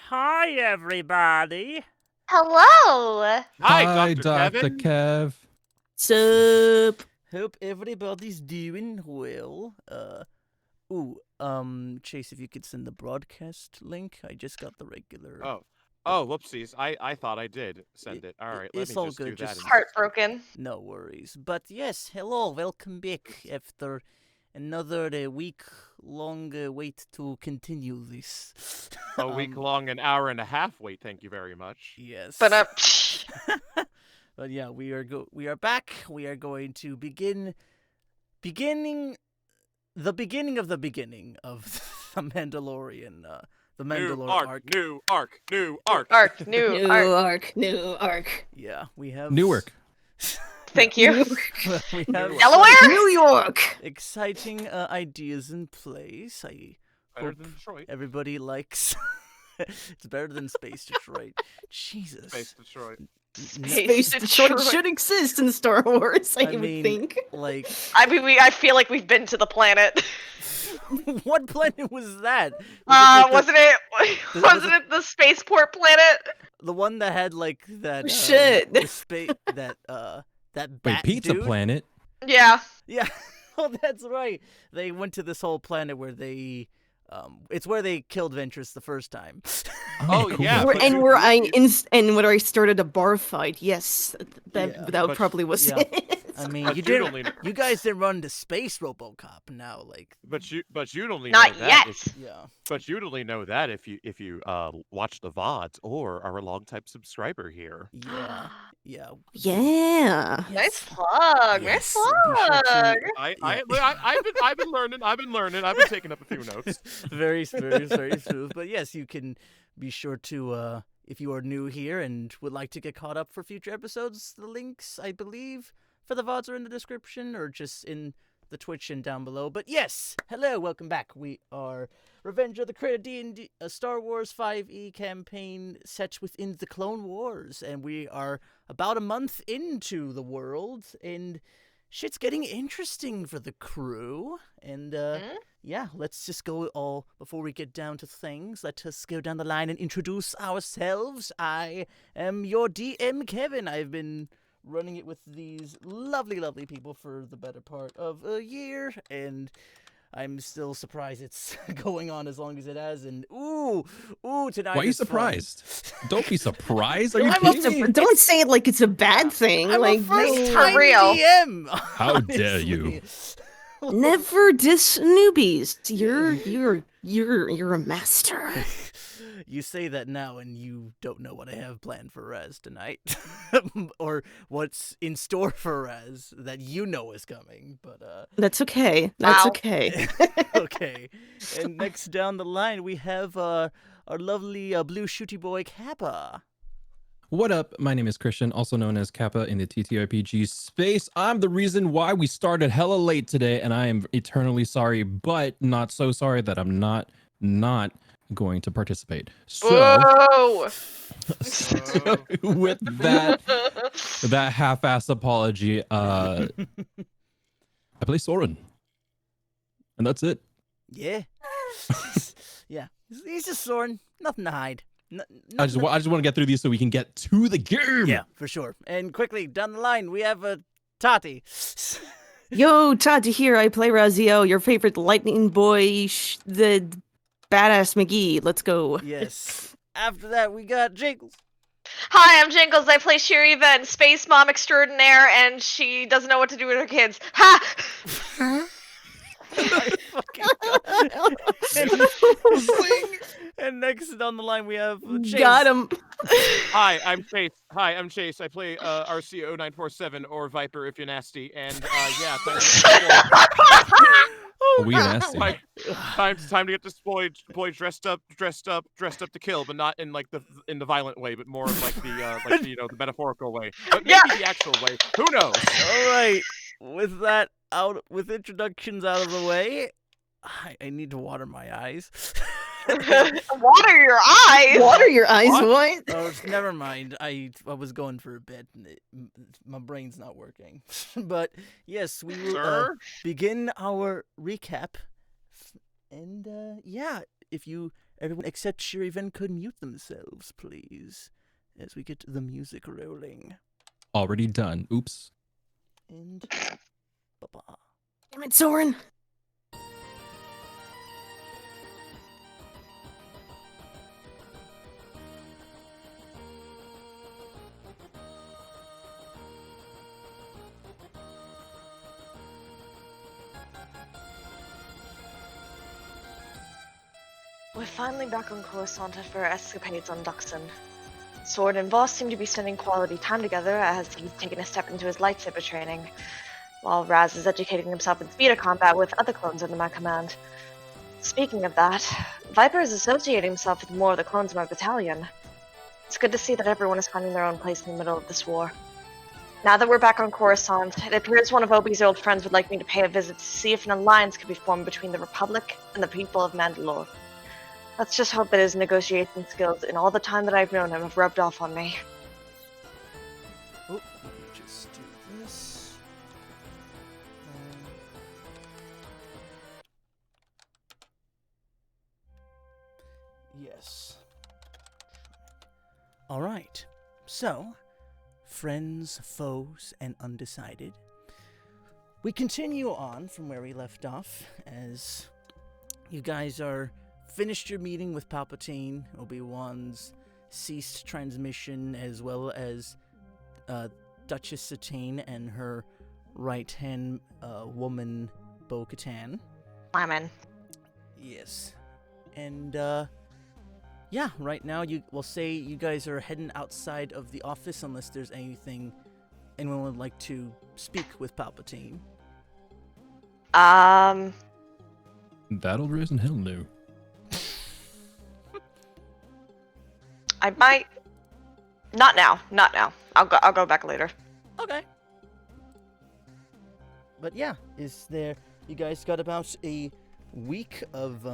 Hi, everybody. Hello. Hi, Dr. Kevin. Kev. Sup? Hope everybody's doing well. Chase, if you could send the broadcast link. I just got the regular. Oh, whoopsies. I thought I did send it. All right, let it's me all just good, do that. just- Heartbroken. No worries. But yes, hello, welcome back after another week-long wait to continue this. A week long, an hour and a half wait. Thank you very much. Yes. But But yeah, we are back. We are going to beginning the beginning of the beginning of the Mandalorian, the Mandalorian arc. New arc. new New arc. New arc. Yeah, we have Newark. Thank you. we have Delaware? New York. exciting ideas in place. I Better hope than Detroit. everybody likes. It's better than Space Detroit. Jesus. Space Detroit. Space Detroit should exist in Star Wars, I would think. Like, I feel like we've been to the planet. what planet was that? Wasn't it the spaceport planet? The one that had like that Shit. that Wait, bat Pizza dude? Planet? Yeah. Yeah. Oh, that's right. They went to this whole planet where they it's where they killed Ventress the first time. Oh, cool. yeah. but And you- where you- where I started a bar fight. Yes, that Yeah. that But- probably was yeah. it. I mean, But you you'd didn't only- you guys didn't run to space RoboCop now, like But you'd only Not know that. yet. yeah. But you'd only know that if you watch the VODs or are a long-time subscriber here. Yeah. Yeah. Yeah. Nice plug. Yes, Nice be sure to- plug. I've been learning. I've been taking up a few notes. very smooth. But yes, you can be sure to if you are new here and would like to get caught up for future episodes, the links, I believe, for the VODs are in the description or just in the Twitch and down below. But yes, hello, welcome back. We are Revenge of the Critter D&D, a Star Wars 5e campaign set within the Clone Wars, and we are about a month into the world, and shit's getting interesting for the crew. And yeah, let's just go all before we get down to things. Let us go down the line and introduce ourselves. I am your DM, Kevin. I've been running it with these lovely people for the better part of a year, and I'm still surprised it's going on as long as it has. And ooh, tonight. Why are you is fun. surprised? Don't be surprised. Are you I'm kidding me? Don't say it like it's a bad thing. I'm like a first no. time For real. DM. How dare you. honestly. Never diss newbies. You're a master. You say that now, and you don't know what I have planned for Raz tonight, or what's in store for Raz that you know is coming. But That's okay. That's Wow. okay. okay. And next down the line, we have our lovely blue shooty boy Kappa. What up? My name is Christian, also known as Kappa in the TTRPG space. I'm the reason why we started hella late today, and I am eternally sorry, but not so sorry that I'm not going to participate. So, Whoa. with that half-ass apology, I play Soren, and that's it. Yeah. Yeah. He's just Soren. Nothing to hide. I just want to get through these so we can get to the game. Yeah, for sure. And quickly down the line, we have Tati. Yo, Tati here. I play Raziel, your favorite lightning boy, the badass McGee. Let's go. Yes. After that, we got Jinkles. Hi, I'm Jinkles. I play Shir'iven, space mom extraordinaire, and she doesn't know what to do with her kids. Ha! I fucking and next on the line, we have Chase. Got him. Hi, I'm Chase. I play RCO 947 or Viper if you're nasty. And yeah, Are we nasty? time to get deployed dressed up to kill, but not in like the violent way, but more of like the the metaphorical way. But maybe Yeah. the actual way. Who knows? All right. With that with introductions out of the way, I need to water my eyes. Water your eyes. Water your eyes, What? what? Oh, never mind. I was going for a bit. And my brain's not working. But yes, we will Sir? begin our recap. And yeah, if you everyone except Shir'iven could mute themselves, please, as we get the music rolling. Already done. Oops. And bye-bye. Damn it, Soren. We're finally back on Coruscant after our escapades on Duxon. Sword and Voss seem to be spending quality time together as he's taken a step into his lightsaber training, while Raz is educating himself in speeder combat with other clones under my command. Speaking of that, Viper is associating himself with more of the clones in my battalion. It's good to see that everyone is finding their own place in the middle of this war. Now that we're back on Coruscant, it appears one of Obi's old friends would like me to pay a visit to see if an alliance could be formed between the Republic and the people of Mandalore. Let's just hope that his negotiation skills in all the time that I've known him have rubbed off on me. Oh, let me just do this. Yes. All right. So, friends, foes, and undecided. We continue on from where we left off as you guys are finished your meeting with Palpatine. Obi-Wan's ceased transmission, as well as Duchess Satine and her right-hand woman, Bo-Katan. I'm in. Yes. And, yeah, right now we'll say you guys are heading outside of the office unless there's anything anyone would like to speak with Palpatine. That'll reason hell no. I might. Not now. I'll go back later. Okay. But yeah, you guys got about a week of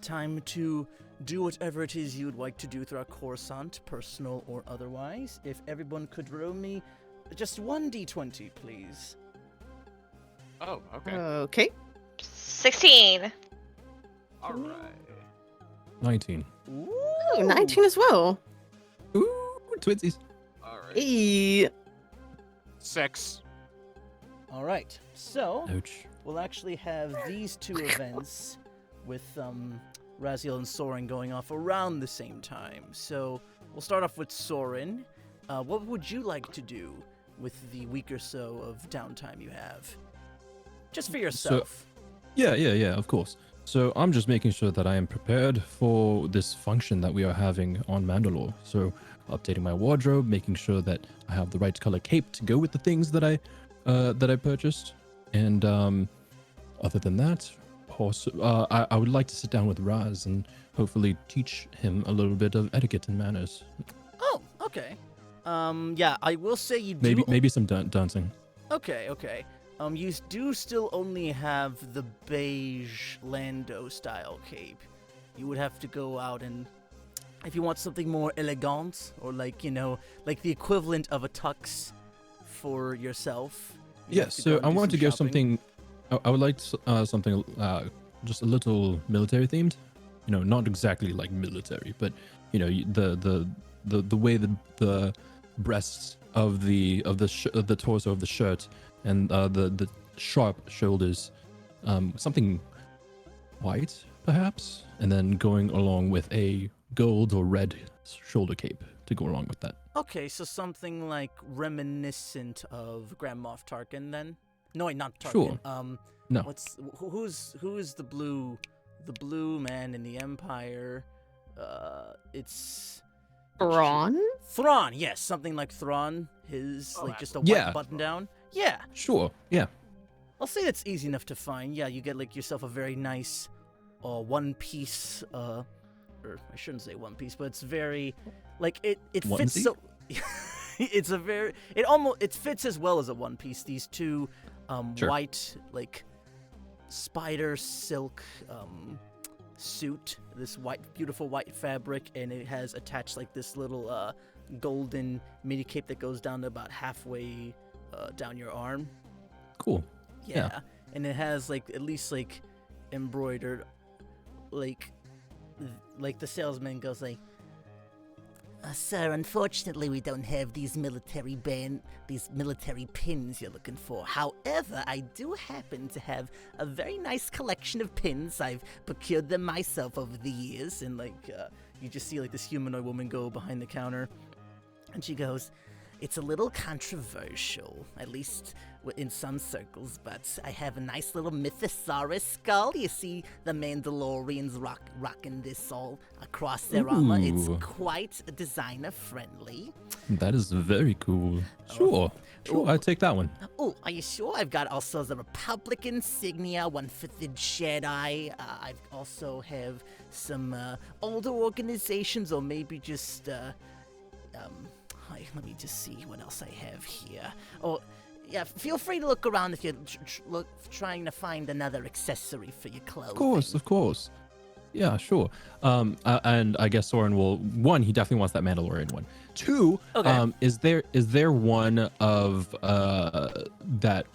time to do whatever it is you would like to do throughout Coruscant, personal or otherwise. If everyone could roll me just 1d20, please. Oh, okay. Okay. 16. All right. 19. Ooh, 19 as well. Ooh, twinsies. All right. Hey. 6. All right. So, Ouch. we'll actually have these two events with Raziel and Soren going off around the same time. So, we'll start off with Soren. What would you like to do with the week or so of downtime you have? Just for yourself. Yeah, of course. So I'm just making sure that I am prepared for this function that we are having on Mandalore. So updating my wardrobe, making sure that I have the right color cape to go with the things that I purchased. And other than that, I would like to sit down with Raz and hopefully teach him a little bit of etiquette and manners. Oh, okay. Yeah, I will say you do... Maybe some dancing. Okay. You do still only have the beige Lando-style cape. You would have to go out and... If you want something more elegant, or like the equivalent of a tux for yourself. Yeah, so I wanted to go something... I would like something just a little military themed. Not exactly like military, but, the way the breasts of the torso of the shirt and the sharp shoulders, something white perhaps, and then going along with a gold or red shoulder cape to go along with that. Okay, so something like reminiscent of Grand Moff Tarkin then? No, wait, not Tarkin. Sure. No. Who's the blue man in the Empire? It's Thrawn? Thrawn, yes, something like Thrawn. Like just a white button down. Yeah. Sure. Yeah. I'll say that's easy enough to find. Yeah, you get like yourself a very nice one piece or I shouldn't say one piece, but it's very like it fits so it fits as well as a one piece. These two Sure. white like spider silk suit, this beautiful white fabric, and it has attached like this little golden mini cape that goes down to about halfway down your arm. Cool. Yeah. And it has like at least like embroidered like like the salesman goes like, sir, unfortunately we don't have these military pins you're looking for. However, I do happen to have a very nice collection of pins. I've procured them myself over the years. And like, you just see like this humanoid woman go behind the counter, and she goes, it's a little controversial, at least in some circles, but I have a nice little Mythosaurus skull. You see the Mandalorians rocking this all across their armor. It's quite designer-friendly. That is very cool. Sure, I take that one. Oh, are you sure? I've got also the Republic insignia, one for the Jedi. I also have some older organizations, or maybe just let me just see what else I have here. Oh, yeah, feel free to look around if you're trying to find another accessory for your clothes. Of course. Yeah, sure. And I guess Soren will, one, he definitely wants that Mandalorian one. Two, Okay. Is there one of that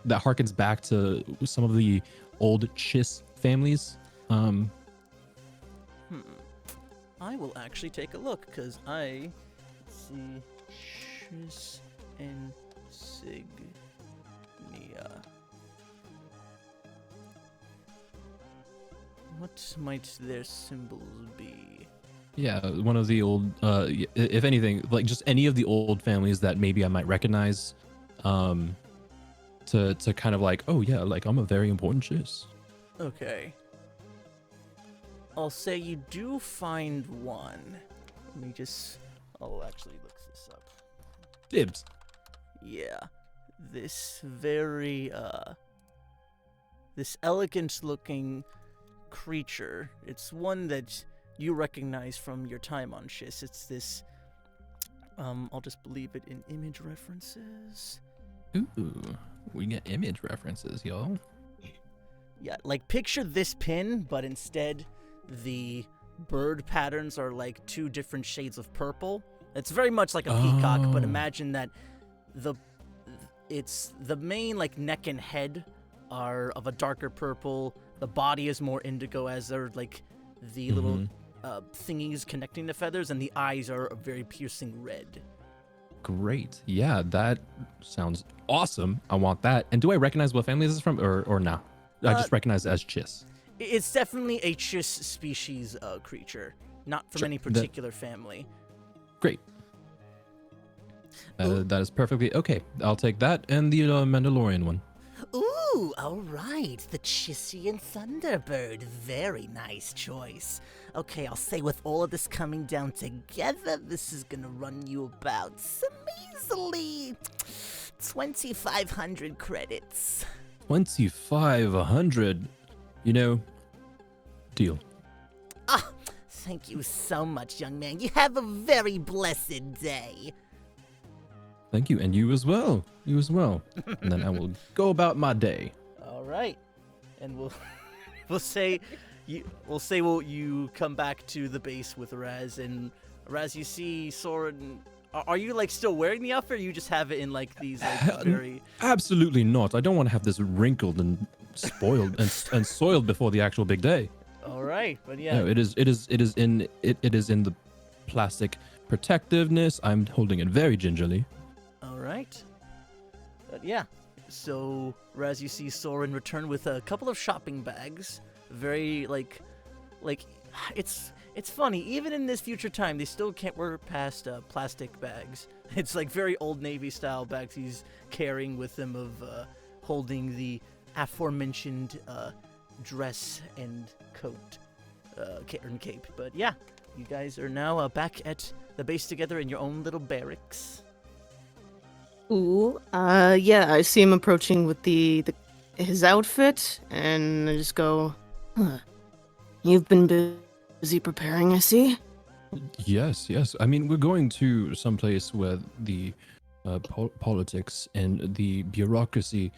harkens back to some of the old Chiss families? I will actually take a look, because I see Chiss insignia. What might their symbols be? Yeah, one of the old, if anything, like just any of the old families that maybe I might recognize, to kind of like, oh yeah, like I'm a very important Chiss. Okay. I'll say you do find one. I'll actually look this up. Dibs. Yeah. This very, this elegant looking creature. It's one that you recognize from your time on Chiss. It's this, I'll just leave it in image references. Ooh, we get image references, y'all. Yeah, like picture this pin, but instead the bird patterns are like two different shades of purple. It's very much like a peacock, but imagine that the main like neck and head are of a darker purple. The body is more indigo, as are like the little thingies connecting the feathers, and the eyes are a very piercing red. Great. Yeah, that sounds awesome. I want that. And do I recognize what family this is from, or no? I just recognize it as Chiss. It's definitely a Chiss species creature, not from any particular family. Great. That is perfectly okay. I'll take that and the Mandalorian one. Ooh, all right. The Chissian Thunderbird. Very nice choice. Okay, I'll say with all of this coming down together, this is gonna run you about some measly 2,500 credits. 2,500. Deal. Ah, thank you so much, young man. You have a very blessed day. Thank you, and you as well. You as well. And then I will go about my day. All right, and we'll say you come back to the base with Raz, and Raz, you see Soren. Are you like still wearing the outfit, or you just have it in like these like very? Absolutely not. I don't want to have this wrinkled and spoiled and soiled before the actual big day. All right, but yeah. No, it is in the plastic protectiveness. I'm holding it very gingerly. All right. But yeah. So, Raz, you see Soren return with a couple of shopping bags. Very like it's funny. Even in this future time, they still can't work past plastic bags. It's like very Old Navy style bags he's carrying with him of holding the aforementioned dress and coat and cape. But yeah, you guys are now back at the base together in your own little barracks. Ooh, yeah, I see him approaching with his outfit, and I just go, huh. You've been busy preparing, I see. Yes. I mean, we're going to someplace where the politics and the bureaucracy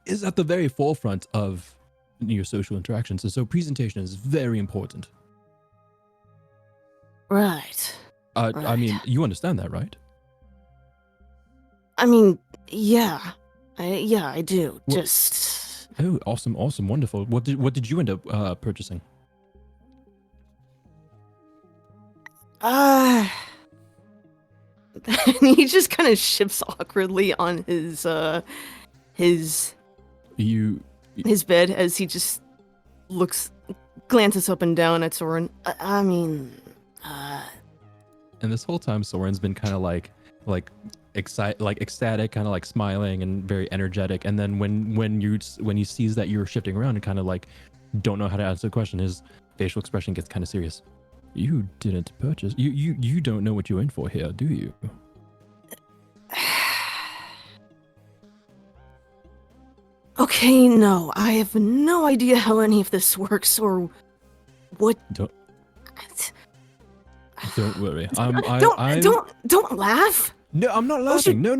is at the very forefront of your social interactions, and so presentation is very important. Right. I mean, you understand that, right? I mean, yeah. I do. Oh, awesome, wonderful. What did you end up purchasing? And he just kind of shifts awkwardly on his bed as he just glances up and down at Soren. And this whole time, Soren's been kind of like ecstatic, kind of like smiling and very energetic. And then when he sees that you're shifting around and kind of like don't know how to answer the question, his facial expression gets kind of serious. You didn't purchase. You don't know what you're in for here, do you? Okay, no, I have no idea how any of this works or what. Don't worry. Don't laugh. No, I'm not laughing. No.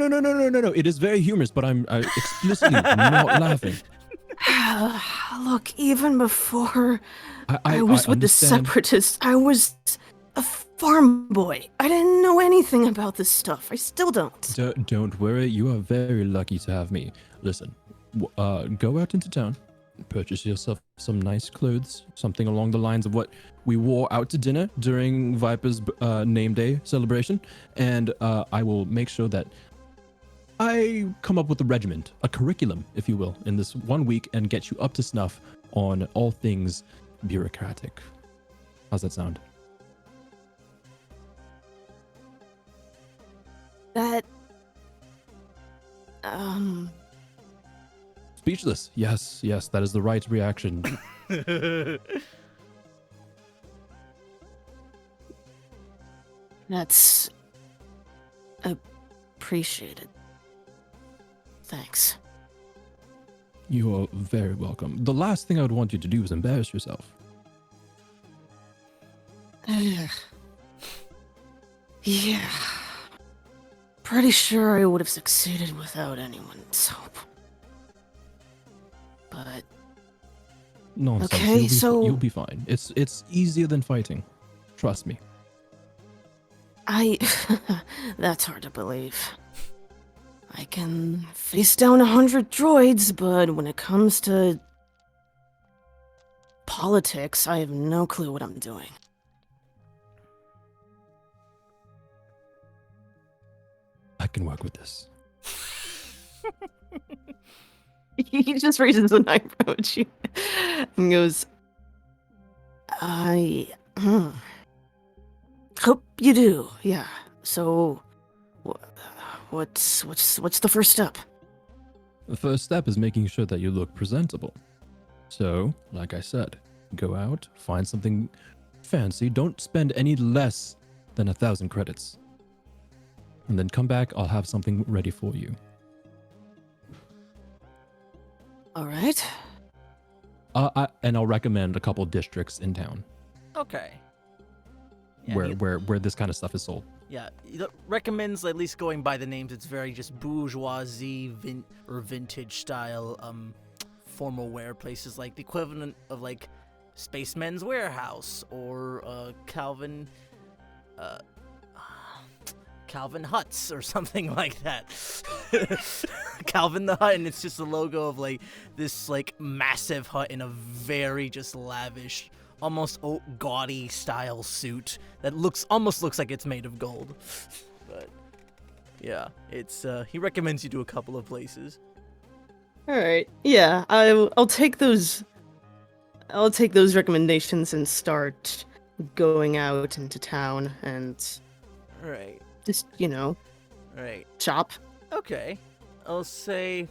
It is very humorous, but I'm explicitly not laughing. Look, even before I was with the Separatists, I was a farm boy. I didn't know anything about this stuff. I still don't. Don't worry. You are very lucky to have me. Listen, go out into town, purchase yourself some nice clothes, something along the lines of what we wore out to dinner during Viper's name day celebration, and I will make sure that I come up with a regiment, a curriculum, if you will, in this 1 week and get you up to snuff on all things bureaucratic. How's that sound? That, Speechless. Yes, that is the right reaction. That's appreciated. Thanks. You are very welcome. The last thing I would want you to do is embarrass yourself. Yeah. Pretty sure I would have succeeded without anyone's help. But Nonsense. okay, you'll be fine. It's easier than fighting. Trust me. That's hard to believe. I can face down 100 droids, but when it comes to politics, I have no clue what I'm doing. I can work with this. He just raises an eyebrow at you and goes, hope you do. Yeah. So, what's the first step? The first step is making sure that you look presentable. So, like I said, go out, find something fancy. Don't spend any less than 1,000 credits. And then come back, I'll have something ready for you. All right. And I'll recommend a couple districts in town Okay. Yeah, where this kind of stuff is sold. Yeah, he recommends at least going by the names. It's very just bourgeoisie or vintage style formal wear places, like the equivalent of like Spaceman's Warehouse or Calvin Huts or something like that. Calvin the Hut, and it's just a logo of like this like massive hut in a very just lavish, almost gaudy style suit that almost looks like it's made of gold. But yeah, it's he recommends you do a couple of places. All right. Yeah, I'll take those. I'll take those recommendations and start going out into town and Right. just Right. shop. Okay. I'll say,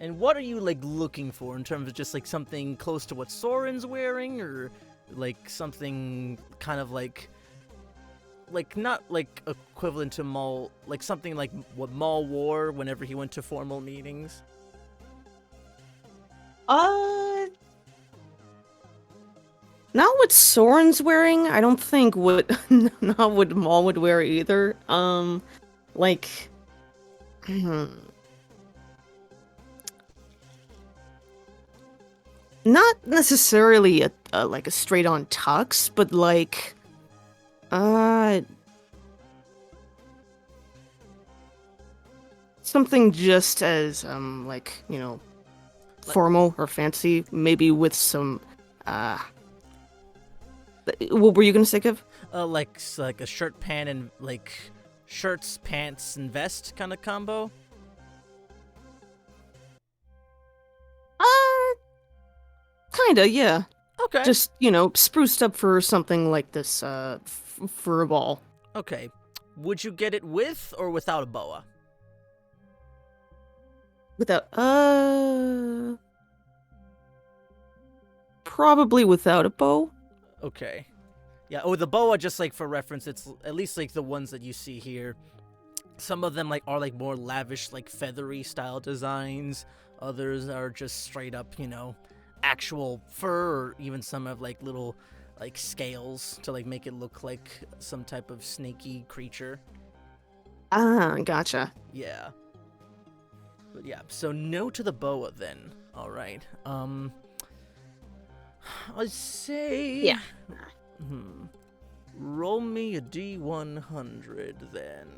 And what are you like looking for in terms of just like something close to what Soren's wearing, or like something kind of like not like equivalent to Maul, like something like what Maul wore whenever he went to formal meetings? Not what Soren's wearing. I don't think not what Maul would wear either. Like, not necessarily a like a straight on tux, but like, something just as like formal or fancy, maybe with some What were you gonna say, Kev? Like a shirt, pant, and like shirts, pants, and vest kind of combo. Kinda, yeah. Okay. Just, spruced up for something like this, for a ball. Okay. Would you get it with or without a boa? Without, probably without a bow. Okay. Yeah, the boa, just like for reference, it's at least like the ones that you see here. Some of them are like more lavish, like feathery style designs. Others are just straight up, actual fur, or even some have like little like scales to like make it look like some type of snaky creature. Ah, gotcha. Yeah. But yeah, so no to the boa then. All right. I'd say. Yeah. Roll me a D100 then.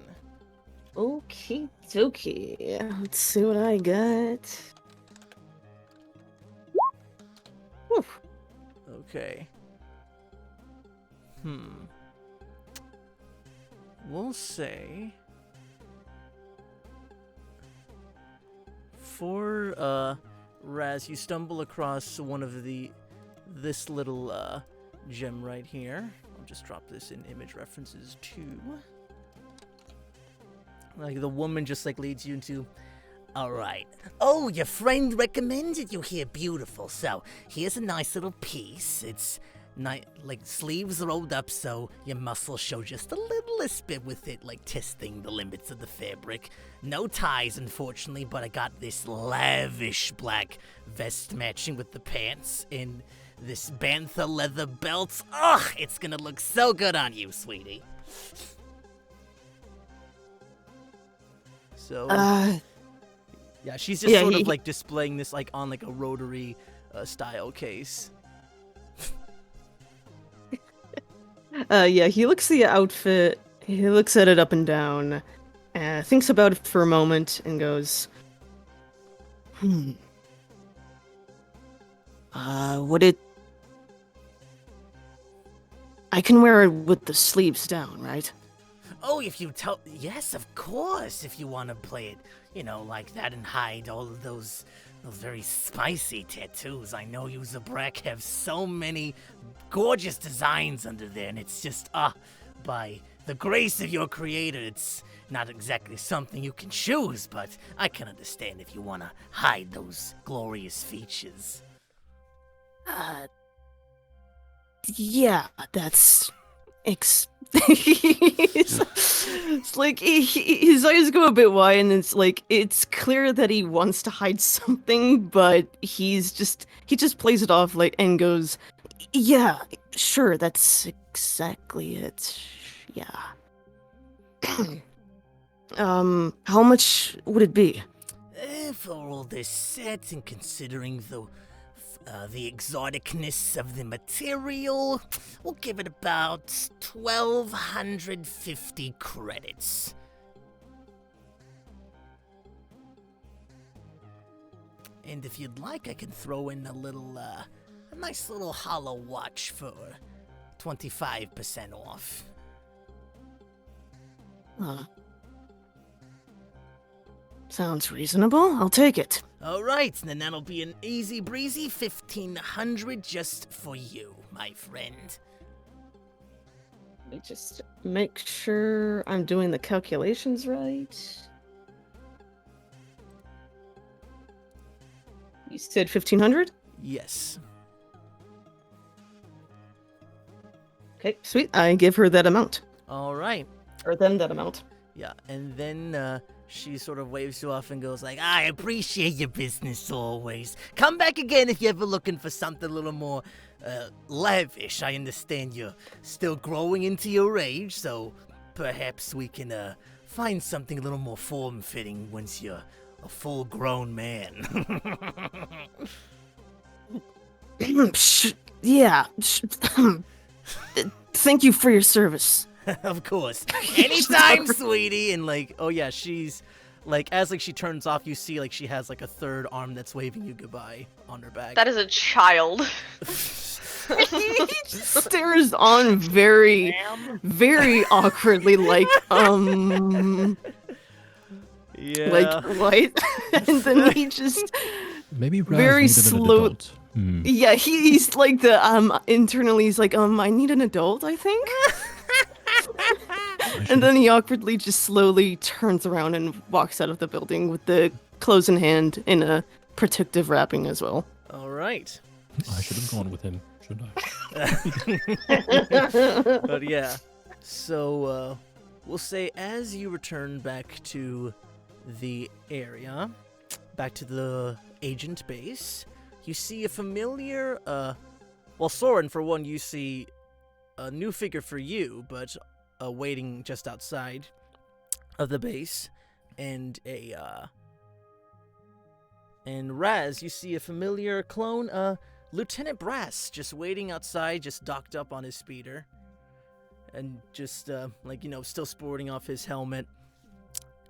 Okay, let's see what I got. Whew. Okay. We'll say for Raz, you stumble across one of this little gem right here. I'll just drop this in image references too. Like the woman just like leads you into, all right. Oh, your friend recommended you here, beautiful. So here's a nice little piece. It's like sleeves rolled up so your muscles show just a littlest bit with it, like testing the limits of the fabric. No ties, unfortunately, but I got this lavish black vest matching with the pants and this bantha leather belt. Ugh, it's gonna look so good on you, sweetie. So, yeah, she's just sort of like displaying this like on like a rotary style case. Yeah, he looks at the outfit, he looks at it up and down, thinks about it for a moment, and goes, would it... I can wear it with the sleeves down, right? Oh, if you tell... Yes, of course, if you want to play it, like that and hide all of those very spicy tattoos. I know you, Zabrak, have so many gorgeous designs under there, and it's just, by the grace of your creator, it's not exactly something you can choose, but I can understand if you want to hide those glorious features. Yeah, that's... It's like his eyes go a bit wide, and it's like it's clear that he wants to hide something, but he just plays it off like and goes, "Yeah, sure, that's exactly it. Yeah." How much would it be? For all this set and considering the exoticness of the material, we'll give it about 1,250 credits. And if you'd like, I can throw in a nice little hollow watch for 25% off. Sounds reasonable. I'll take it. All right, then that'll be an easy breezy 1,500 just for you, my friend. Let me just make sure I'm doing the calculations right. You said 1,500? Yes. Okay, sweet. I give her that amount. All right. Or them that amount. Yeah, and then she sort of waves you off and goes like, I appreciate your business always. Come back again if you're ever looking for something a little more lavish. I understand you're still growing into your age, so perhaps we can find something a little more form-fitting once you're a full-grown man. Yeah. Thank you for your service. Of course. Anytime, sweetie. And like, oh yeah, she's like, as like she turns off, you see like she has like a third arm that's waving you goodbye on her back. That is a child. He just stares on very, very awkwardly, like, Yeah. like, what? And then he just, Maybe Raz very needed an slow- adult. Hmm. yeah, he's like internally, he's like, I need an adult, I think. And then he awkwardly just slowly turns around and walks out of the building with the clothes in hand in a protective wrapping as well. All right. I should have gone with him, shouldn't But yeah, so we'll say as you return back to the area, back to the agent base, you see a familiar, well, Soren, for one, you see a new figure for you, but waiting just outside of the base, and Raz, you see a familiar clone, Lieutenant Brass, just waiting outside, just docked up on his speeder, and just, still sporting off his helmet,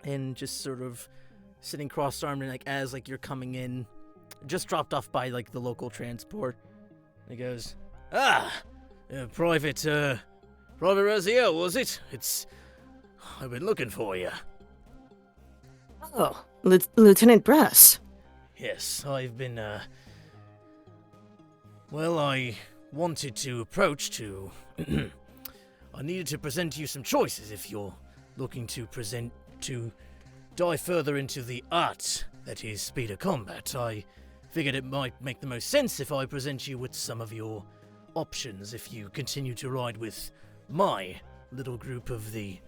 and just sort of sitting cross-armed, and, as, you're coming in, just dropped off by, the local transport. And he goes, Private Raziel, was it? I've been looking for you. Oh, Lieutenant Brass. Yes, I've been, I wanted to approach to... I needed to present you some choices if you're looking to dive further into the art that is speeder combat. I figured it might make the most sense if I present you with some of your options if you continue to ride with my little group of the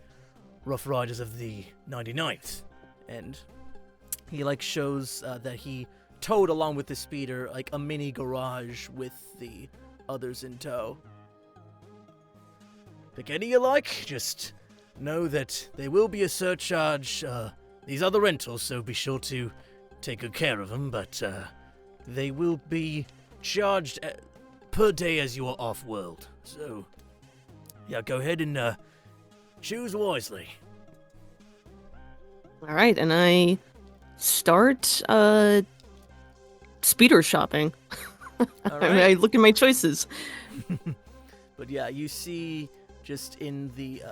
Rough Riders of the 99th. And he, shows that he towed along with the speeder, a mini garage with the others in tow. Pick any you like, just know that there will be a surcharge. These are the rentals, so be sure to take good care of them, but they will be charged per day as you are off-world. So, yeah, go ahead and choose wisely. All right, and I start speeder shopping. All I look at my choices. But yeah, you see just in the,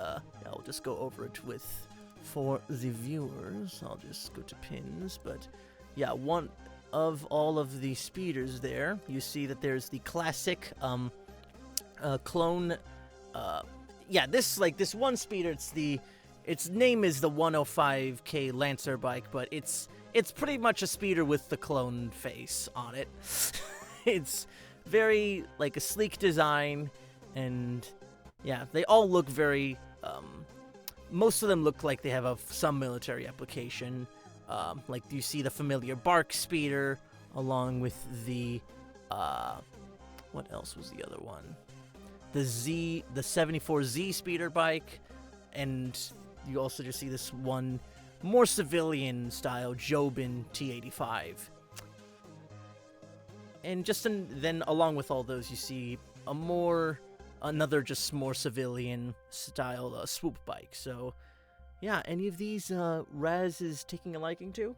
I'll just go over it for the viewers. I'll just go to pins, but yeah, one of all of the speeders there, you see that there's the classic, clone, this one speeder, its name is the 105K Lancer bike, but it's pretty much a speeder with the clone face on it. It's very, a sleek design, and yeah, they all look very, most of them look like they have some military application. You see the familiar Bark speeder, along with the, what else was the other one? The 74Z speeder bike, and you also just see this one more civilian style Jobin T85. And then along with all those, you see another just more civilian style swoop bike. So yeah, any of these Raz is taking a liking to?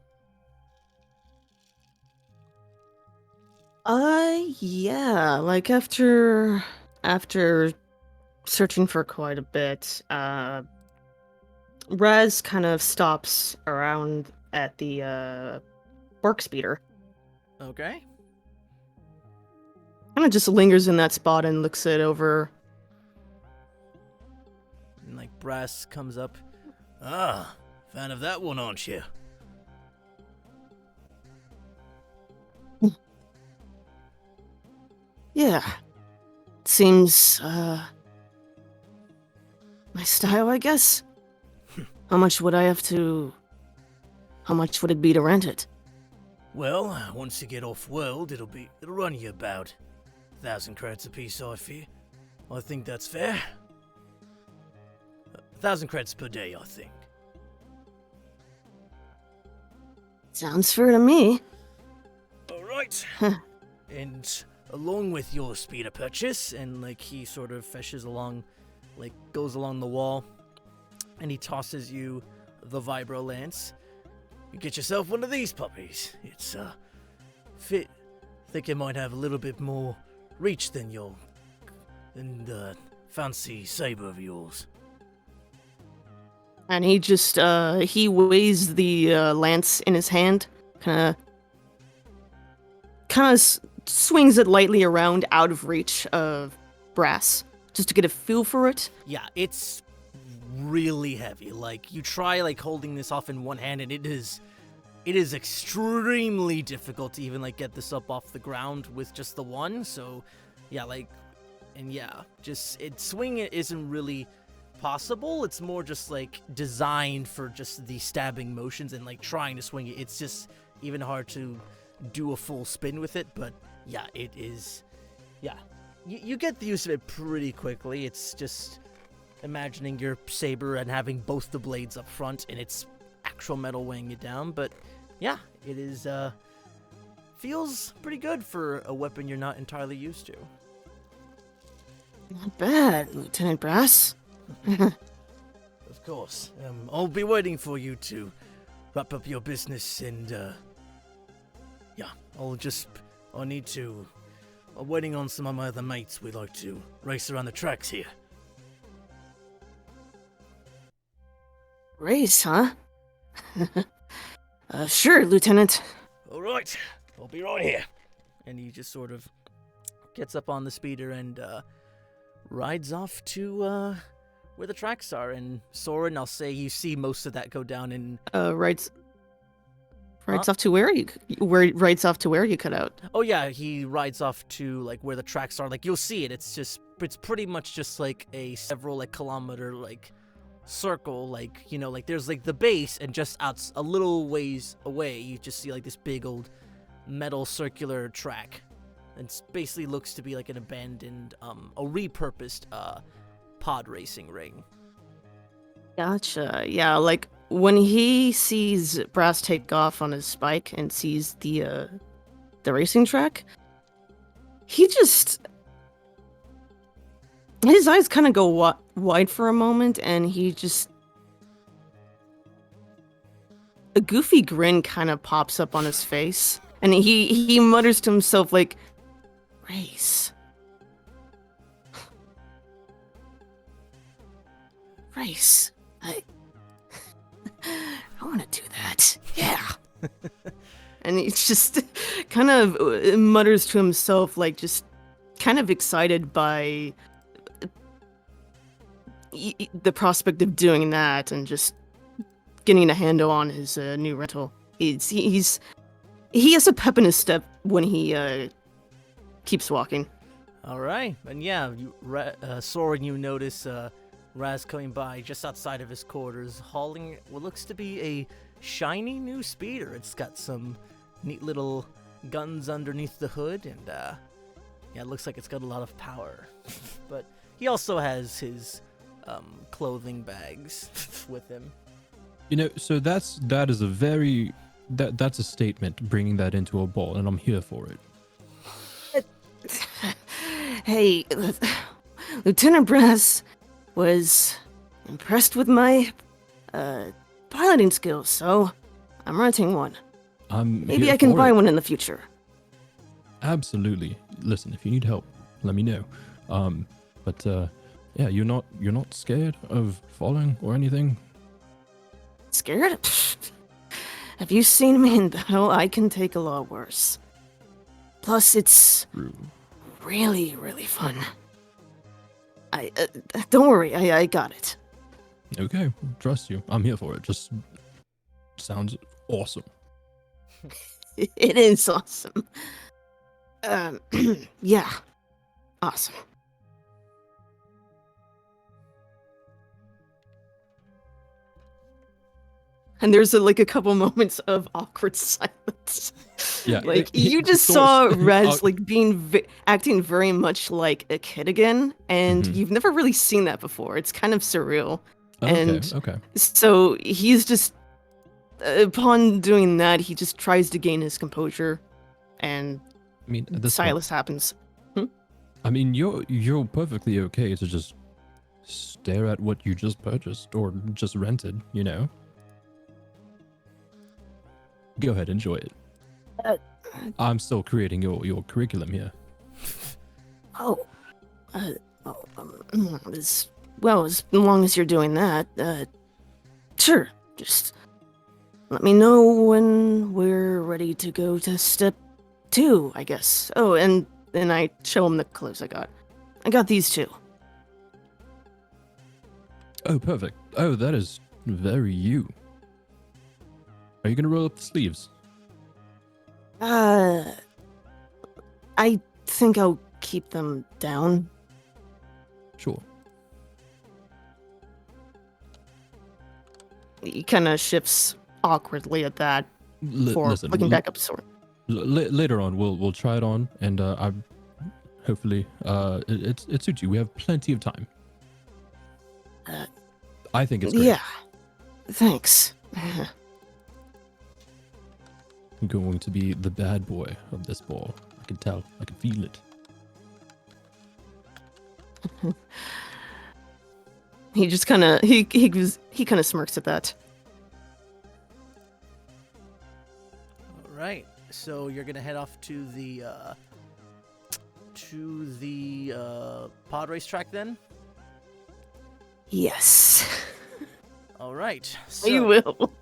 Yeah, after searching for quite a bit, Raz kind of stops around at the Bark speeder. Okay. Kind of just lingers in that spot and looks it over. And Brass comes up. Ah, fan of that one, aren't you? Yeah. Seems my style, I guess. How much would it be to rent it? Well, once you get off-world, it'll run you about 1,000 credits apiece, I fear. I think that's fair. 1,000 credits per day, I think. Sounds fair to me. All right. And along with your speeder purchase, and he sort of feshes along, goes along the wall, and he tosses you the Vibro Lance. You get yourself one of these puppies. It's fit. Think it might have a little bit more reach than your and fancy saber of yours? And he just he weighs the lance in his hand, kind of swings it lightly around out of reach of Brass, just to get a feel for it. Yeah, it's really heavy. Like, you try like holding this off in one hand, and it is extremely difficult to even like get this up off the ground with just the one. So yeah, like, and yeah, just swinging it isn't really possible. It's more just like designed for just the stabbing motions, and like trying to swing it, it's just even hard to do a full spin with it. But yeah, it is, yeah, you get the use of it pretty quickly. It's just imagining your saber and having both the blades up front and it's actual metal weighing you down. But yeah, it is feels pretty good for a weapon you're not entirely used to. Not bad, Lieutenant Brass. Of course. I'll be waiting for you to wrap up your business, and yeah, I'm waiting on some of my other mates. We'd like to race around the tracks here. Race, huh? Sure, Lieutenant. All right, I'll be right here. And he just sort of gets up on the speeder and rides off to where the tracks are. And Soren, I'll say you see most of that go down in... Rides off to where rides off to where you cut out. Oh yeah, he rides off to like where the tracks are. Like, you'll see it. It's pretty much just like a several like kilometer like circle. Like, you know, like there's like the base, and just out a little ways away, you just see like this big old metal circular track. It basically looks to be like an abandoned, a repurposed pod racing ring. Gotcha. Yeah, like when he sees Brass take off on his bike and sees the racing track, his eyes kind of go wide for a moment, and a goofy grin kind of pops up on his face, and he mutters to himself like, "Race. Race. I want to do that. Yeah." And he just kind of mutters to himself, like just kind of excited by the prospect of doing that and just getting a handle on his new rental. He has a pep in his step when he keeps walking. All right, and yeah, Soren, you notice Raz coming by just outside of his quarters, hauling what looks to be a shiny new speeder. It's got some neat little guns underneath the hood, and yeah, it looks like it's got a lot of power. But he also has his clothing bags with him. You know, so that's a statement, bringing that into a ball, and I'm here for it. Hey, Lieutenant Brass was impressed with my piloting skills, so I'm renting one. Maybe I can buy one in the future. Absolutely. Listen, if you need help, let me know. But yeah, you're not scared of falling or anything? Scared? Have you seen me in battle? I can take a lot worse. Plus, it's really, really fun. Don't worry, I got it. Okay, trust you. I'm here for it. Just sounds awesome. It is awesome. Yeah, awesome. And there's a couple moments of awkward silence. Yeah, you just saw Rez acting very much like a kid again, and you've never really seen that before. It's kind of surreal. Okay. So he's just, upon doing that, he just tries to gain his composure, and silence happens. I mean, you're perfectly okay to just stare at what you just purchased or just rented, you know? Go ahead, enjoy it. I'm still creating your curriculum here. Oh, Oh, as long as you're doing that, sure. Just let me know when we're ready to go to step 2, I guess. Oh, and then I show him the clothes I got. I got these too. Oh, perfect. Oh, that is very you. Are you gonna roll up the sleeves? I think I'll keep them down. Sure. He kind of shifts awkwardly at that before Listen, looking back up to Soren. later on, we'll try it on, and I hopefully it suits you. We have plenty of time. I think it's great. Yeah. Thanks. I'm going to be the bad boy of this ball. I can tell. I can feel it. He just kind of he kind of smirks at that. All right. So you're gonna head off to the pod racetrack then. Yes. All right. So, You will.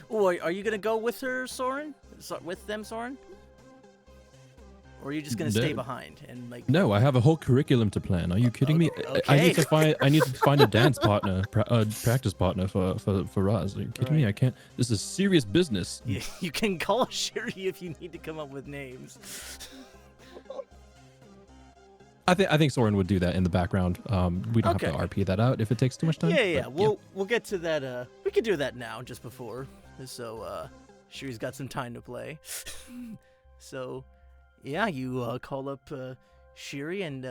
Oh, are you gonna go with her, Soren? With them, Soren? Or are you just gonna stay No. behind and like? No, I have a whole curriculum to plan. Are you kidding me? I need to find a dance partner, practice partner for Raz. Are you kidding me? I can't. This is serious business. You can call Shiri if you need to come up with names. I think Soren would do that in the background. We don't have to RP that out if it takes too much time. Yeah. but We'll get to that. We could do that now, just before, so Shiri's got some time to play. So, yeah, you call up Shiri, and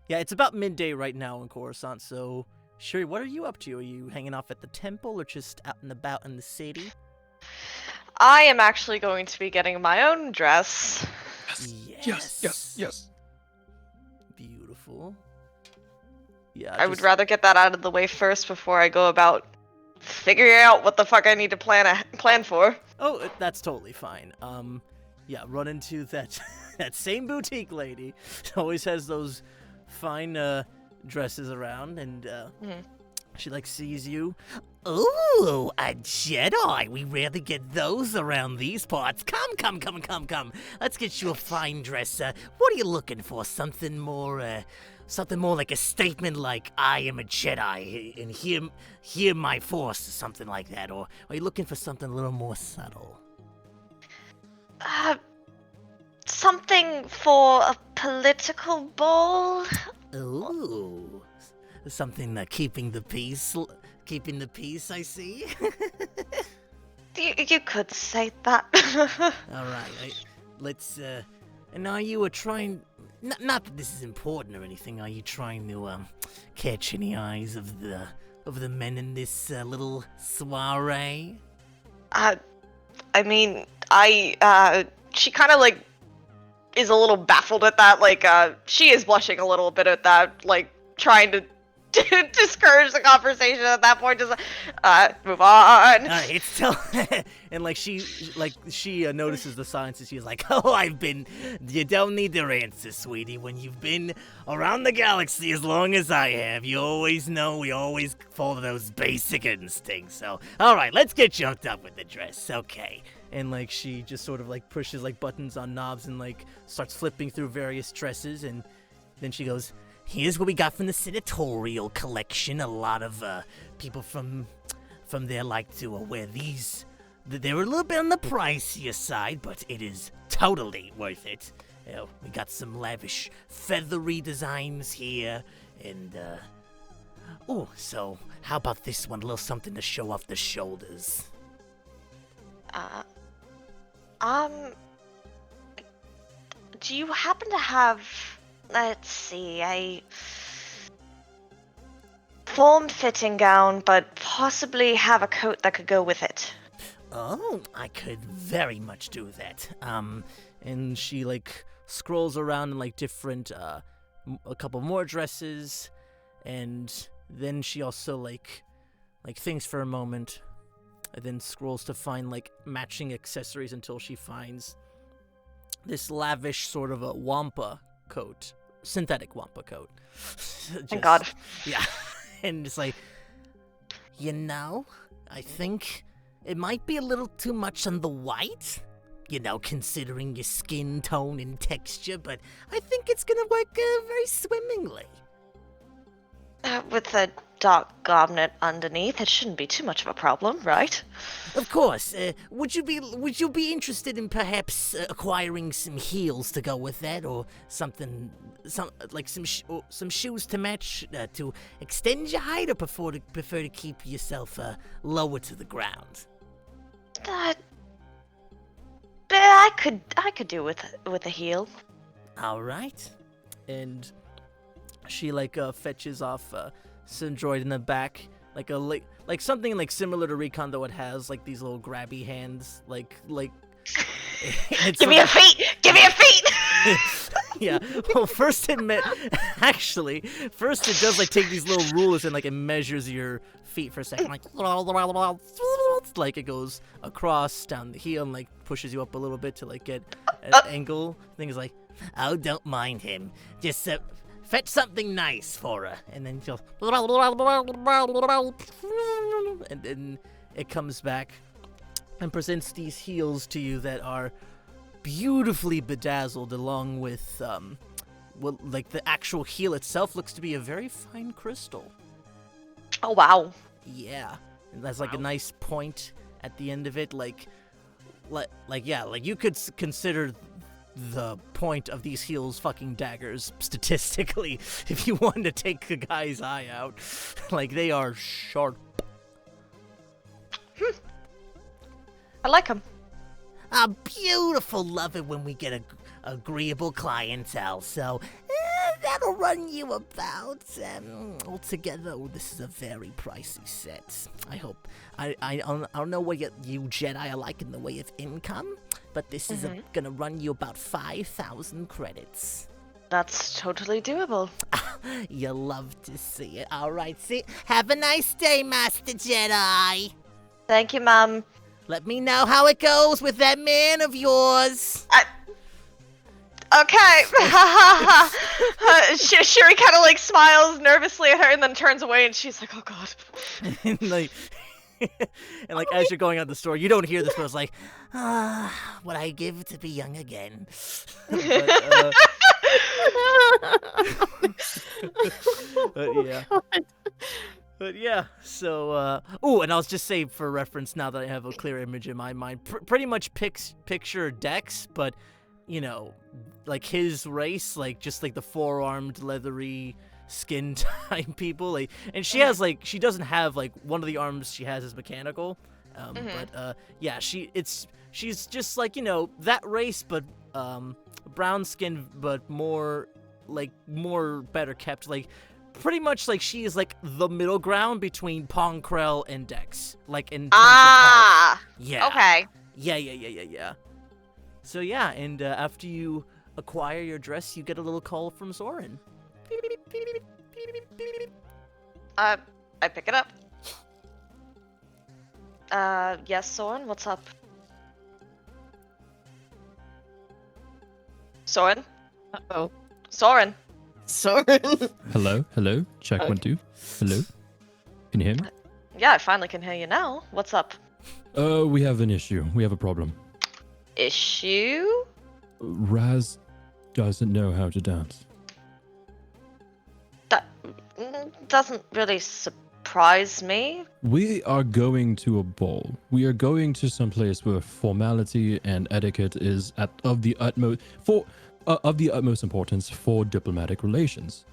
yeah, it's about midday right now in Coruscant. So, Shiri, what are you up to? Are you hanging off at the temple, or just out and about in the city? I am actually going to be getting my own dress. Yes. Beautiful. Yeah, I would rather get that out of the way first before I go about figuring out what the fuck I need to plan for. Oh, that's totally fine. Yeah, run into that that same boutique lady. Always has those fine dresses around, and she like sees you. Ooh, a Jedi! We rarely get those around these parts. Come. Let's get you a fine dress. What are you looking for? Something more like a statement, like I am a Jedi and hear my force, something like that. Or are you looking for something a little more subtle? Something for a political ball? Ooh, something keeping the peace. Keeping the peace, I see. You could say that. All right, let's. And are you trying? Not that this is important or anything. Are you trying to catch any eyes of the men in this little soiree? I mean, she kind of like is a little baffled at that. Like, she is blushing a little bit at that, like trying to discourage the conversation at that point. Just move on. It's and like she notices the silence, and she's like, "Oh, you don't need their answer, sweetie. When you've been around the galaxy as long as I have, you always know we always follow those basic instincts. So, all right, let's get you hooked up with the dress, okay?" And like she just sort of like pushes like buttons on knobs and like starts flipping through various dresses, and then she goes, "Here's what we got from the senatorial collection. A lot of people from there like to wear these. They're a little bit on the pricier side, but it is totally worth it. We got some lavish feathery designs here, and oh, so how about this one? A little something to show off the shoulders." Do you happen to have, let's see, a form-fitting gown, but possibly have a coat that could go with it? Oh, I could very much do that. And she like scrolls around in like different, a couple more dresses, and then she also like thinks for a moment, and then scrolls to find like matching accessories until she finds this lavish sort of a wampa coat synthetic Wampa coat. Thank God. Yeah. And it's like, I think it might be a little too much on the white, considering your skin tone and texture, but I think it's gonna work very swimmingly. With the dark garment underneath, it shouldn't be too much of a problem, right? Of course. Would you be interested in perhaps acquiring some heels to go with that, or something, some shoes to match to extend your height, or prefer to keep yourself lower to the ground? I could do with a heel. All right. And she fetches off some droid in the back, like something like similar to Recon, though it has like these little grabby hands, like. Give me a feet! Give me a feet! Yeah. Well, first it does take these little rulers and it measures your feet for a second, like it goes across down the heel and pushes you up a little bit to get an angle. Things like, oh, don't mind him. Just fetch something nice for her, and then she'll, and then it comes back and presents these heels to you that are beautifully bedazzled, along with the actual heel itself looks to be a very fine crystal. Oh wow. Yeah, and that's a nice point at the end of it, you could consider the point of these heels fucking daggers statistically if you wanted to take a guy's eye out. They are sharp. I like them. Beautiful. Love it when we get agreeable clientele. So that'll run you about altogether. Oh, this is a very pricey set. I hope I don't know what you Jedi are like in the way of income, but this is gonna run you about 5,000 credits. That's totally doable. You'll love to see it. All right, have a nice day, Master Jedi. Thank you, Mom. Let me know how it goes with that man of yours. Okay. Shiri kind of smiles nervously at her and then turns away, and she's like, "Oh God." and as you're going out the store, you don't hear this, but it's what I give to be young again. But yeah, so, and I'll just say for reference, now that I have a clear image in my mind, pretty much picture Dex, but, his race, just the four-armed, leathery, skin type people, and she has, she doesn't have, one of the arms she has is mechanical, but, yeah, she's just, that race, but, brown skin, but more better kept, pretty much she is the middle ground between Pong Krell and Dex. In terms of health. Yeah. Okay. Yeah. So yeah, and after you acquire your dress, you get a little call from Soren. I pick it up. Yes, Soren, what's up? Soren? Uh-oh. Soren. Soren. Hello. Check 1 2. Hello. Can you hear me? Yeah, I finally can hear you now. What's up? We have an issue. We have a problem. Issue? Raz doesn't know how to dance. That doesn't really surprise me. We are going to a ball. We are going to some place where formality and etiquette is of the utmost importance for diplomatic relations.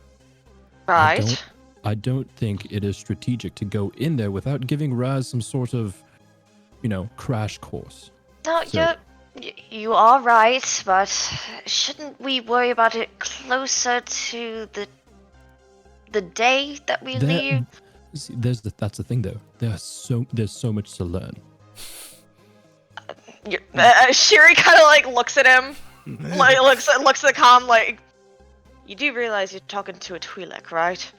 Right. I don't think it is strategic to go in there without giving Raz some sort of, crash course. No, So- you are right, but shouldn't we worry about it closer to the day that we leave? See, that's the thing though. There's so much to learn. Shiri kind of looks at him, looks at the comm you do realize you're talking to a Twi'lek, right?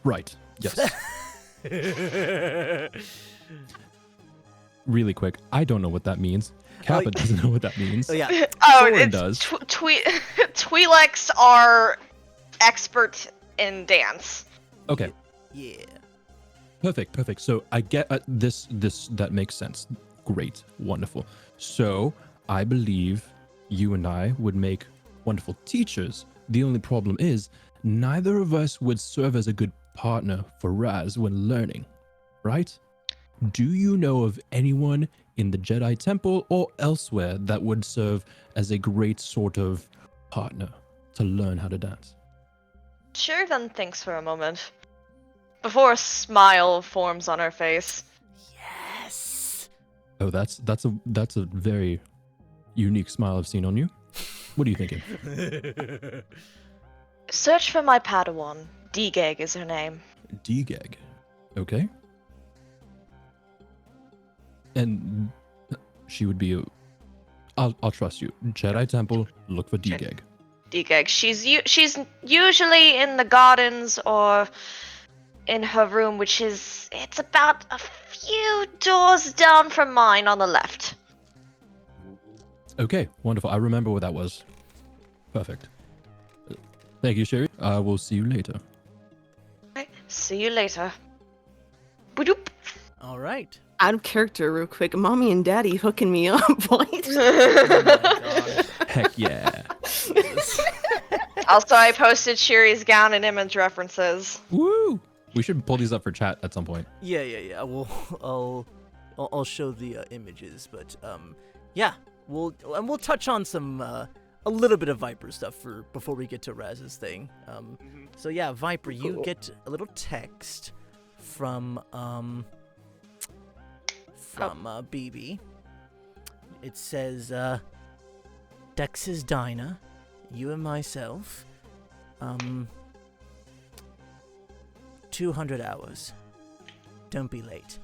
Right. Yes. really quick, I don't know what that means. Kappa doesn't know what that means. Oh yeah. Oh, Soren it's does. Twi'leks are expert in dance. Okay, Yeah. perfect. So I get this. That makes sense. Great, wonderful. So I believe you and I would make wonderful teachers. The only problem is neither of us would serve as a good partner for Raz when learning, right? Do you know of anyone in the Jedi Temple or elsewhere that would serve as a great sort of partner to learn how to dance? Shir'iven thinks for a moment before a smile forms on her face. Yes. Oh, that's a very unique smile I've seen on you. What are you thinking? Search for my Padawan. D-Gag is her name. D-Gag. Okay. And she would be a... I'll trust you. Jedi Temple, look for D-Gag. D-Gag. She's usually in the gardens or in her room, which is... It's about a few doors down from mine on the left. Okay, wonderful. I remember what that was. Perfect. Thank you, Sherry. I will see you later. Okay, see you later. Boop. All right. Out of character, real quick. Mommy and Daddy hooking me up. What? Oh my gosh. Heck yeah. Also, I posted Shiri's gown and image references. Woo! We should pull these up for chat at some point. Yeah. I'll show the images, but yeah, we'll touch on some a little bit of Viper stuff before we get to Raz's thing. So yeah, Viper, you get a little text from BB. It says Dex's Diner, you and myself, 200 hours. Don't be late.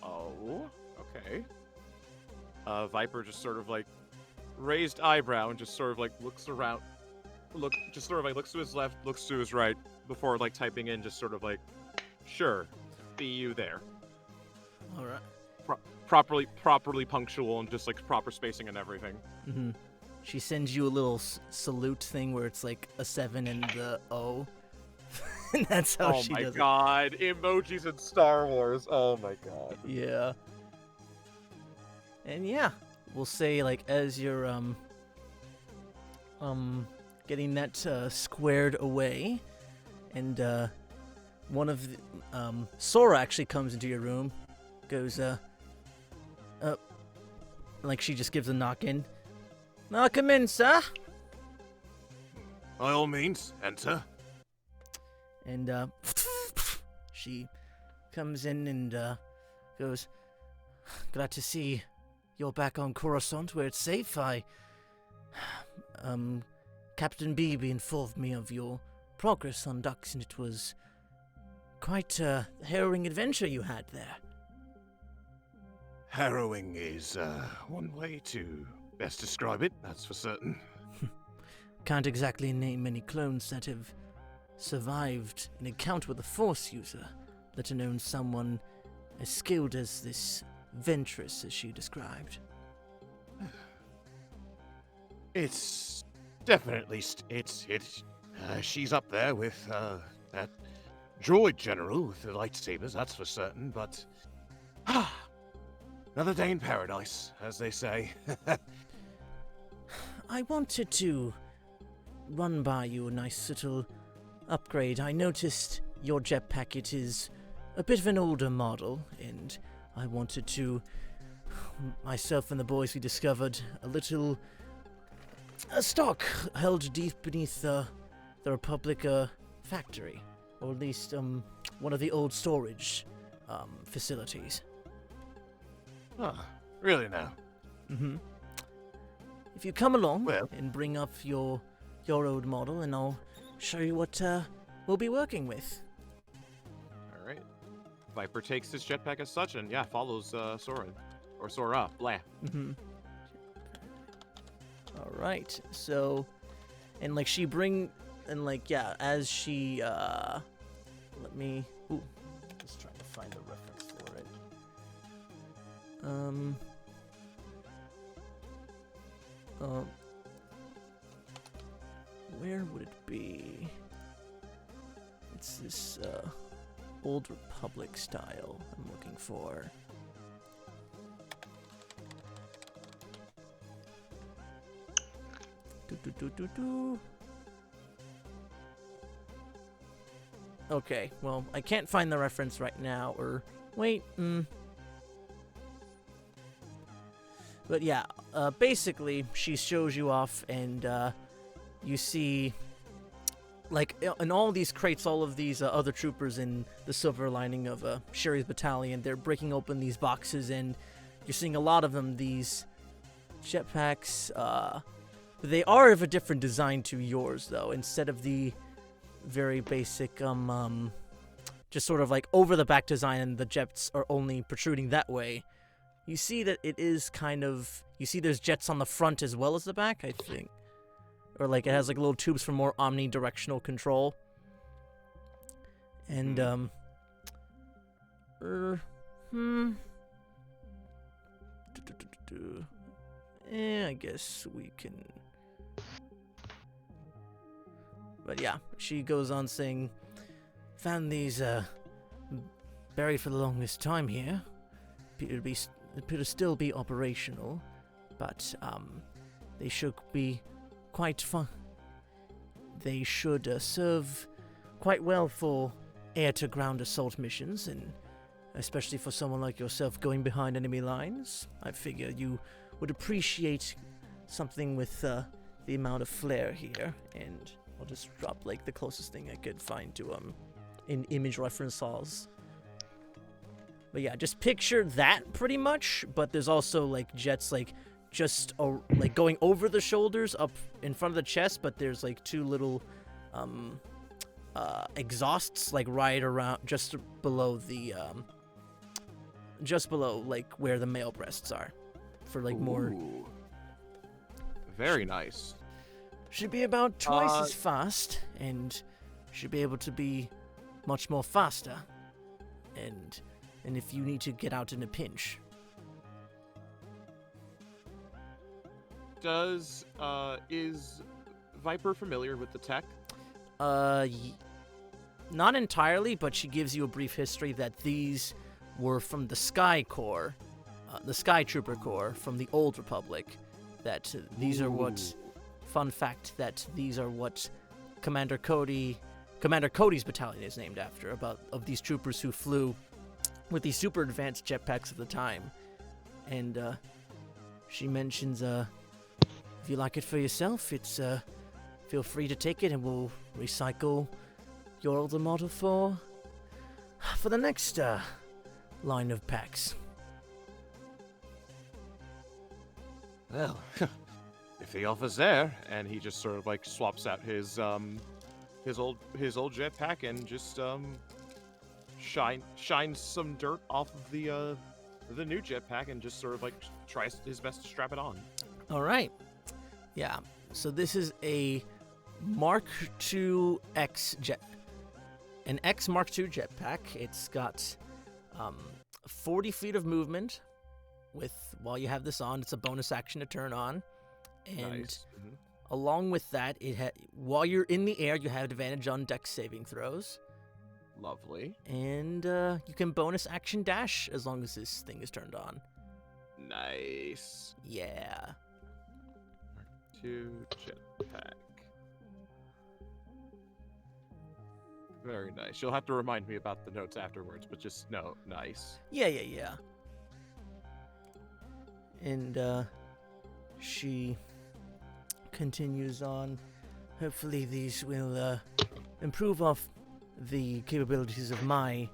Oh, okay. Viper just sort of like raised eyebrow and just sort of like looks around, looks to his left, looks to his right before like typing in just sort of like, sure, be you there. All right. Properly punctual and just like proper spacing and everything. Mm-hmm. She sends you a little salute thing where it's like a 7 and the O. And that's how she does it. Oh my god, emojis in Star Wars. Oh my god. Yeah. And yeah, we'll say like as you're getting that squared away, and one of the, Sora actually comes into your room, goes like she just gives a knock in. Come in, sir. By all means, enter. And she comes in and goes, glad to see you're back on Coruscant where it's safe. Captain Beebe informed me of your progress on Dux, and it was quite a harrowing adventure you had there. Harrowing is one way to best describe it, that's for certain. Can't exactly name many clones that have survived an encounter with a Force user, let alone someone as skilled as this Ventress as she described. It's definitely she's up there with that droid general with the lightsabers, that's for certain, but another day in paradise, as they say. I wanted to run by you a nice little upgrade. I noticed your jet packet is a bit of an older model, and I wanted to, myself and the boys, we discovered a stock held deep beneath the Republic factory, or at least one of the old storage facilities. Huh, really now? Mm-hmm. If you come along Well. and bring up your old model, and I'll show you what we'll be working with. Alright. Viper takes his jetpack as such and follows Soren. Or Sora, blah. Mm-hmm. All right. So, and like she as she let me. Ooh, just trying to find the reference for it. Where would it be? It's this, Old Republic style I'm looking for. Okay, well, I can't find the reference right now, or... Wait, But yeah, basically, she shows you off, and, you see... Like, in all these crates, all of these other troopers in the silver lining of Sherry's battalion, they're breaking open these boxes, and you're seeing a lot of them, these jetpacks. They are of a different design to yours, though. Instead of the very basic, just sort of like over-the-back design, and the jets are only protruding that way, you see that it is kind of... You see there's jets on the front as well as the back, I think. Or, like, it has, like, little tubes for more omnidirectional control. And, I guess we can... But, yeah, she goes on saying, found these, buried for the longest time here. Appear to still be operational, but, they should be... quite fun. They should serve quite well for air-to-ground assault missions, and especially for someone like yourself going behind enemy lines. I figure you would appreciate something with the amount of flair here, and I'll just drop like the closest thing I could find to in image reference saws. But yeah, just picture that pretty much. But there's also like jets like just like going over the shoulders up in front of the chest, but there's like two little exhausts like right around just below the just below like where the male breasts are for like more. Very nice. Should be about twice as fast, and should be able to be much more faster, and if you need to get out in a pinch. Is Viper familiar with the tech? Not entirely, but she gives you a brief history that these were from the Sky Corps, the Sky Trooper Corps from the Old Republic. That these are what, fun fact, that these are what Commander Cody's battalion is named after, of these troopers who flew with these super advanced jetpacks of the time. And she mentions, if you like it for yourself, it's feel free to take it, and we'll recycle your older model for the next line of packs. Well, if the offer's there, and he just sort of like swaps out his old jetpack and just shines some dirt off of the new jetpack and just sort of like tries his best to strap it on. All right. Yeah. So this is a Mark II X jet, an X Mark II jetpack. It's got 40 feet of movement. While you have this on, it's a bonus action to turn on, and Nice. along with that, while you're in the air, you have advantage on dex saving throws, Lovely. and you can bonus action dash as long as this thing is turned on. Nice. Yeah. Mark II jetpack. Very nice. You'll have to remind me about the notes afterwards, but just no, nice. Yeah. And she continues on. Hopefully these will improve off the capabilities of my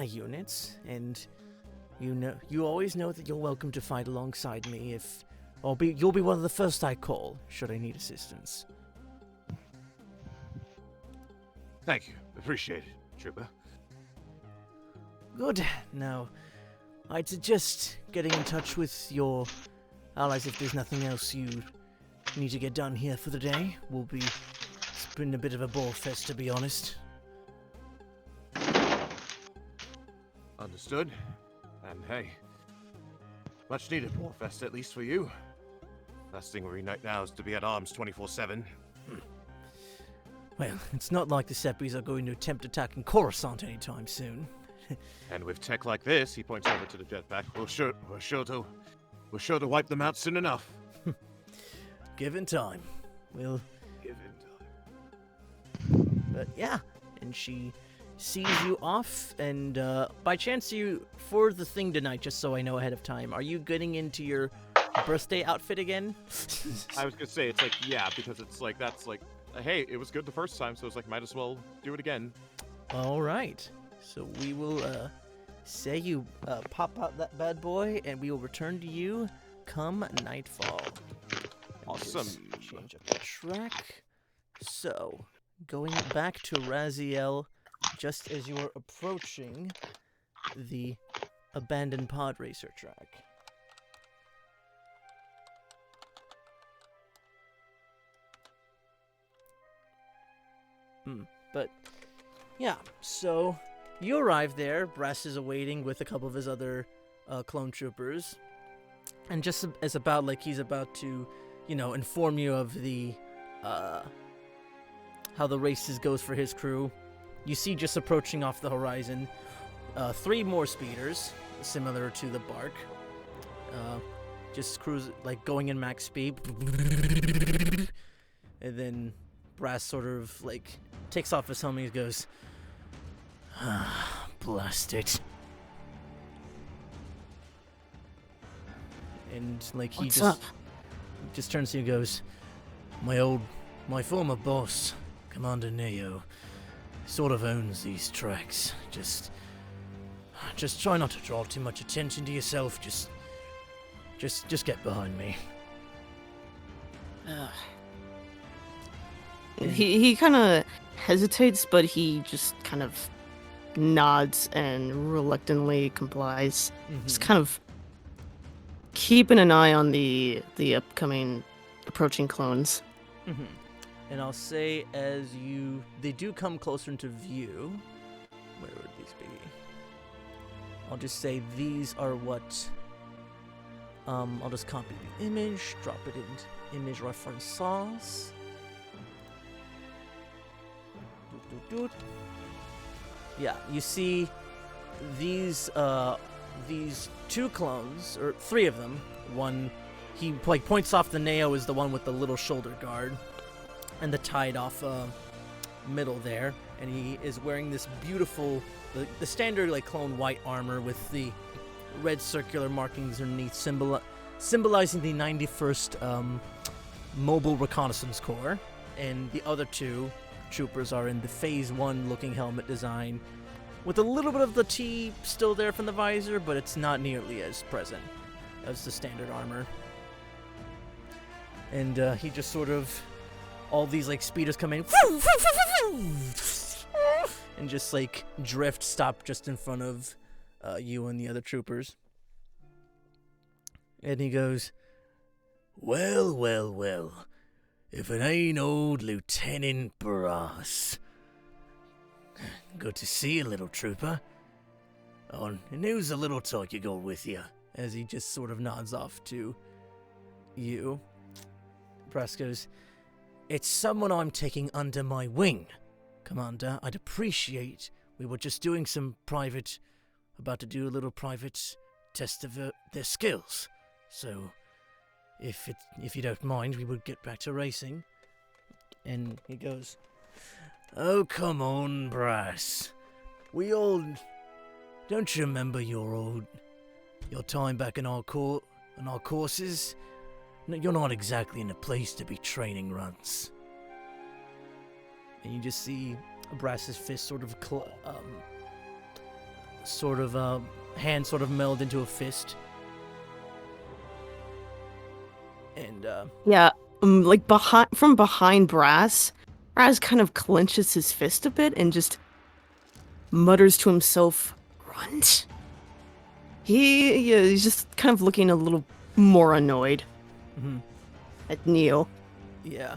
units, and you always know that you're welcome to fight alongside me. You'll be one of the first I call should I need assistance. Thank you. Appreciate it, Trooper. Good. Now, I'd suggest getting in touch with your allies if there's nothing else you need to get done here for the day. It's been a bit of a ball fest, to be honest. Understood. And hey, Much needed Warfest, at least for you. Last thing we reunite now is to be at arms 24/7. Well, it's not like the Seppies are going to attempt attacking Coruscant anytime soon. And with tech like this, he points over to the jetpack, we're sure to wipe them out soon enough. Given time. We'll... Given time. But yeah, and she sees you off, and by chance for the thing tonight, just so I know ahead of time, are you getting into your birthday outfit again? I was gonna say, it's like, yeah, because it's like, that's like, hey, it was good the first time, so it's like, might as well do it again. All right. So we will say you pop out that bad boy, and we will return to you come nightfall. Awesome. Just change up the track. So, going back to Raziel, just as you are approaching the abandoned pod racer track. But, yeah, so you arrive there. Brass is awaiting with a couple of his other clone troopers. And just as about, like, he's about to, inform you of the, how the races goes for his crew, you see just approaching off the horizon, 3 more speeders, similar to the Bark. Just cruise, like, going in max speed. And then Brass sort of, like, takes off his helmet and goes, blast it. And, like, he just turns to you and goes, my former boss, Commander Neo, sort of owns these tracks. Just try not to draw too much attention to yourself. Just get behind me. He kind of hesitates, but he just kind of nods and reluctantly complies. Just kind of keeping an eye on the approaching clones. And I'll say they do come closer into view. Where would these be? I'll just say these are what, I'll just copy the image, drop it in image references. Yeah, you see these 2 clones, or 3 of them. One, he points off the Neo is the one with the little shoulder guard and the tied off middle there, and he is wearing this beautiful, the standard like clone white armor with the red circular markings underneath, symbolizing the 91st Mobile Reconnaissance Corps, and the other 2 troopers are in the Phase 1 looking helmet design, with a little bit of the T still there from the visor, but it's not nearly as present as the standard armor. And he just sort of, all these like speeders come in, and just like stop just in front of you and the other troopers. And he goes, well, if it ain't old Lieutenant Brass. Good to see you, little trooper. Oh, and who's the little talk you got with you? As he just sort of nods off to you. Brass goes, it's someone I'm taking under my wing. Commander, I'd appreciate, we were just doing about to do a little private test of their skills. So, if you don't mind, we would get back to racing. And he goes, oh, come on, Brass. Don't you remember your time back in our courses? No, you're not exactly in a place to be training runs. And you just see Brass's fist hand sort of meld into a fist. And like from behind Brass kind of clenches his fist a bit and just mutters to himself, "Runt." He's just kind of looking a little more annoyed at Neo. Yeah,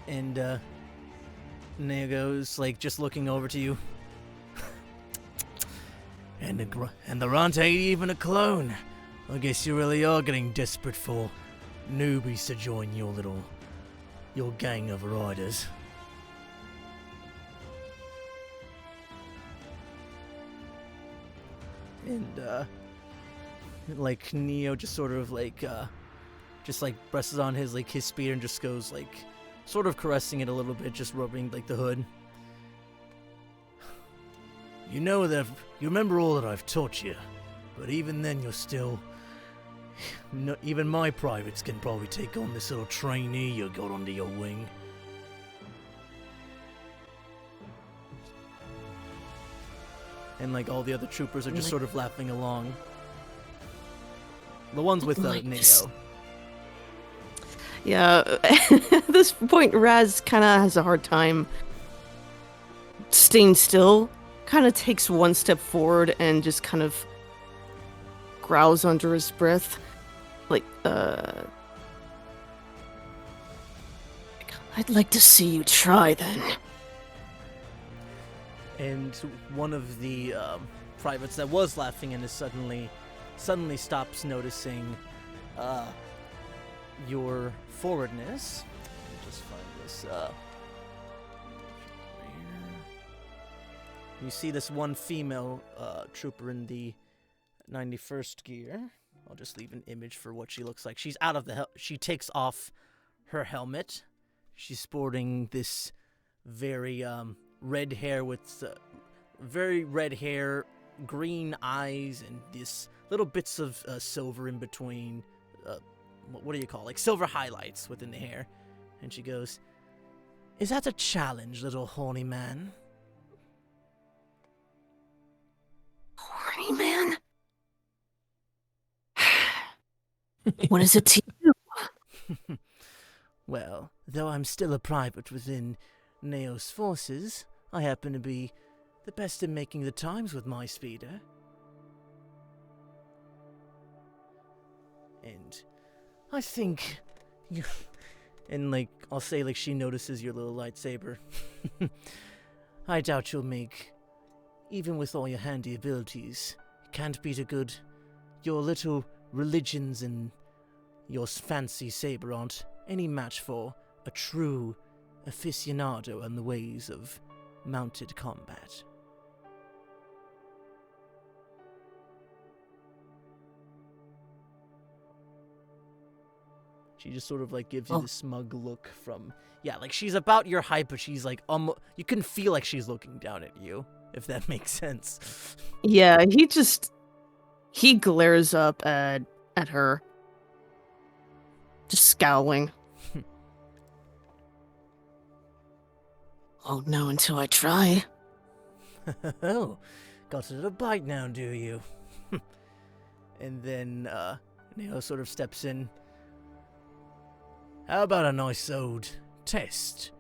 and Neo goes like just looking over to you. And the runt ain't even a clone. I guess you really are getting desperate for newbies to join your gang of riders. And, like, Neo just sort of, like, just, like, presses on his spear and just goes, like, sort of caressing it a little bit, just rubbing, like, the hood. You know that, you remember all that I've taught you, but even then you're still... even my privates can probably take on this little trainee you got under your wing. And, like, all the other troopers are just sort of laughing along. The ones with Neo. Yeah, at this point, Raz kind of has a hard time staying still. Kind of takes one step forward and just kind of growls under his breath. Like, I'd like to see you try, then. And one of the privates that was laughing and is suddenly stops noticing your forwardness. Let me just find this. You see this one female trooper in the 91st gear. I'll just leave an image for what she looks like. She's out of the she takes off her helmet. She's sporting this very red hair with very red hair, green eyes, and these little bits of silver in between. What do you call, like, silver highlights within the hair? And she goes, "Is that a challenge, little horny man?" Horny man? What is it to you? Well, though I'm still a private within Neo's forces, I happen to be the best in making the times with my speeder. And I think you... And, like, I'll say, like, she notices your little lightsaber. I doubt you'll make... Even with all your handy abilities, you can't beat a good... Your little religions and your fancy saber aren't any match for a true aficionado in the ways of mounted combat. She just sort of, like, gives you this smug look from... Yeah, like, she's about your height, but she's, like, you can feel like she's looking down at you, if that makes sense. Yeah, he glares up at her, just scowling. Oh, no, until I try. Oh, got a little bite now, do you? And then, Neo sort of steps in. How about a nice old test?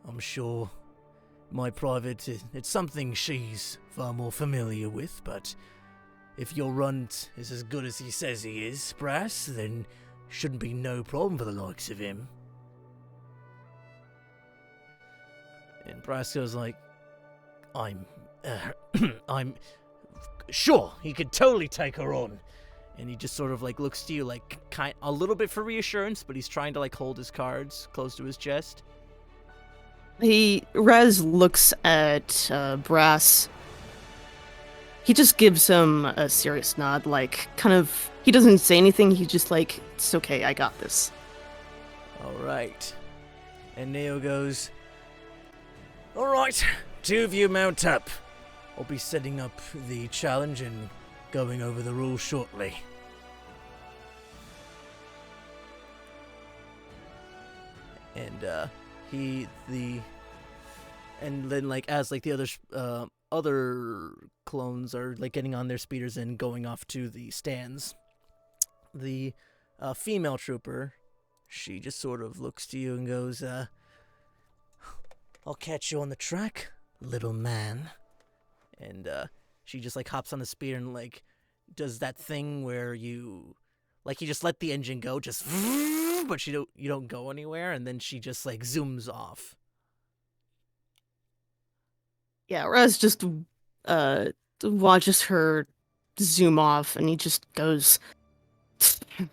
I'm sure my private, it's something she's far more familiar with, but if your runt is as good as he says he is, Brass, then shouldn't be no problem for the likes of him. And Brass goes like, I'm sure he could totally take her on. And he just sort of, like, looks to you, like, a little bit for reassurance, but he's trying to, like, hold his cards close to his chest. Rez looks at Brass. He just gives him a serious nod, like, kind of, he doesn't say anything, he just like, it's okay, I got this. Alright. And Neo goes, alright, two of you mount up. I'll be setting up the challenge and going over the rules shortly. And and then, like, as, like, the other clones are, like, getting on their speeders and going off to the stands, the female trooper, she just sort of looks to you and goes, I'll catch you on the track, little man. And she just, like, hops on the speeder and, like, does that thing where you just let the engine go, just, but you don't go anywhere, and then she just, like, zooms off. Yeah, Raz just watches her zoom off, and he just goes, I'll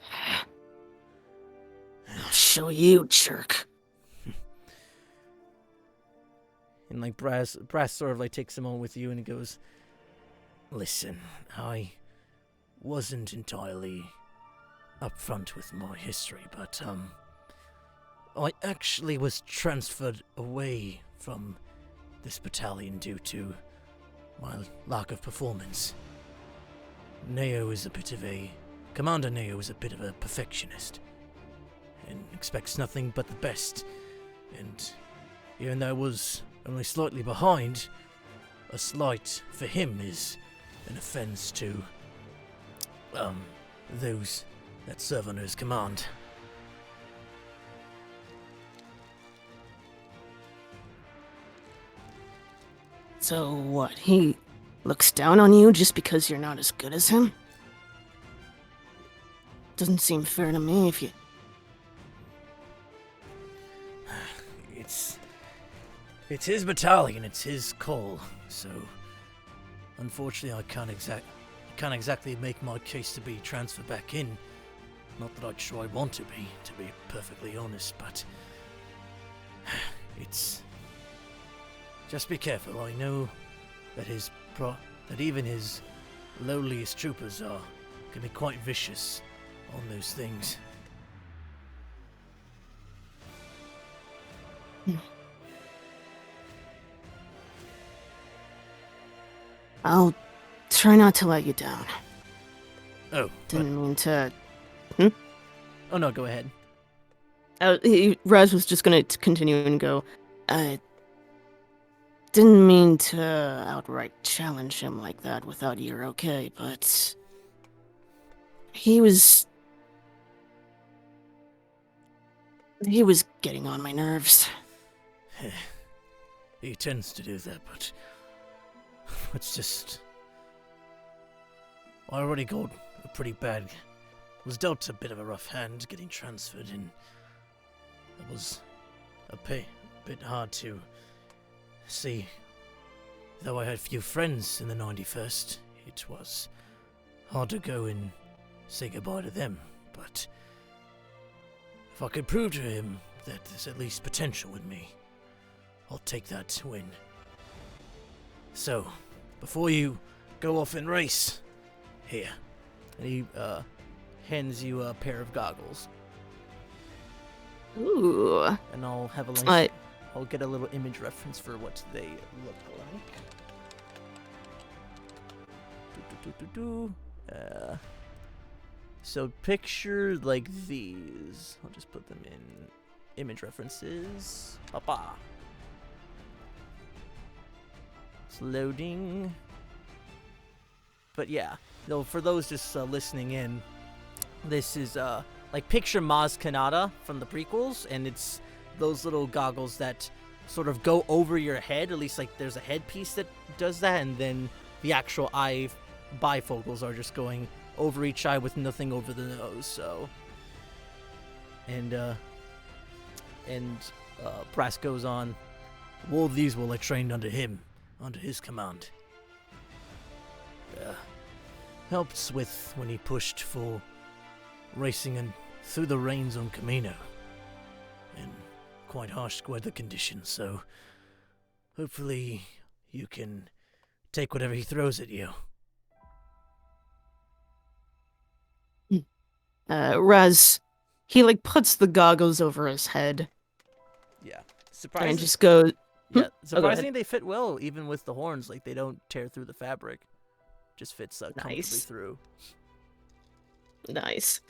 show you, jerk. And like Brass sort of like takes a moment with you and he goes, listen, I wasn't entirely upfront with my history, but I actually was transferred away from this battalion due to my lack of performance. Commander Neo is a bit of a perfectionist and expects nothing but the best. And even though I was only slightly behind, a slight for him is an offense to those that serve under his command. So what, he looks down on you just because you're not as good as him? Doesn't seem fair to me if you... It's his battalion, it's his call, so unfortunately I can't exactly make my case to be transferred back in. Not that I'd sure I want to be perfectly honest, but it's... Just be careful. I know that that even his lowliest troopers can be quite vicious on those things. I'll try not to let you down. Oh, Didn't mean to... Oh no, go ahead. Raz was just gonna continue and go, didn't mean to outright challenge him like that without your okay, but... He was getting on my nerves. He tends to do that, but it's just... I already got a pretty bad... was dealt a bit of a rough hand getting transferred, and it was a bit hard to see. Though I had few friends in the 91st, it was hard to go and say goodbye to them, but if I could prove to him that there's at least potential in me, I'll take that win. So, before you go off and race, here. And he hands you a pair of goggles. Ooh. And I'll have a link. I'll get a little image reference for what they look like. So picture like these. I'll just put them in image references. Papa. It's loading. But yeah, though for those just listening in, this is like picture Maz Kanata from the prequels, and it's those little goggles that sort of go over your head. At least like there's a headpiece that does that, and then the actual eye bifocals are just going over each eye with nothing over the nose. So, and Brass goes on. All these were like trained under him, under his command. Helps with when he pushed for racing and through the rains on Camino in quite harsh weather conditions, so hopefully you can take whatever he throws at you. Raz, he like puts the goggles over his head Yeah. and just goes, Yeah, ahead. surprisingly they fit well, even with the horns. Like, they don't tear through the fabric. Just fits comfortably Nice. through. Nice.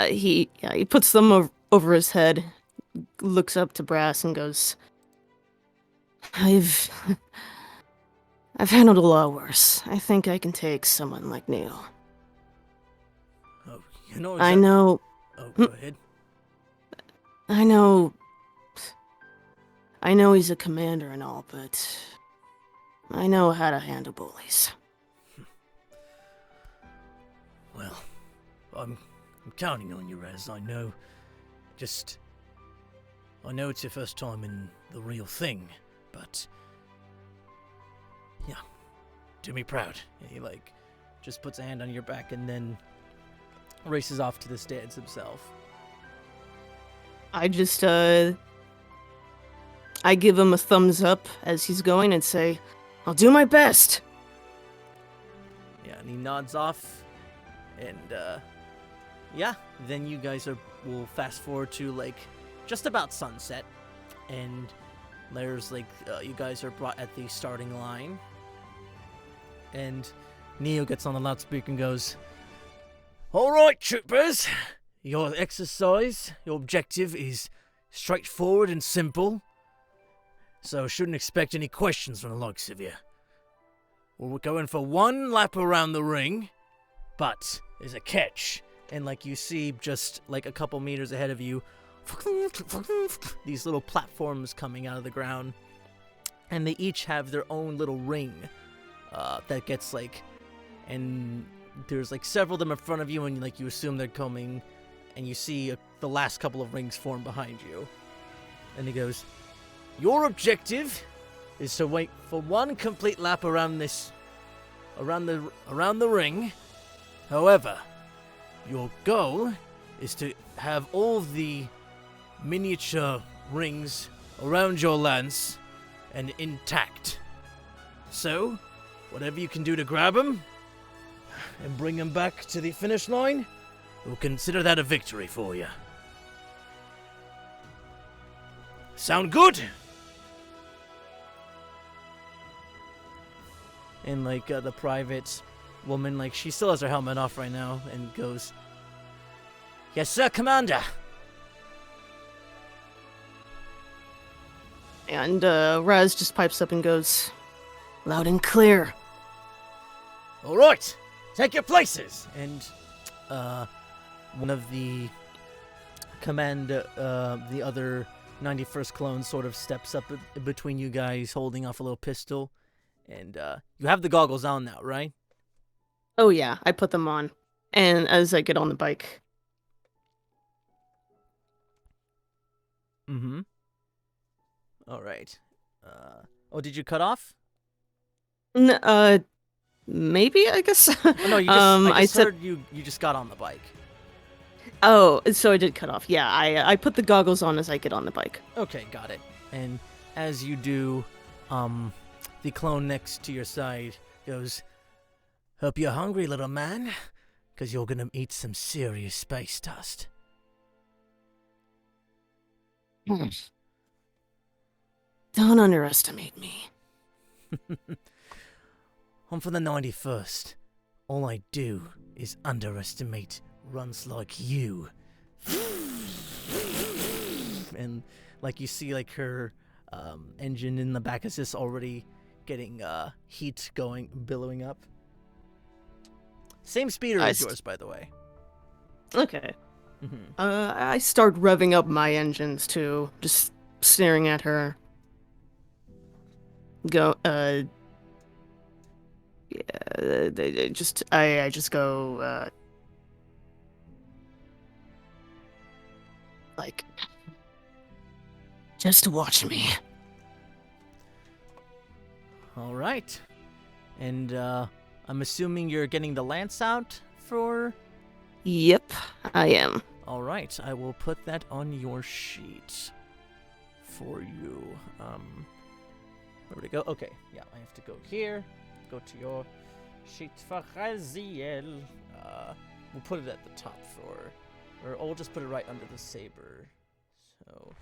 He puts them over his head, looks up to Brass and goes, I've handled a lot worse. I think I can take someone like Neil. Oh, you know I know, Oh, go ahead. I know he's a commander and all, but I know how to handle bullies. Well, I'm counting on you, Raz. I know it's your first time in the real thing, but yeah, do me proud. And he just puts a hand on your back and then races off to the stairs himself. I just, I give him a thumbs up as he's going and say, I'll do my best. Yeah, and he nods off, and yeah, then you guys will fast forward to like just about sunset, and there's like you guys are brought at the starting line, and Neo gets on the loudspeaker and goes, "All right, troopers, your exercise, your objective is straightforward and simple, so shouldn't expect any questions from the likes of you. We're going for one lap around the ring, but there's a catch." And like you see just like a couple meters ahead of you, these little platforms coming out of the ground, and they each have their own little ring that gets like, and there's like several of them in front of you, and like you assume they're coming, and you see the last couple of rings form behind you. And he goes, "Your objective is to wait for one complete lap around the ring. However, your goal is to have all the miniature rings around your lance and intact. So, whatever you can do to grab them and bring them back to the finish line, we'll consider that a victory for you. Sound good?" And like the private woman, like she still has her helmet off right now, and goes, "Yes, sir, Commander." And Raz just pipes up and goes, "Loud and clear." "All right, take your places." And one of the the other 91st clone sort of steps up between you guys, holding off a little pistol. And you have the goggles on now, right? Oh yeah, I put them on. And as I get on the bike. Mm-hmm. All right. Oh, did you cut off? Maybe, I guess. Oh, no, you just, I just said... heard you just got on the bike. Oh, so I did cut off. Yeah, I put the goggles on as I get on the bike. Okay, got it. And as you do, the clone next to your side goes, "Hope you're hungry, little man, because you're gonna eat some serious space dust." Don't underestimate me. I'm from the 91st. All I do is underestimate runs like you. And like you see like her engine in the back is just already getting heat going, billowing up. Same speeder as yours, by the way. Okay. Mm-hmm. I start revving up my engines too, just staring at her. I just go, like, just watch me. All right. And I'm assuming you're getting the lance out for... Yep, I am. All right, I will put that on your sheet for you. Where would it go? Okay, yeah, I have to go here. Go to your sheet for Raziel. We'll put it at the top or I'll just put it right under the saber. So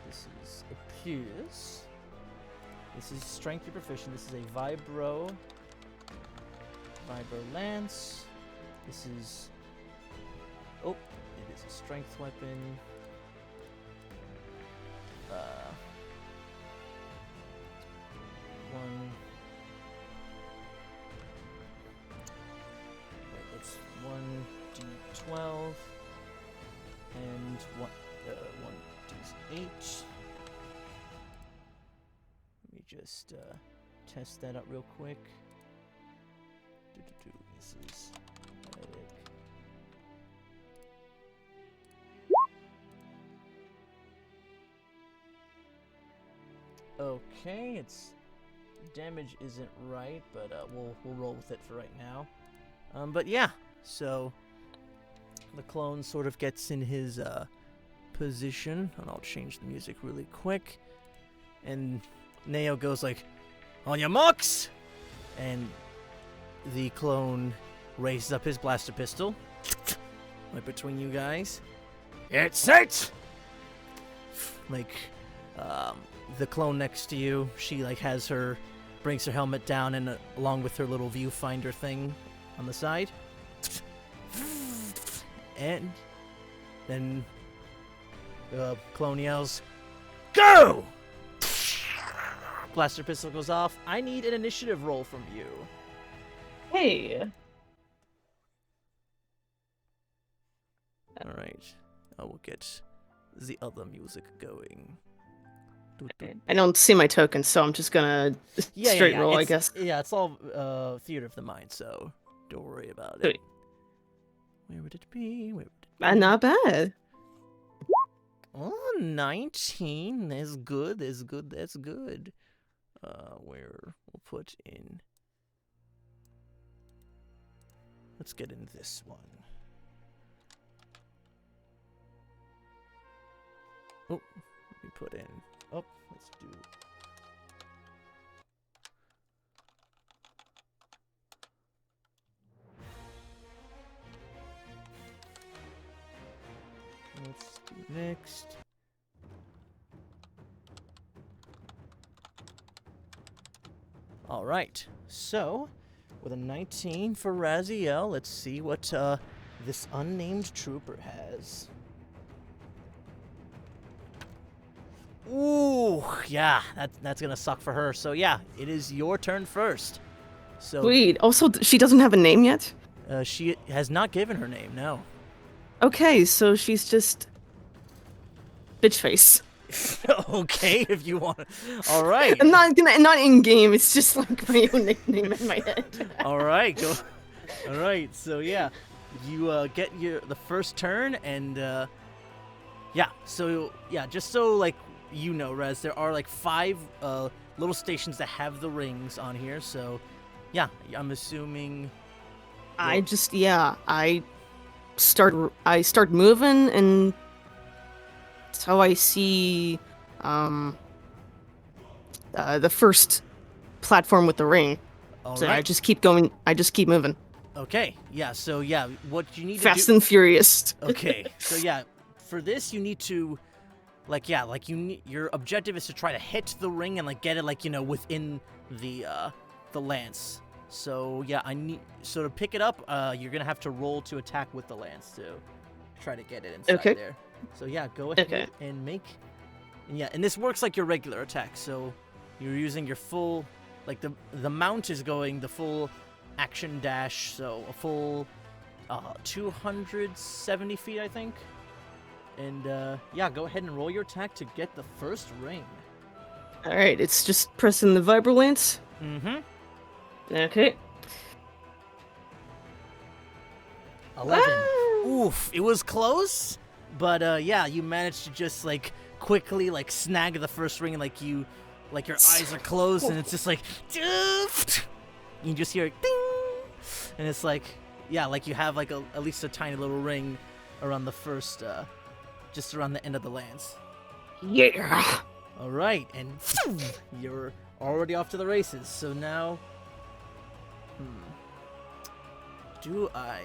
this is a Pierce. This is strength you're proficient. This is a Vibro Lance. This is... Oh, it is a strength weapon. It's 1d12 and 1d8. Let me just test that out real quick. This is medic. Okay, it's damage isn't right, but we'll roll with it for right now. But yeah, so the clone sort of gets in his position, and I'll change the music really quick. And Neo goes like, "On your marks!" And the clone raises up his blaster pistol, right between you guys. It's set! Like, the clone next to you, she like brings her helmet down and along with her little viewfinder thing on the side. And then the clone yells, "Go!" Blaster pistol goes off. I need an initiative roll from you. Hey. Alright. I will get the other music going. I don't see my token, so I'm just gonna straight roll, I guess. Yeah, it's all theater of the mind, so don't worry about it. Sweet. Where would it be? Not bad. Oh, 19. That's good. That's good. Where we'll put in. Let's get in this one. Oh, let me put in. Oh, let's do. Let's do next. All right. So, with a 19 for Raziel, let's see what this unnamed trooper has. Ooh, yeah, that's gonna suck for her. So yeah, it is your turn first. So Sweet. Also, she doesn't have a name yet? she has not given her name. No. Okay, so she's just bitch face. Okay, if you want. All right. I'm not in game. It's just like my own nickname in my head. All right, go. All right, so yeah, you get the first turn, and yeah, so yeah, just so like you know, Rez, there are like 5 little stations that have the rings on here. So yeah, I'm assuming. I start moving, and that's how I see the first platform with the ring. All So right. I just keep going. I just keep moving. Okay, yeah, so yeah, what you need Fast to do. and furious. Okay, so yeah, for this you need to, like, yeah, like your objective is to try to hit the ring and like get it like within the lance. So yeah, to pick it up, you're gonna have to roll to attack with the lance to try to get it inside Okay. there. So yeah, go ahead and make, and this works like your regular attack. So you're using your full, like the mount is going the full action dash, so a full 270 feet, I think. And yeah, go ahead and roll your attack to get the first ring. All right, it's just pressing the vibro lance. Mm-hmm. Okay. 11. Ah! Oof, it was close, but yeah, you managed to just like quickly like snag the first ring, and like your eyes are closed, and it's just like you just hear ding, and it's like, yeah, like you have like at least a tiny little ring around the first, just around the end of the lance. Yeah. All right, and you're already off to the races. So now, do I?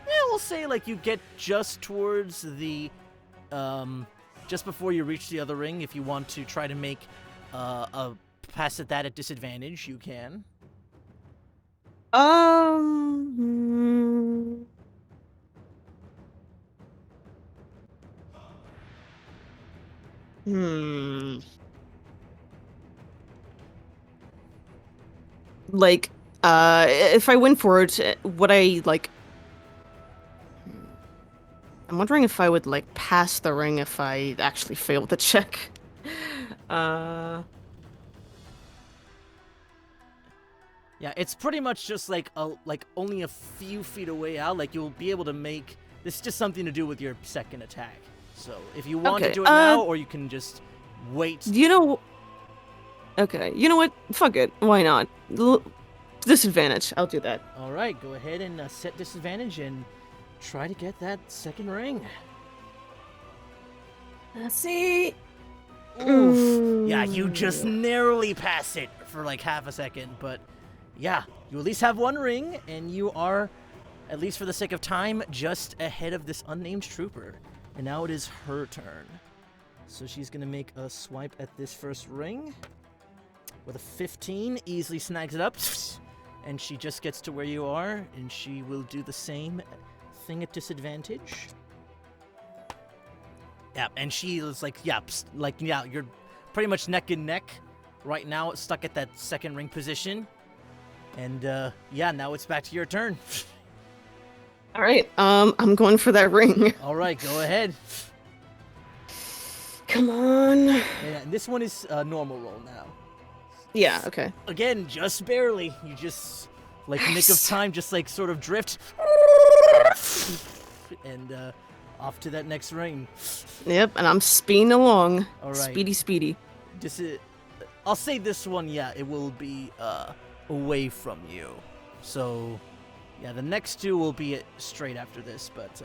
Yeah, we'll say like you get just towards the, just before you reach the other ring. If you want to try to make a pass at that at disadvantage, you can. Like, if I win for it, would I like? I'm wondering if I would like pass the ring if I actually failed the check. Yeah, it's pretty much just like only a few feet away out. Like you'll be able to make this is just something to do with your second attack. So if you want to Okay, do it now, or you can just wait. You know, Okay, you know what? Fuck it. Why not? Disadvantage. I'll do that. All right, go ahead and set disadvantage and try to get that second ring. Let's see. Oof. Yeah, you just narrowly pass it for like half a second, but yeah, you at least have one ring, and you are, at least for the sake of time, just ahead of this unnamed trooper. And now it is her turn. So she's gonna make a swipe at this first ring. With a 15, easily snags it up, and she just gets to where you are, and she will do the same thing at disadvantage. Yeah, and she is like, yeah, you're pretty much neck and neck right now, stuck at that second ring position. And yeah, now it's back to your turn. All right. I'm going for that ring. All right, go ahead. Come on. Yeah, and this one is normal roll now. Yeah. Okay. Again, just barely. You just, like, nick of time, just like sort of drift. And off to that next ring. Yep. And I'm speeding along. All right. Speedy. I'll say this one, yeah, it will be away from you. So, yeah, the next two will be straight after this. But,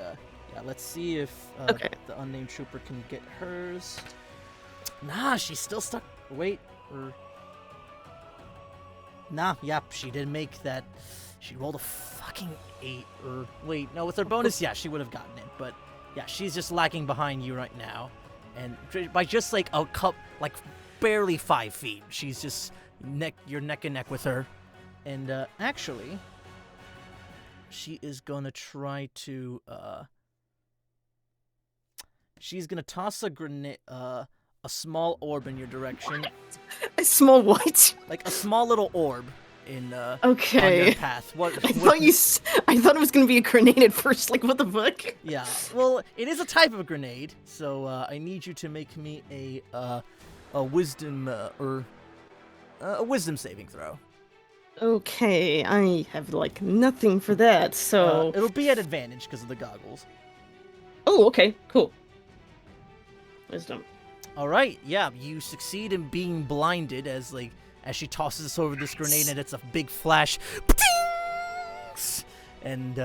yeah, let's see if the unnamed trooper can get hers. Nah, she's still stuck. Wait, Nah, yep, she did make that. She rolled a fucking 8. Wait, no, with her bonus, yeah, she would have gotten it. But, yeah, she's just lagging behind you right now. And by just, like, a cup, like, barely 5 feet. She's just you're neck and neck with her. And, actually, she is gonna try to, she's gonna toss a grenade, a small orb in your direction. A small what? Like a small little orb in okay. on your path. I thought it was gonna be a grenade at first. Like, what the fuck? Yeah. Well, it is a type of grenade, so I need you to make me a wisdom a wisdom saving throw. Okay, I have like nothing for that, so it'll be at advantage because of the goggles. Oh, okay, cool. Wisdom. All right, yeah, you succeed in being blinded as she tosses over this grenade, and it's a big flash. And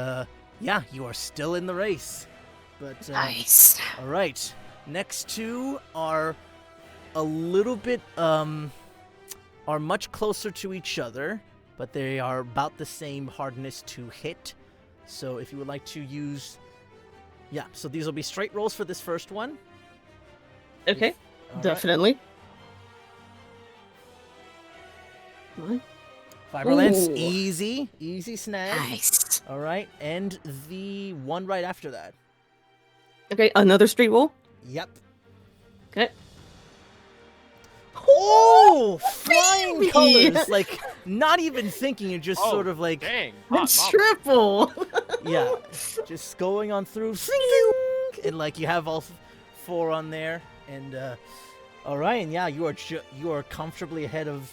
yeah, you are still in the race. But nice. All right, next two are a little bit are much closer to each other, but they are about the same hardness to hit. So if you would like to use, yeah, so these will be straight rolls for this first one. Okay, definitely. Right. Fiber lance, easy snag. Nice. All right, and the one right after that. Okay, another straight roll. Yep. Okay. Oh, flying colors! Like, not even thinking, you're just sort of like, dang, triple. Yeah, just going on through, and like you have all 4 on there. And all right, and yeah, you are comfortably ahead of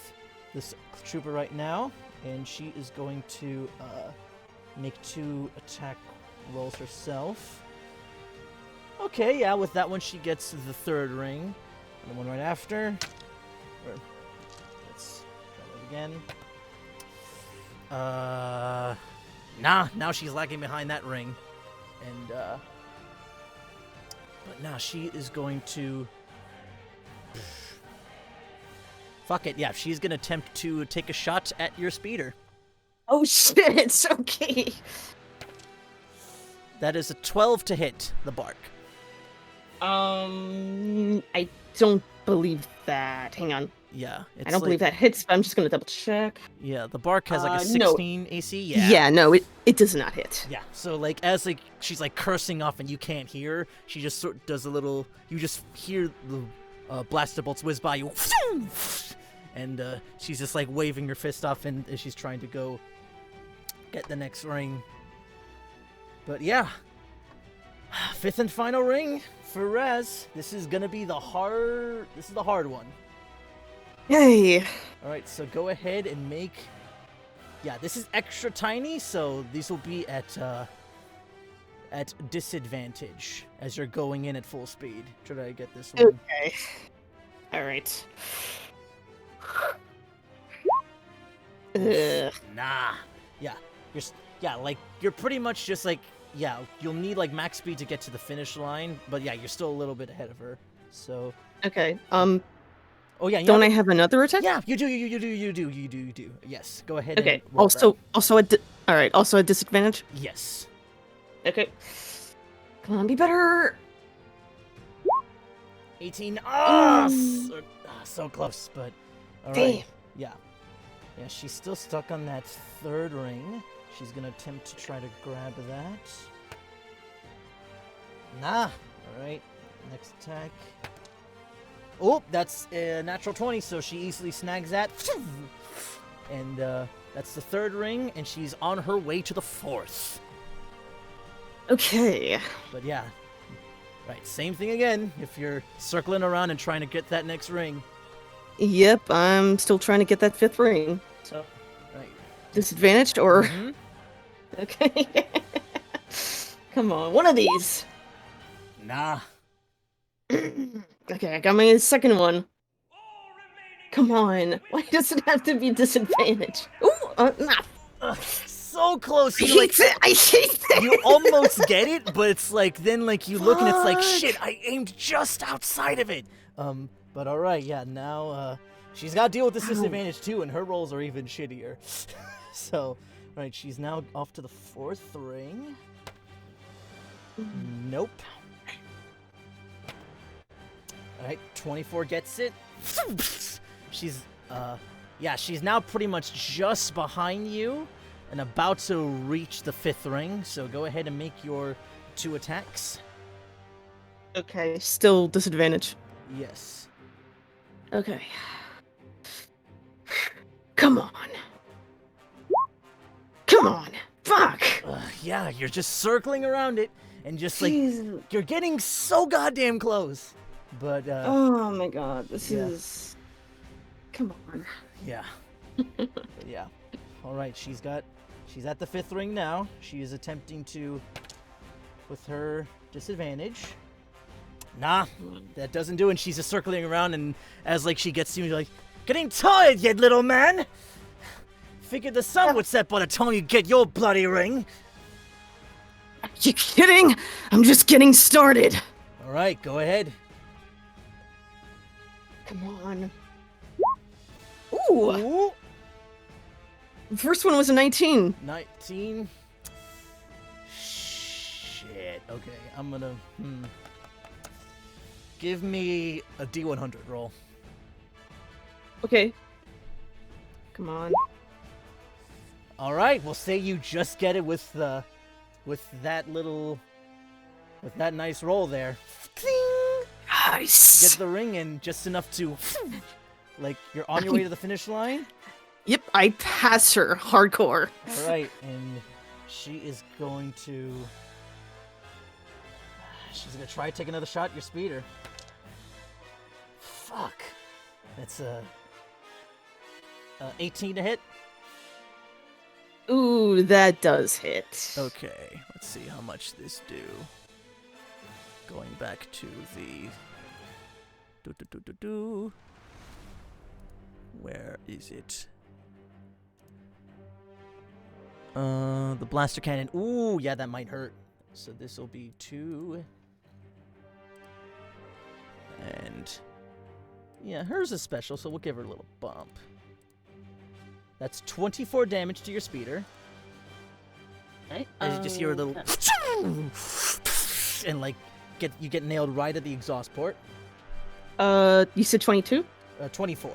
this trooper right now, and she is going to make 2 attack rolls herself. Okay, yeah, with that one she gets the 3rd ring, and the one right after. Let's try that again. Now she's lagging behind that ring, and but now she is going to... Fuck it, yeah, she's going to attempt to take a shot at your speeder. Oh shit, it's okay. That is a 12 to hit the bark. I don't believe that. Hang on. Yeah. I don't believe that hits, but I'm just going to double check. Yeah, the bark has like a 16 AC. Yeah. Yeah, no, it does not hit. Yeah, so like as like she's like cursing off and you can't hear her, she just sort of does a little, you just hear the blaster bolts whiz by you. And she's just like waving her fist off, and she's trying to go get the next ring. But yeah, 5th and final ring for Raz. This is gonna be the hard one. Yay. All right, so go ahead and make. Yeah, this is extra tiny, so these will be at disadvantage as you're going in at full speed. Should I get this one? Okay. All right. Nah. Yeah. You're pretty much just like, yeah, you'll need like max speed to get to the finish line, but yeah, you're still a little bit ahead of her. So. Okay. Oh yeah. Don't I have another attack? Yeah, you do. You do. Yes. Go ahead. Okay. And roll Also all right. Also a disadvantage. that. Yes. Okay. Come on, be better. 18. So close, but all Damn. right. Yeah. Yeah, she's still stuck on that third ring. She's gonna attempt to try to grab that. Nah. All right. Next attack. Oh, that's a natural 20, so she easily snags that. And that's the third ring, and she's on her way to the fourth. Okay. But yeah. Right, same thing again. If you're circling around and trying to get that next ring. Yep, I'm still trying to get that fifth ring. So, Right. disadvantaged or Mhm. okay. Come on, one of these. Nah. Okay, I got my second one. Come on. Why does it have to be disadvantaged? Ooh, nah. Ugh, so close. I You like hate it. I hate it. you almost get it, but it's like then like you look and it's like Fuck. shit, I aimed just outside of it. But all right, yeah, now she's got to deal with this disadvantage too, and her rolls are even shittier. So, right, she's now off to the fourth ring. Nope. All right, 24 gets it. She's she's now pretty much just behind you and about to reach the fifth ring. So go ahead and make your 2 attacks. Okay, still disadvantage. Yes. Okay. Come on. Come on. Fuck. Yeah, you're just circling around it and just like Jeez. you're getting so goddamn close. But Oh my god, this yeah. is. Come on. yeah. But yeah. All right, she's at the fifth ring now. She is attempting to with her disadvantage. Nah, that doesn't do it. And she's just circling around, and as like she gets to you, like, getting tired, you little man. Figured the sun would set by the time you get your bloody ring. Are you kidding? I'm just getting started. All right, go ahead. Come on. Ooh. Ooh, The first one was a 19. 19. Shit. Okay, I'm gonna. Give me a D100 roll. Okay. Come on. All right, we'll say you just get it with that nice roll there. Nice. Get the ring in just enough to, like, you're on your way to the finish line. Yep, I pass her hardcore. All right, and she is going to. She's gonna try to take another shot at your speeder. Fuck. That's a 18 to hit. Ooh, that does hit. Okay, let's see how much this do. Going back to the. Where is it? The blaster cannon. Ooh, yeah, that might hurt. So this will be 2. And yeah, hers is special, so we'll give her a little bump. That's 24 damage to your speeder. Okay. As you just hear a little and like you get nailed right at the exhaust port. You said 22? 24.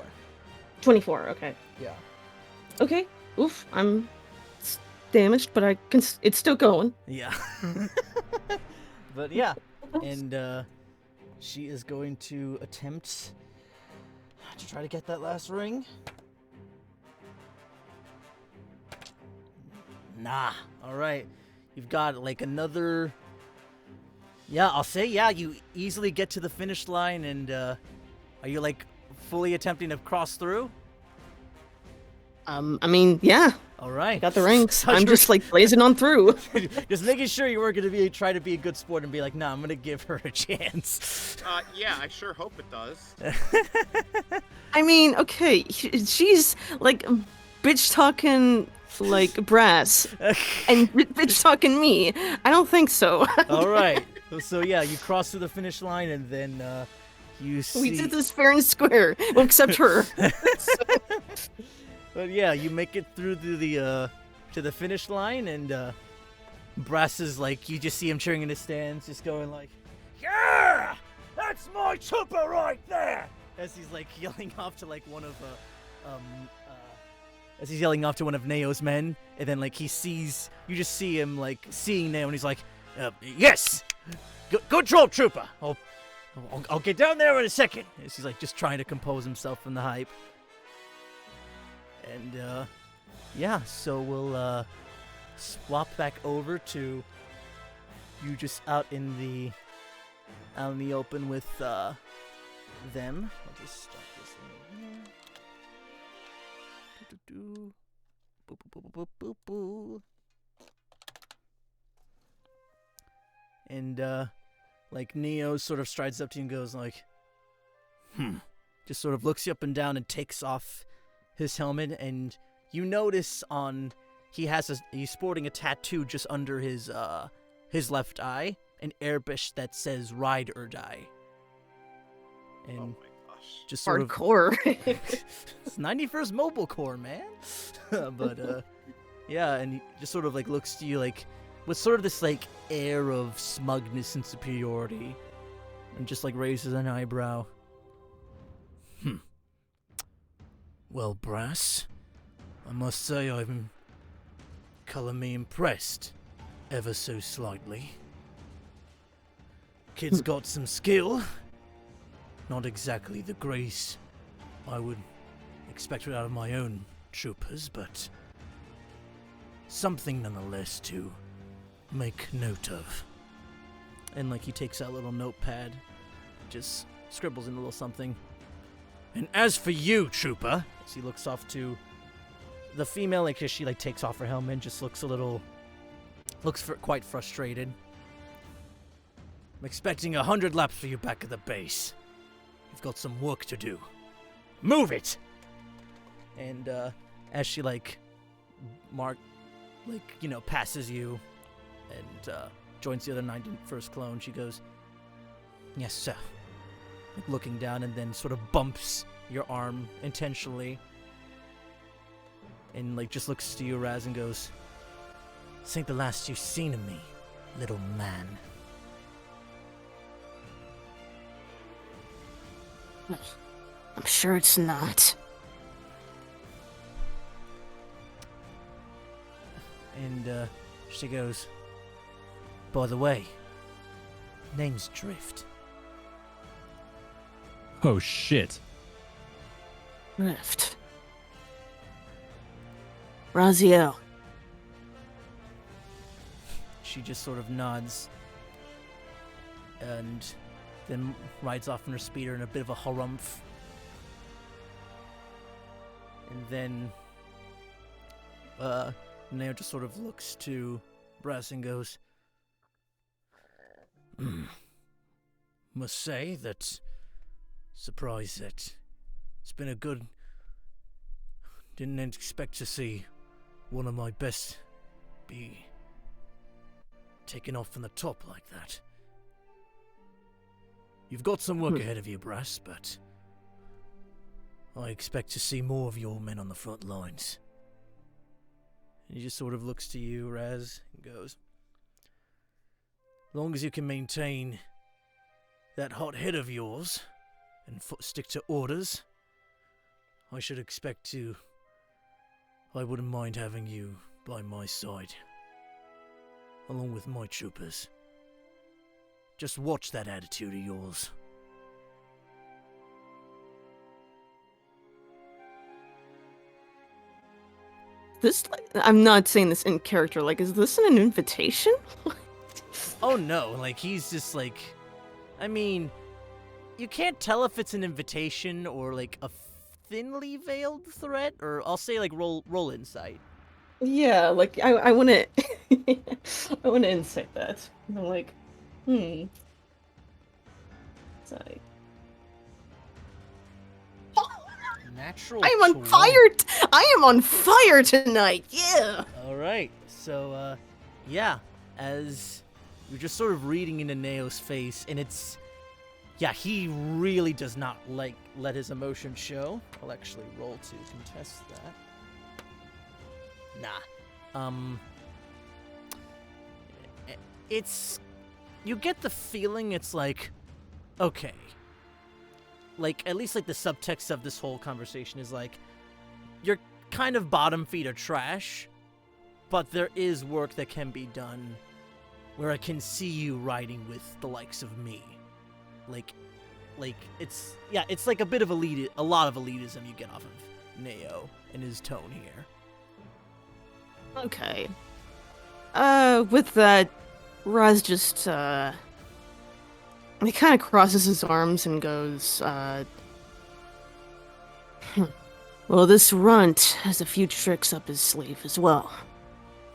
24, okay. Yeah. Okay. Oof, I'm damaged, but I can. It's still going. Yeah. But yeah, and she is going to attempt to try to get that last ring. Nah. All right. You've got like another. Yeah, I'll say yeah. You easily get to the finish line, and are you like fully attempting to cross through? I mean, yeah, All right. got the ring. So I'm you're- just like blazing on through. Just making sure you were going to try to be a good sport and be like, nah, I'm going to give her a chance. Yeah, I sure hope it does. I mean, okay, she's like bitch talking like Brass and bitch talking me. I don't think so. All right. So yeah, you cross through the finish line, and then you see. We did this fair and square. Well, except her. But yeah, you make it through to the finish line, and Brass is like, you just see him cheering in the stands, just going like, "Yeah, that's my trooper right there!" As he's like yelling off to like one of Neo's men, and then like you just see him like seeing Neo, and he's like, "Yes, good job, trooper. I'll get down there in a second." As he's like just trying to compose himself from the hype. And yeah, so we'll swap back over to you just out in the open with them. I'll just start this in here. Boop, boop, boop, boop, boop, boop. And like Neo sort of strides up to you and goes like, just sort of looks you up and down and takes off his helmet, and you notice he's sporting a tattoo just under his left eye, an airbish that says "Ride or Die." And Oh my gosh. just sort Hardcore. it's 91st Mobile Core, man. But yeah, and he just sort of like looks to you like with sort of this like air of smugness and superiority, and just like raises an eyebrow. Well, Brass, I must say I'm me impressed, ever so slightly. Kid's got some skill. Not exactly the grace I would expect out of my own troopers, but something nonetheless to make note of. And like he takes out a little notepad, just scribbles in a little something. And as for you, trooper, as he looks off to the female, like as she like takes off her helmet, just looks quite frustrated. I'm expecting 100 laps for you back at the base. You've got some work to do. Move it! And as she passes you and joins the other 91st clone, she goes, "Yes, sir." Looking down, and then sort of bumps your arm intentionally, and like just looks to you, Raz, and goes, "This ain't the last you've seen of me, little man." I'm sure it's not. And she goes, "By the way, name's Drift." Oh shit. Rift. Raziel. She just sort of nods and then rides off on her speeder in a bit of a harumph. And then Neo just sort of looks to Brass and goes, "Must say that surprised that it's been a good. Didn't expect to see one of my best be taken off from the top like that. You've got some work ahead of you, Brass, but I expect to see more of your men on the front lines." And he just sort of looks to you, Raz, and goes, "As long as you can maintain that hot head of yours and stick to orders, I should expect to. I wouldn't mind having you by my side, along with my troopers. Just watch that attitude of yours." I'm not saying this in character. Like, is this an invitation? Oh no, like he's just like, I mean, you can't tell if it's an invitation or like a thinly veiled threat, or I'll say like roll insight. Yeah, like I want to, I want to insight that. And I'm like, Sorry. Natural I am on 20. fire! I am on fire tonight! Yeah! All right. So, yeah, as you're just sort of reading into Neo's face, and it's, yeah, he really does not let his emotions show. I'll actually roll to contest that. Nah. It's, you get the feeling it's like, okay. Like, at least like the subtext of this whole conversation is like, you're kind of bottom feeder trash, but there is work that can be done where I can see you riding with the likes of me. Like it's, yeah, it's like a bit of a lot of elitism you get off of Neo and his tone here. Okay. With that, Raz just, he kind of crosses his arms and goes, well, this runt has a few tricks up his sleeve as well.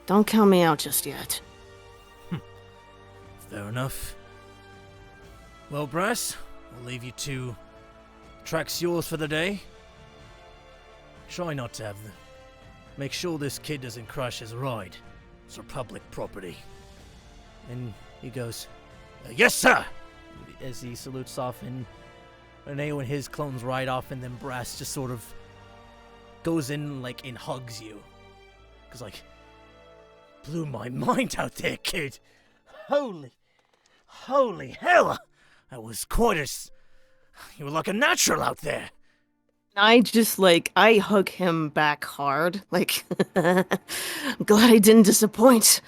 Don't count me out just yet. Fair enough. Well, Brass, I'll leave you to track's yours for the day. Try not to have them. Make sure this kid doesn't crash his ride. It's Republic property. And he goes, yes, sir! As he salutes off, and Neo and his clones ride off, and then Brass just sort of goes in, like, and hugs you. Because, like, blew my mind out there, kid. Holy hell! That was quite you were like a natural out there. I just, like, I hug him back hard. Like, I'm glad I didn't disappoint.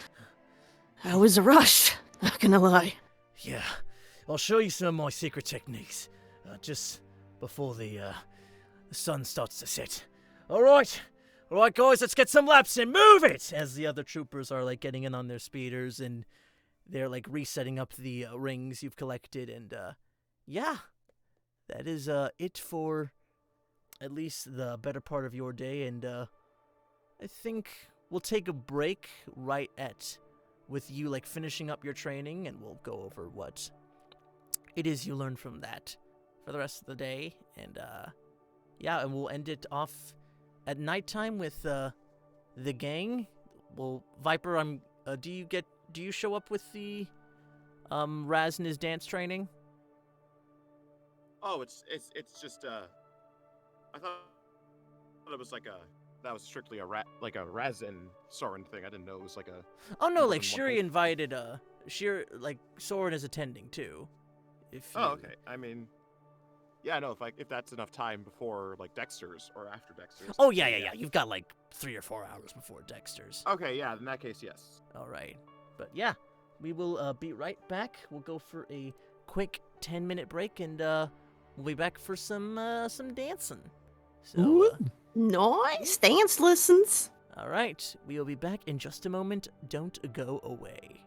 That was a rush, not gonna lie. Yeah, I'll show you some of my secret techniques, just before the sun starts to set. All right, guys, let's get some laps in. Move it! As the other troopers are, like, getting in on their speeders, and they're, like, resetting up the rings you've collected, and, yeah, that is it for at least the better part of your day, and I think we'll take a break right with you, like, finishing up your training, and we'll go over what it is you learned from that for the rest of the day, and yeah, and we'll end it off at nighttime with the gang. Well, Viper, do you show up with the Raz and his dance training? Oh, it's just I thought it was like that was strictly a Raz and Soren thing. I didn't know it was like a. Oh no, more like than one Shuri thing. invited like Soren is attending too. Oh, okay. I mean, yeah, no. If that's enough time before like Dexter's or after Dexter's. Oh yeah. You've got like 3 or 4 hours before Dexter's. Okay, yeah. In that case, yes. All right, but yeah, we will be right back. We'll go for a quick 10-minute break, and we'll be back for some dancing. So, Ooh, nice dance lessons. all right, we will be back in just a moment. Don't go away.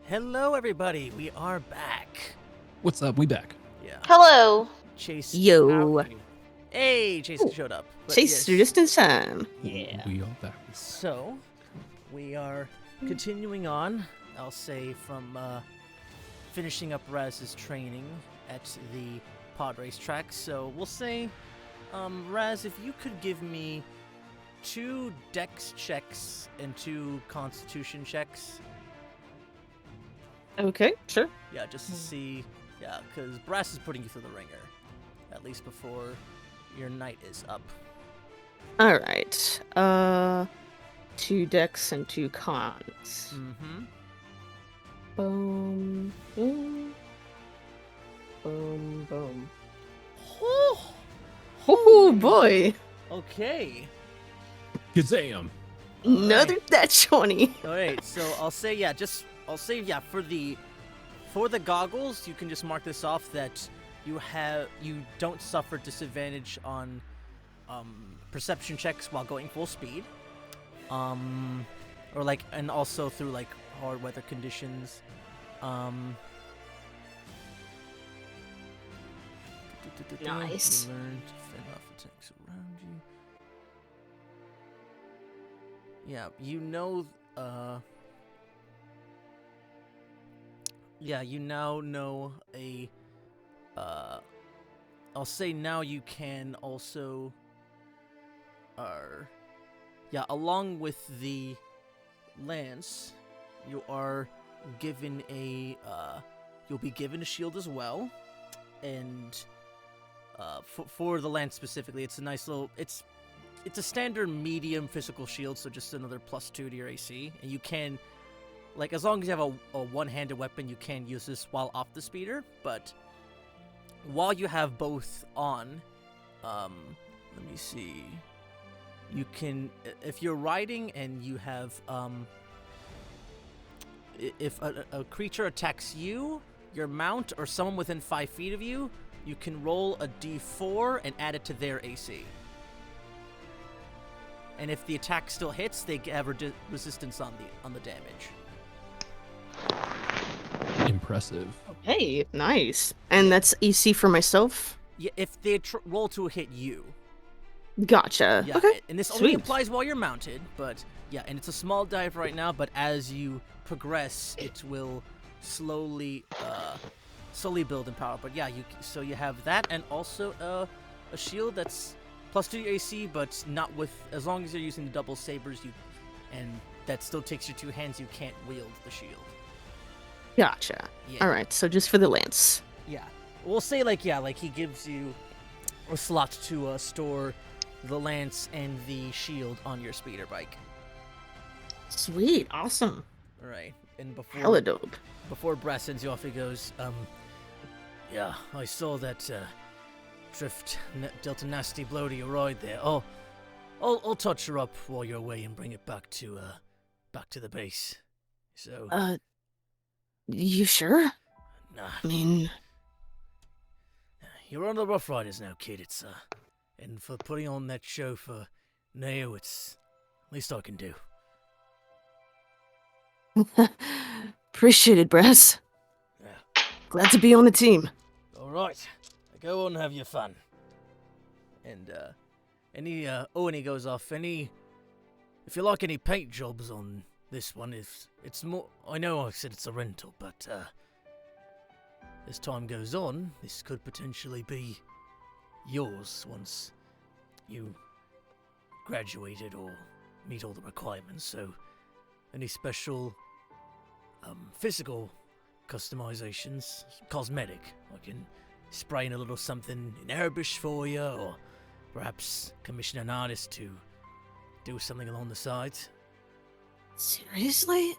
Hello, everybody. We are back. What's up? We back. Yeah. Hello. Chase. Yo. Howdy. Hey, Chase Ooh. showed up. But Chase yes. just in time. Yeah. We are back. So, we are continuing on. I'll say from finishing up Raz's training at the pod race track. So we'll say, Raz, if you could give me 2 dex checks and 2 constitution checks. Okay, sure. Yeah, just to see. Yeah, because Brass is putting you through the ringer, at least before your night is up. All right. 2 dex and 2 cons. Mm-hmm. Boom, boom, boom, boom. Oh, Oh boy! okay. Kazam! Another that 20. All right, so I'll say for the goggles, you can just mark this off that you don't suffer disadvantage on perception checks while going full speed, or like, and also through like hard weather conditions. Nice. You learn to fend off attacks around you. Yeah, you know. Yeah, you now know a. I'll say now you can also. Along with the lance, you are given a. You'll be given a shield as well, and for the lance specifically, it's a nice little. It's a standard medium physical shield, so just another +2 to your AC, and you can. Like, as long as you have a one-handed weapon, you can use this while off the speeder, but while you have both on, let me see, you can, if you're riding and you have, if a creature attacks you, your mount, or someone within 5 feet of you, you can roll a d4 and add it to their AC. And if the attack still hits, they have resistance on the damage. Impressive. Hey, nice. And that's AC for myself? Yeah, if they roll to hit you. Gotcha. Yeah, Okay. and this only sweet. applies while you're mounted, but yeah, and it's a small dive right now, but as you progress, it will slowly build in power. But yeah, so you have that, and also a shield that's +2 to your AC, but not with, as long as you're using the double sabers, and that still takes your 2 hands, you can't wield the shield. Gotcha. Yeah. All right, so just for the lance. Yeah. We'll say, like he gives you a slot to store the lance and the shield on your speeder bike. Sweet. Awesome. All right. And Hella dope. before Brass sends you off, he goes, yeah, I saw that Drift dealt a nasty blow to your ride there. I'll touch her up while you're away and bring it back to the base. So, You sure? nah. I mean, You're on the Rough Riders now, kid. It's, and for putting on that show for Neo, it's least I can do. appreciate it, Brass. Yeah. Glad to be on the team. All right. Go on and have your fun. And, and he goes off. If you like any paint jobs on this one, it's more, I know I said it's a rental, but, as time goes on, this could potentially be yours once you graduated or meet all the requirements. So, any special, physical customizations, cosmetic, I can spray in a little something in Arabish for you, or perhaps commission an artist to do something along the sides. Seriously?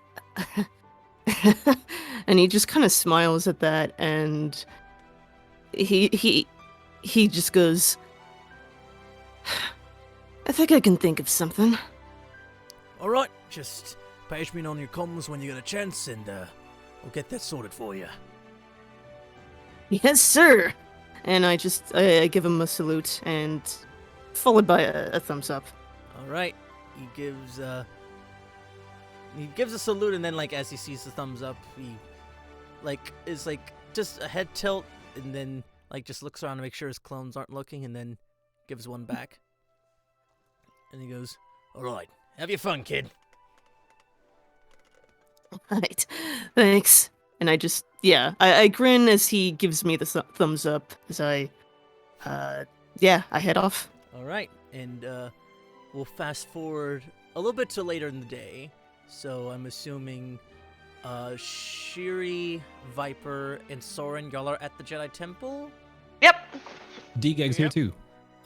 And he just kind of smiles at that, and he just goes, I think I can think of something. All right, just page me on your comms when you get a chance, and we'll get that sorted for you. Yes, sir. And I give him a salute, and followed by a thumbs up. All right, he gives he gives a salute, and then like as he sees the thumbs up, he like is like just a head tilt, and then like just looks around to make sure his clones aren't looking, and then gives one back. And he goes, "All right, have your fun, kid." Right. Thanks. And I just, I grin as he gives me the thumbs up as I head off. All right, and we'll fast forward a little bit to later in the day. So I'm assuming Shiri, Viper, and Soren, y'all are at the Jedi Temple. Yep. D-Gag's here too.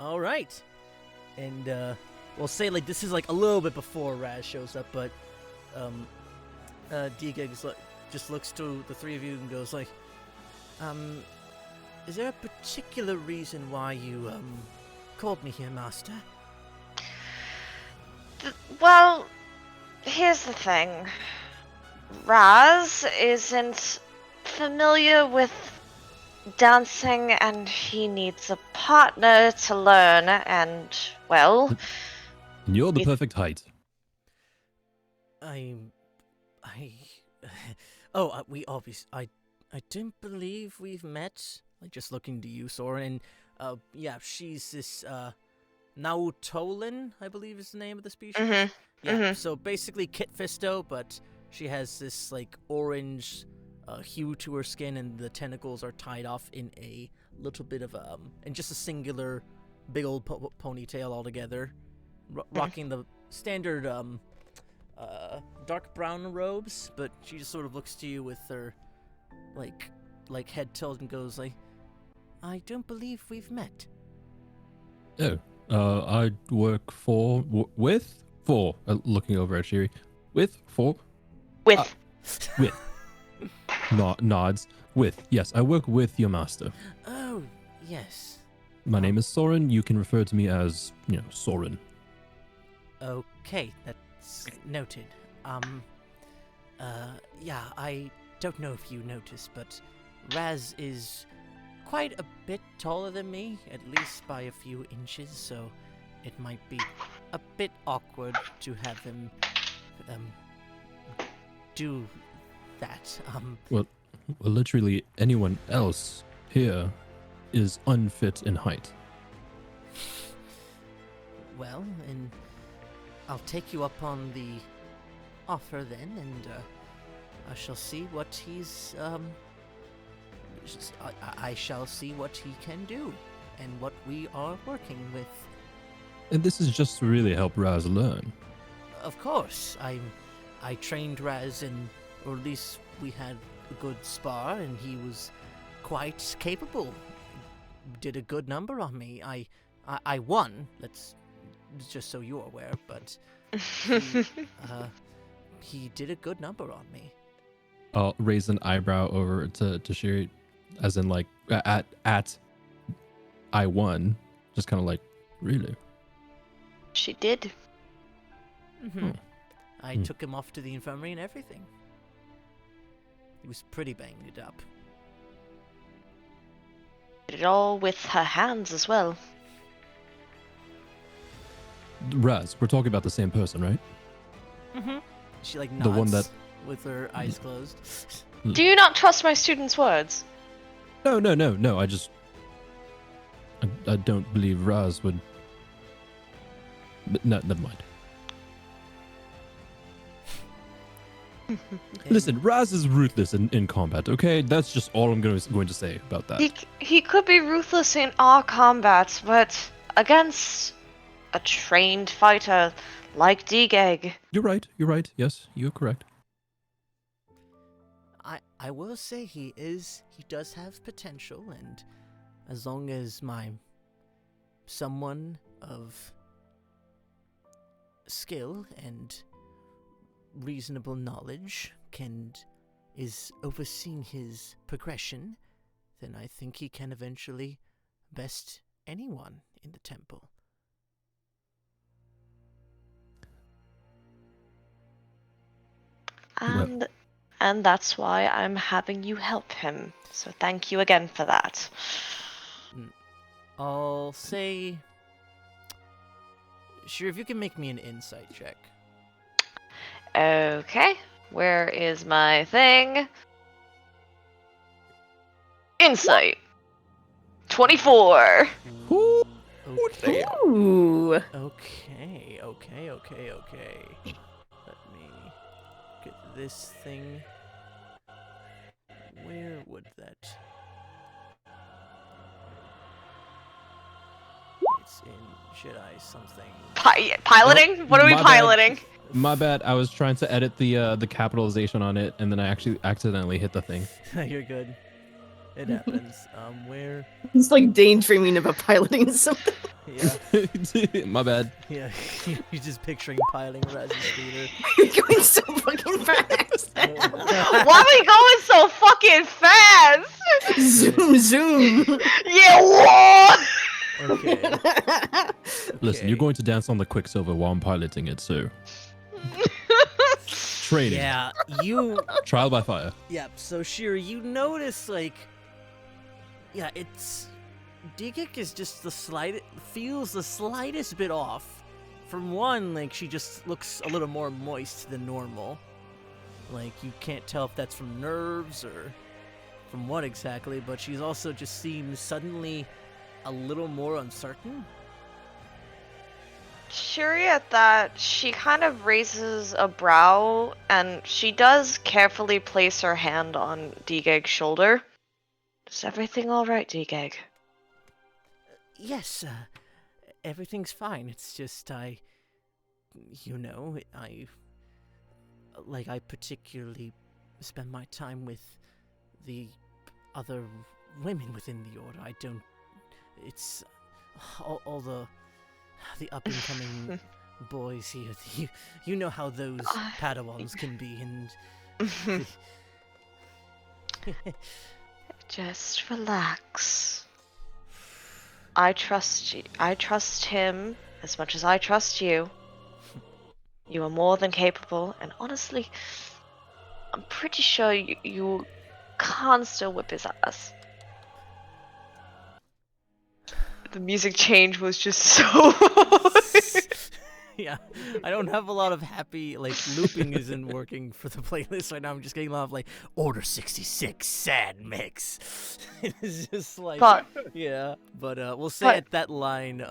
All right, and we'll say like this is like a little bit before Raz shows up, but D-Gags just looks to the three of you and goes like, is there a particular reason why you called me here, Master? Well, here's the thing. Raz isn't familiar with dancing, and he needs a partner to learn, and, well... You're the perfect height. We obviously, I don't believe we've met. Like, just looking to you, Soren, and, she's this, Nautolan, I believe is the name of the species. Mhm. Yeah, Mhm. so basically Kit Fisto, but she has this, like, orange hue to her skin, and the tentacles are tied off in a little bit of, and just a singular big old ponytail altogether, rocking the standard, dark brown robes, but she just sort of looks to you with her, like head tilt and goes like, I don't believe we've met. Oh, I work looking over at Shiri, with. Nods. Yes, I work with your master. Oh, yes. My name is Soren. You can refer to me as, Soren. Okay, that's noted. I don't know if you noticed, but Raz is quite a bit taller than me, at least by a few inches, so it might be a bit awkward to have him do that. Well, literally anyone else here is unfit in height. Well, and I'll take you up on the offer then, and I shall see what he's I shall see what he can do and what we are working with. And this is just to really help Raz learn. Of course, I trained Raz, or at least we had a good spar, and he was quite capable. Did a good number on me. I won. Let's just so you're aware, but he did a good number on me. I'll raise an eyebrow over to Shiri, as in like at I won, just kind of like, really? She did. Mm-hmm. I took him off to the infirmary and everything. He was pretty banged up. Did it all with her hands as well. Raz, we're talking about the same person, right? Mm-hmm. She like nods The one that with her eyes closed. Do you not trust my students' words? No. I don't believe Raz would. But no, never mind. Listen, Raz is ruthless in combat, okay? That's just all I'm going to say about that. He could be ruthless in our combat, but against a trained fighter like D-Gag. You're right. Yes, you're correct. I will say he does have potential, and as long as someone of skill and reasonable knowledge is overseeing his progression, then I think he can eventually best anyone in the temple. And that's why I'm having you help him. So thank you again for that. I'll say... Sure, if you can make me an insight check. Okay. Where is my thing? Insight. 24. Ooh, Okay. Ooh. Okay. Let me get this thing. Where would that? It's in Jedi something. Piloting? What are we my bad. piloting? My bad. I was trying to edit the capitalization on it, and then I actually accidentally hit the thing. You're good. It happens. Where? He's like daydreaming about piloting something. Yeah. My bad. Yeah. You're just picturing piloting Raz's speeder. You're going so fucking fast. Why are we going so fucking fast? Zoom, zoom. Yeah, what? Okay. Listen, you're going to dance on the Quicksilver while I'm piloting it, so training. Yeah, you. Trial by fire. Yep. So Shira, you notice it's Digik is just feels the slightest bit off. From one, she just looks a little more moist than normal. You can't tell if that's from nerves or from what exactly, but she's also just seems suddenly a little more uncertain. Shuri at that, she kind of raises a brow, and she does carefully place her hand on Digeg's shoulder. Is everything alright, Digeg? Yes, everything's fine. It's just I particularly spend my time with the other women within the order. I don't. It's all the up and coming boys here. You know how those Padawans can be, and Just relax. I trust you. I trust him as much as I trust you. You are more than capable, and honestly, I'm pretty sure you can't still whip his ass. The music change was just so... Yeah, I don't have a lot of happy, looping isn't working for the playlist right now. I'm just getting a lot of, Order 66, sad mix. It's just But- yeah. But, we'll say but- at that line,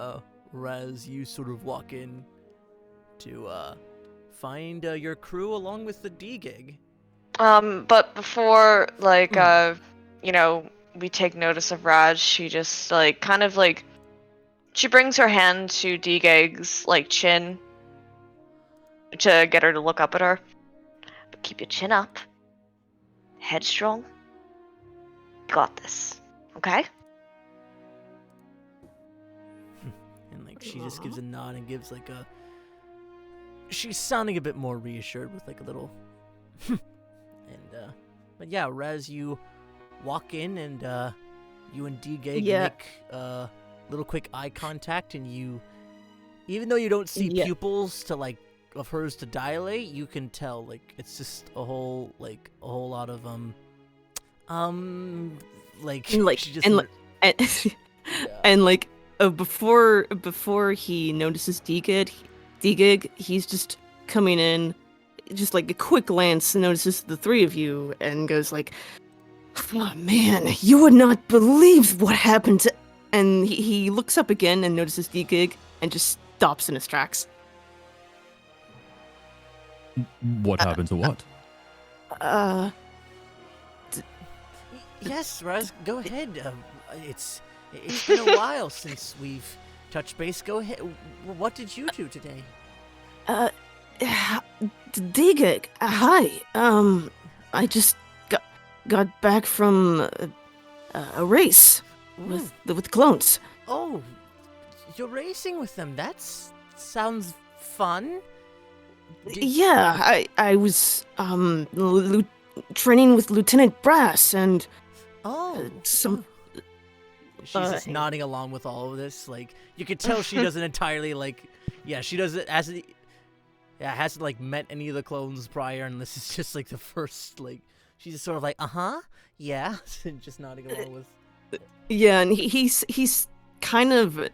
Raz, you sort of walk in to, find, your crew along with the D-Gig. But before, we take notice of Raj, she just, she brings her hand to D-Gag's, chin to get her to look up at her. But keep your chin up. Headstrong. Got this. Okay? And, she just gives a nod and gives, she's sounding a bit more reassured with, a little... and, but yeah, Raz, you walk in and, you and D-Gag make, little quick eye contact, and you, even though you don't see pupils to of hers to dilate, you can tell it's just a whole lot of she just before he notices Digig, he's just coming in, just a quick glance, notices the three of you, and goes oh man, you would not believe what happened to. And he looks up again and notices D-Gig and just stops in his tracks. What happened to what? Yes, Raz, go ahead. It's been a while since we've touched base. Go ahead. What did you do today? D-Gig, hi. I just got back from a race. With clones. Oh, you're racing with them. Sounds fun. Yeah, I was training with Lieutenant Brass and some. She's just nodding along with all of this. You could tell she doesn't entirely she doesn't hasn't met any of the clones prior, and this is just the first she's just sort of yeah, and just nodding along with. Yeah, and he's kind of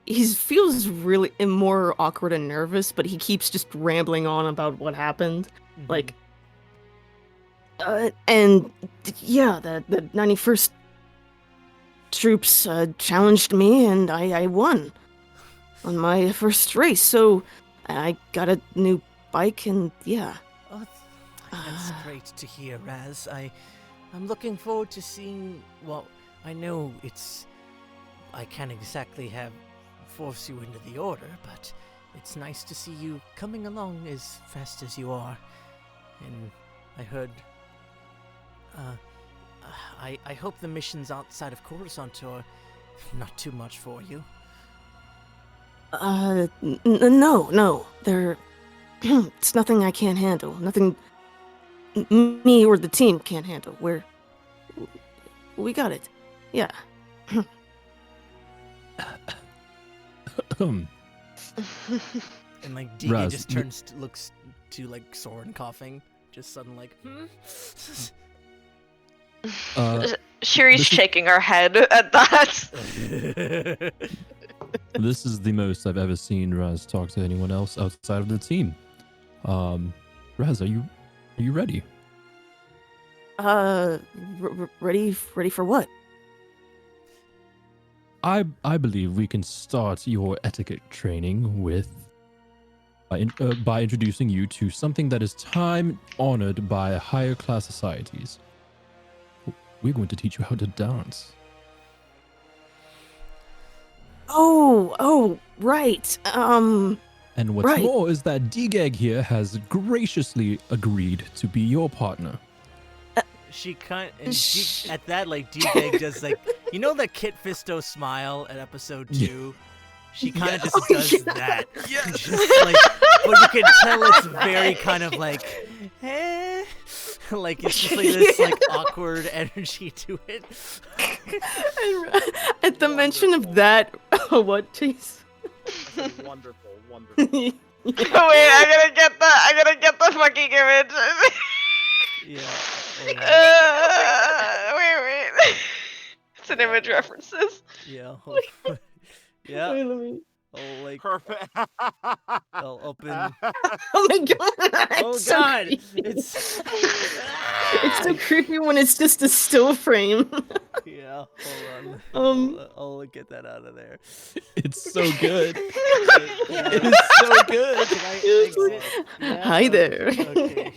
he feels really more awkward and nervous, but he keeps just rambling on about what happened. Mhm. Like, and yeah, the 91st troops challenged me, and I won on my first race. So I got a new bike, and yeah. Oh, that's great to hear, Raz. I'm looking forward to seeing. Well, I know I can't exactly force you into the order, but it's nice to see you coming along as fast as you are. And I heard. I hope the missions outside of Coruscant are not too much for you. No, they're. It's nothing I can't handle. Nothing me or the team can't handle. We got it. Yeah. And like DK Raz, just looks to like Soren coughing, just sudden like, Shiri's shaking her head at that. This is the most I've ever seen Raz talk to anyone else outside of the team. Raz, are you ready? Ready for what? I believe we can start your etiquette training by introducing you to something that is time honored by higher class societies. We're going to teach you how to dance. Oh, right. And what's right. more is that D-Gag here has graciously agreed to be your partner. She at that like D-Bag does like the Kit Fisto smile at episode 2. She kind of just does that. Just like, but you can tell it's very kind of like, like it's just like this like awkward energy to it. At the mention of that, what, Chase? Wonderful. Wait, I gotta get the fucking image. Yeah. Wait. It's an image references. Yeah. Yeah. Wait, let me... Oh, like Perfect. I'll open. Oh my god! Oh It's so god! creepy. It's so creepy when it's just a still frame. Yeah. Hold on. I'll get that out of there. It's so good. It is so good. Can I exit? Yeah, Hi there. Okay.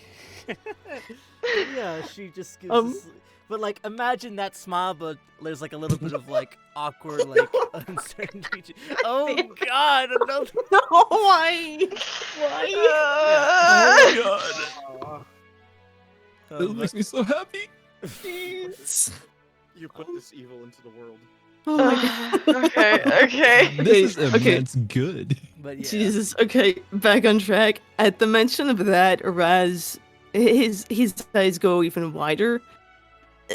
Yeah, she just gives this, but like imagine that smile, but there's like a little bit of like awkward like uncertainty. Oh god, another. No, why? Oh my god. It makes me so happy. You put this evil into the world. Oh my god. Okay. This is immense good. But yeah. Jesus. Okay, back on track. At the mention of that, Raz, his eyes go even wider,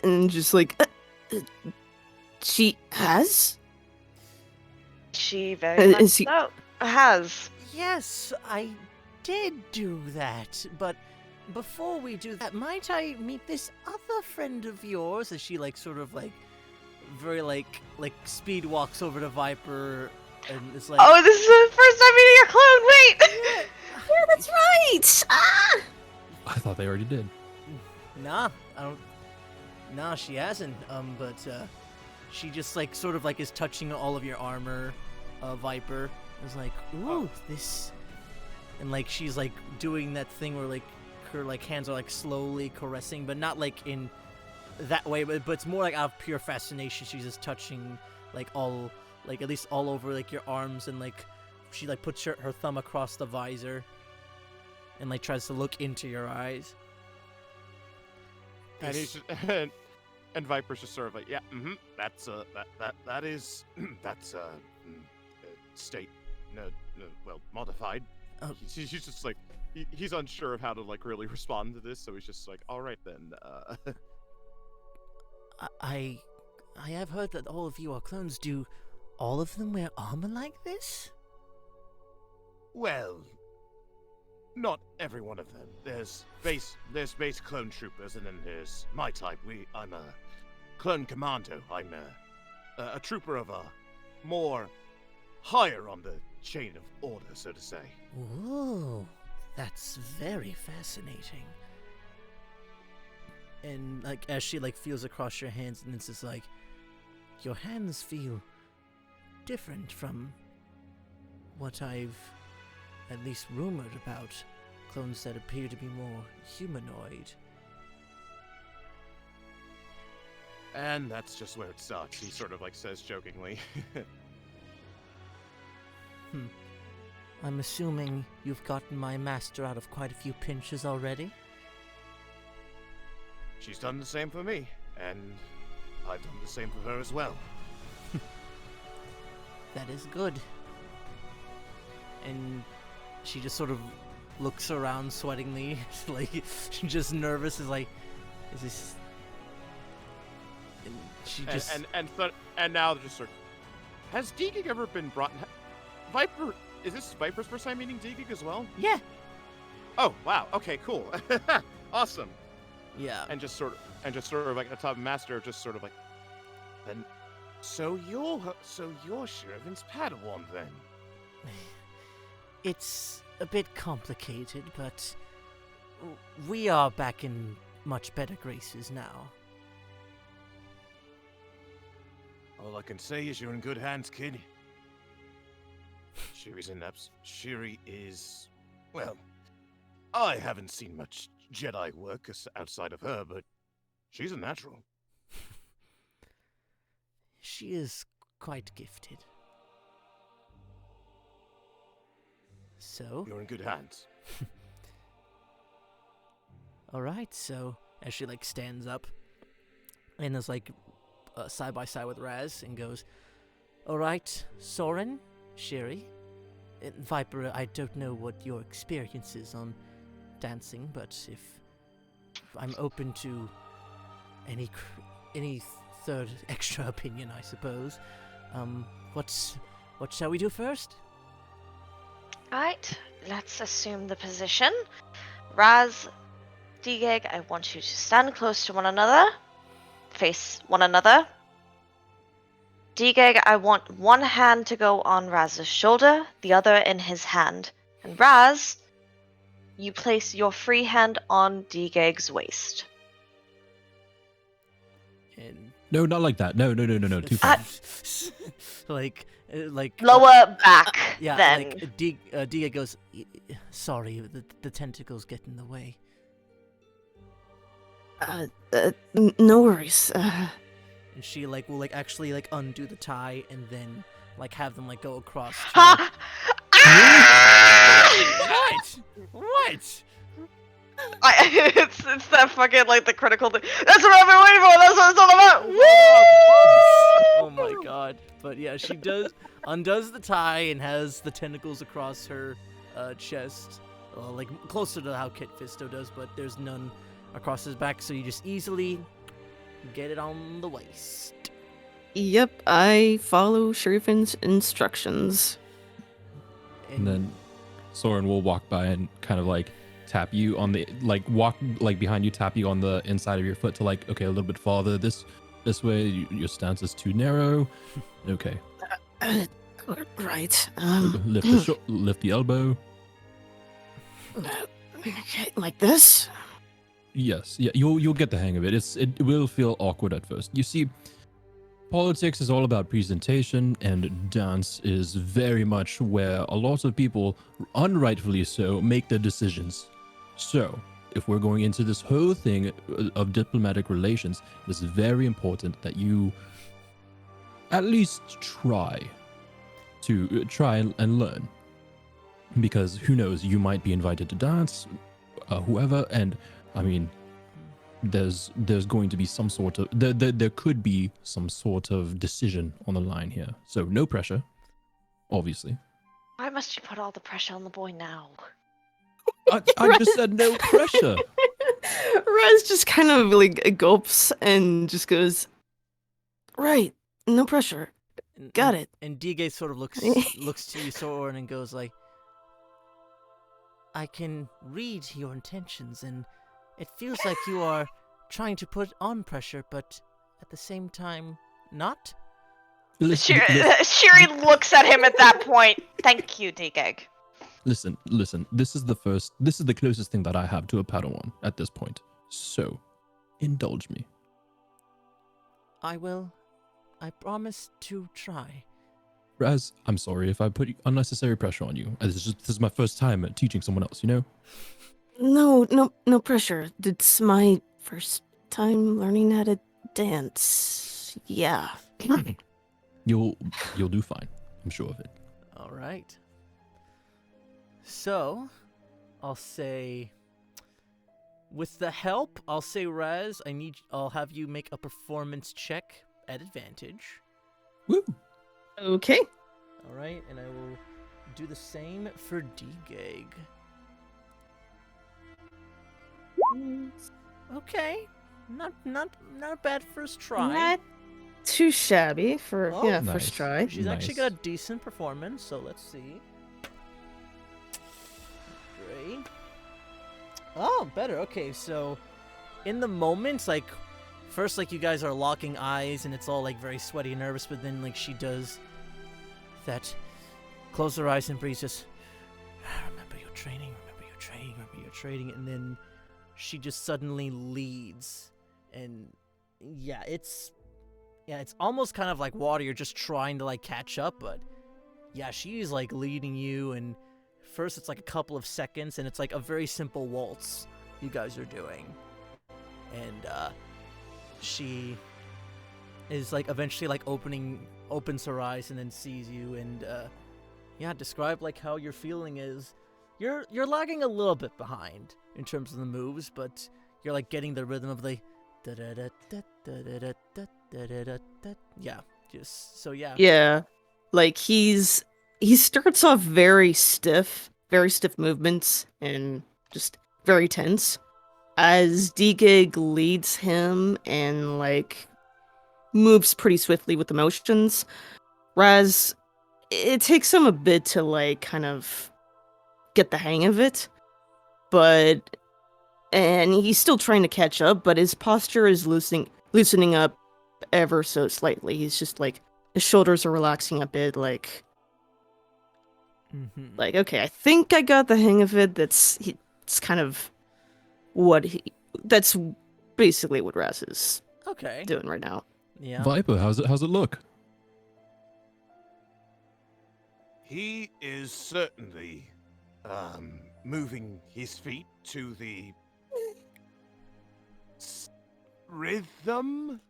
and just like, she has. She very much Is he- so has. Yes, I did do that, but before we do that, might I meet this other friend of yours? As she like sort of like very like speed walks over to Viper and is like, Oh, this is the first time meeting a clone. Wait. Yeah, that's right. Ah! I thought they already did. Nah, I don't. Nah, she hasn't. But she just like sort of like is touching all of your armor, Viper. Is like, ooh, this, and like she's like doing that thing where like her like hands are like slowly caressing, but not like in that way, but it's more like out of pure fascination. She's just touching like all, like at least all over like your arms, and like she like puts her thumb across the visor, and like tries to look into your eyes. And he's just, and Viper's just sort of like, yeah, that's that is that's state well modified. Oh. He's just like he's unsure of how to like really respond to this, so he's just like, all right then. I have heard that all of you are clones. Do all of them wear armor like this? Well, not every one of them. There's base clone troopers, and then there's my type. I'm a clone commando. I'm a trooper of a more higher on the chain of order, so to say. Ooh, that's very fascinating. And like as she like feels across your hands, and it's just like, your hands feel different from what I've at least rumored about clones that appear to be more humanoid. And that's just where it sucks, he sort of like says jokingly. I'm assuming you've gotten my master out of quite a few pinches already? She's done the same for me, and I've done the same for her as well. That is good. And she just sort of looks around sweatingly, like she's just nervous, is like, is this... And she just... And now they're just sort of... Has Deegig ever been brought... Viper... Is this Viper's first time meeting Deegig as well? Yeah. Oh, wow. Okay, cool. Awesome. Yeah. And just sort of like the top master, just sort of like, then, so you're Shir'iven's Padawan then? It's a bit complicated, but we are back in much better graces now. All I can say is you're in good hands, kid. Shiri is, well, I haven't seen much Jedi work outside of her, but she's a natural. She is quite gifted. So? You're in good hands. Alright, so as she like stands up and is like side by side with Raz and goes, alright, Soren, Shiri, Viper, I don't know what your experience is on dancing, but if I'm open to any third extra opinion, I suppose. What shall we do first? Alright, let's assume the position. Raz, Deegig, I want you to stand close to one another. Face one another. Deegig, I want one hand to go on Raz's shoulder, the other in his hand. And Raz, you place your free hand on Deegig's waist. And No, not like that. No. Too far. like Lower back, yeah, then. like Dia goes, sorry, the tentacles get in the way. No worries. And she like will like actually like undo the tie and then like have them like go across. Ha! What? It's that fucking like the critical thing. That's what I've been waiting for. That's what it's all about. Woo! Oh my god! But yeah, she undoes the tie and has the tentacles across her chest, like closer to how Kit Fisto does, but there's none across his back, so you just easily get it on the waist. Yep, I follow Shir'iven's instructions. And then Soren will walk by and kind of like tap you on the walk behind you, tap you on the inside of your foot to like, okay, a little bit farther this way. Your stance is too narrow. Okay. Right. Lift the elbow. Okay, like this. Yes. Yeah. You'll get the hang of it. It will feel awkward at first. You see, politics is all about presentation, and dance is very much where a lot of people, unrightfully so, make their decisions. So, if we're going into this whole thing of diplomatic relations, it's very important that you at least try and learn. Because who knows, you might be invited to dance, whoever, and I mean, there's going to be some sort of there could be some sort of decision on the line here. So no pressure, obviously. Why must you put all the pressure on the boy now? I just said no pressure. Rez just kind of like gulps and just goes, right, no pressure. Got it. And Dige sort of looks to you, Soren, and goes like, I can read your intentions, and it feels like you are trying to put on pressure, but at the same time, not? Listen, Shiri looks at him at that point. Thank you, Digeg. listen. This is the closest thing that I have to a Padawan at this point. So, indulge me. I will. I promise to try. Raz, I'm sorry if I put unnecessary pressure on you. This is my first time teaching someone else, you know? No pressure. It's my first time learning how to dance. Yeah. You'll do fine. I'm sure of it. All right. So, I'll say, with the help, I'll say, Raz, I'll have you make a performance check at advantage. Woo! Okay. All right, and I will do the same for D-Gag. Okay, not a bad first try. Not too shabby for Oh, nice. first try. She's actually Nice. got a decent performance, so let's see. Great. Oh, better. Okay, so in the moments, like, first, like, you guys are locking eyes and it's all, like, very sweaty and nervous, but then, like, she does that, close her eyes and breathe, just, remember your training, and then she just suddenly leads, and yeah, it's almost kind of like water. You're just trying to, like, catch up, but yeah, she's, like, leading you, and first it's like a couple of seconds, and it's like a very simple waltz you guys are doing, and she is, like, eventually, like, opens her eyes and then sees you, and yeah, describe, like, how your feeling is. You're lagging a little bit behind in terms of the moves, but you're, like, getting the rhythm of the yeah, just so yeah. Yeah. Like he starts off very stiff movements and just very tense. As D-Gig leads him and, like, moves pretty swiftly with emotions, Raz, it takes him a bit to, like, kind of get the hang of it, and he's still trying to catch up, but his posture is loosening up ever so slightly. He's just, like, his shoulders are relaxing a bit, like, okay, I think I got the hang of it. It's kind of that's basically what Raz is Okay. doing right now. Yeah. Viper, how's it look? He is certainly moving his feet to the rhythm.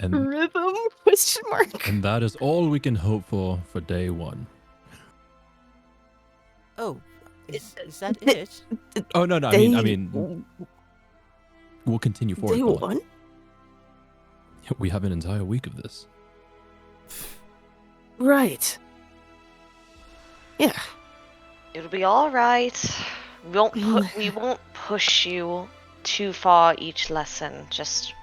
And Rhythm? Question mark. and that is all we can hope for day one. Oh, is that it? Oh no, I mean we'll continue forward. Day Go on. one? We have an entire week of this. Right. Yeah. It'll be all right. We won't push you too far each lesson. Just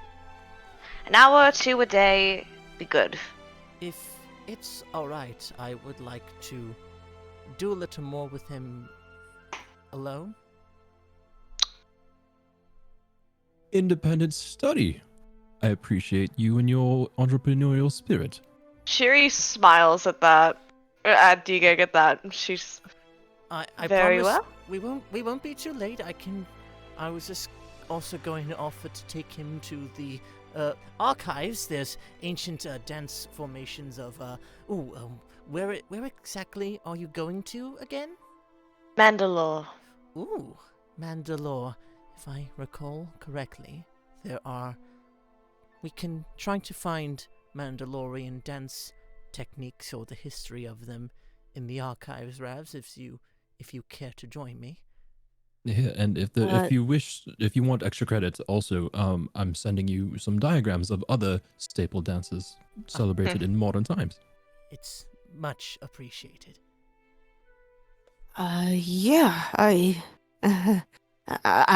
an hour or two a day. Be good. If it's alright, I would like to do a little more with him alone. Independent study. I appreciate you and your entrepreneurial spirit. Shiri smiles at that. At Digeg at that. She's I very promise well. we won't be too late. I was just also going to offer to take him to the archives. There's ancient dance formations of where exactly are you going to again? Mandalore. Ooh, Mandalore. If I recall correctly, we can try to find Mandalorian dance techniques or the history of them in the archives, Ravs, if you care to join me. Yeah, and if you want extra credits, also, I'm sending you some diagrams of other staple dances celebrated in modern times. It's much appreciated. Yeah, I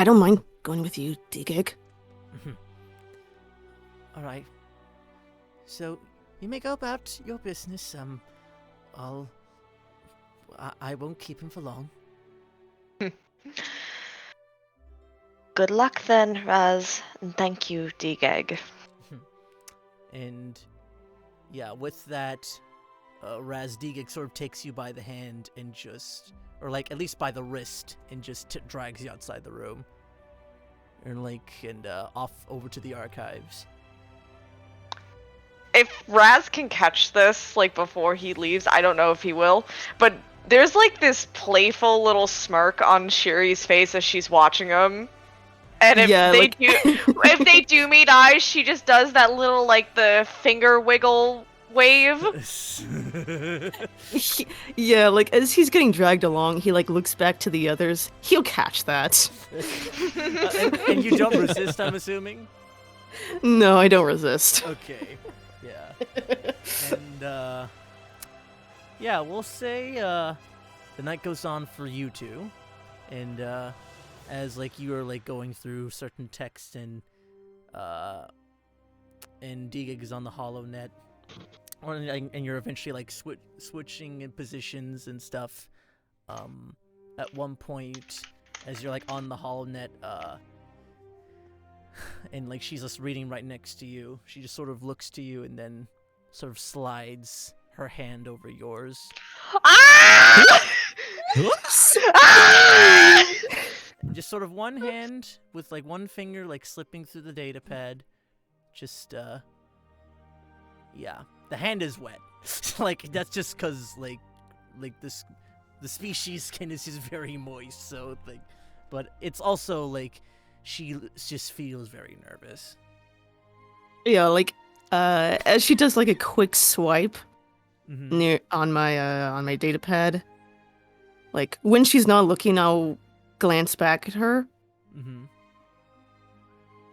don't mind going with you, D-Gig. All right. So you may go about your business. I won't keep him for long. Good luck then, Raz, and thank you, D-Gag. And yeah, with that, Raz Digig sort of takes you by the hand and just, or like at least by the wrist, and just drags you outside the room, and off over to the archives. If Raz can catch this, like, before he leaves, I don't know if he will, but there's, like, this playful little smirk on Shiri's face as she's watching him. And if Yeah, they like- if they do meet eyes, she just does that little, like, the finger wiggle wave. Yeah, like as he's getting dragged along, he like looks back to the others. He'll catch that. And you don't resist, I'm assuming? No, I don't resist. Okay. Yeah. And, yeah, we'll say, the night goes on for you two. And, as, like, you are, like, going through certain text and D-Gig is on the HoloNet. And you're eventually, like, switching in positions and stuff. At one point, as you're, like, on the HoloNet, and, like, she's just reading right next to you. She just sort of looks to you and then sort of slides her hand over yours. Ah! Ah! Just sort of one hand with, like, one finger, like, slipping through the data pad. Just, yeah. The hand is wet. Like, that's just because, like this, the species skin is just very moist, so, like, but it's also, like, she just feels very nervous. Yeah, like as she does like a quick swipe Mm-hmm. near on my data pad. Like when she's not looking, I'll glance back at her, Mm-hmm.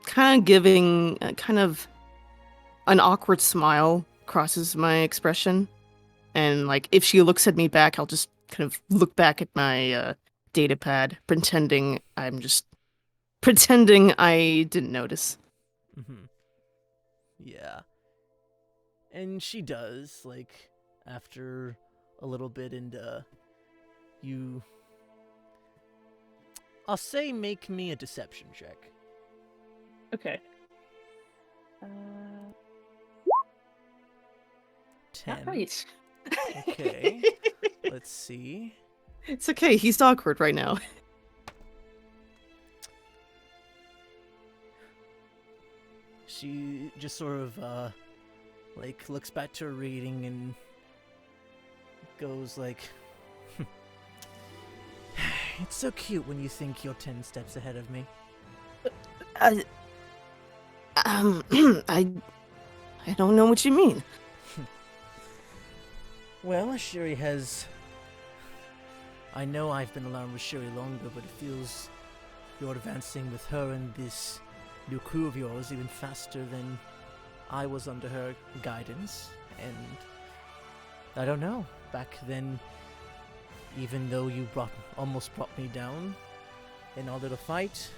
kind of giving kind of an awkward smile crosses my expression, and like if she looks at me back, I'll just kind of look back at my data pad, pretending I didn't notice. Mm-hmm. Yeah. And she does, like, after a little bit, and, I'll say make me a deception check. Okay. 10. Right. Okay. Let's see. It's okay. He's awkward right now. She just sort of, like, looks back to her reading and goes like, it's so cute when you think you're 10 steps ahead of me. I don't know what you mean. Well, Shiri has... I know I've been around with Shiri longer, but it feels you're advancing with her and this new crew of yours even faster than I was under her guidance. And I don't know, back then, even though you almost brought me down in our little fight,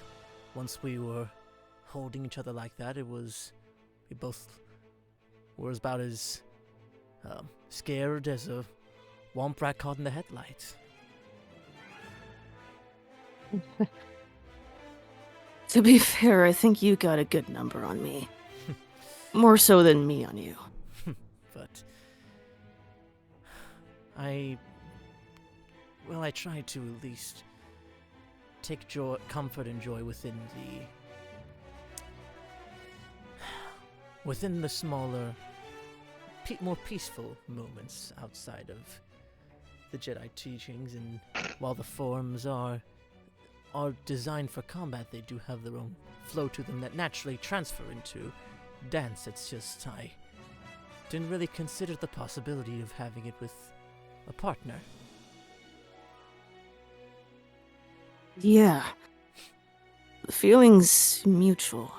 once we were holding each other like that, we both were about as scared as a womp rat caught in the headlights. To be fair, I think you got a good number on me. More so than me on you. But I try to at least take comfort and joy within the smaller, more peaceful moments outside of the Jedi teachings. And while the forms are designed for combat, they do have their own flow to them that naturally transfer into dance. It's just I didn't really consider the possibility of having it with a partner. Yeah. The feeling's mutual.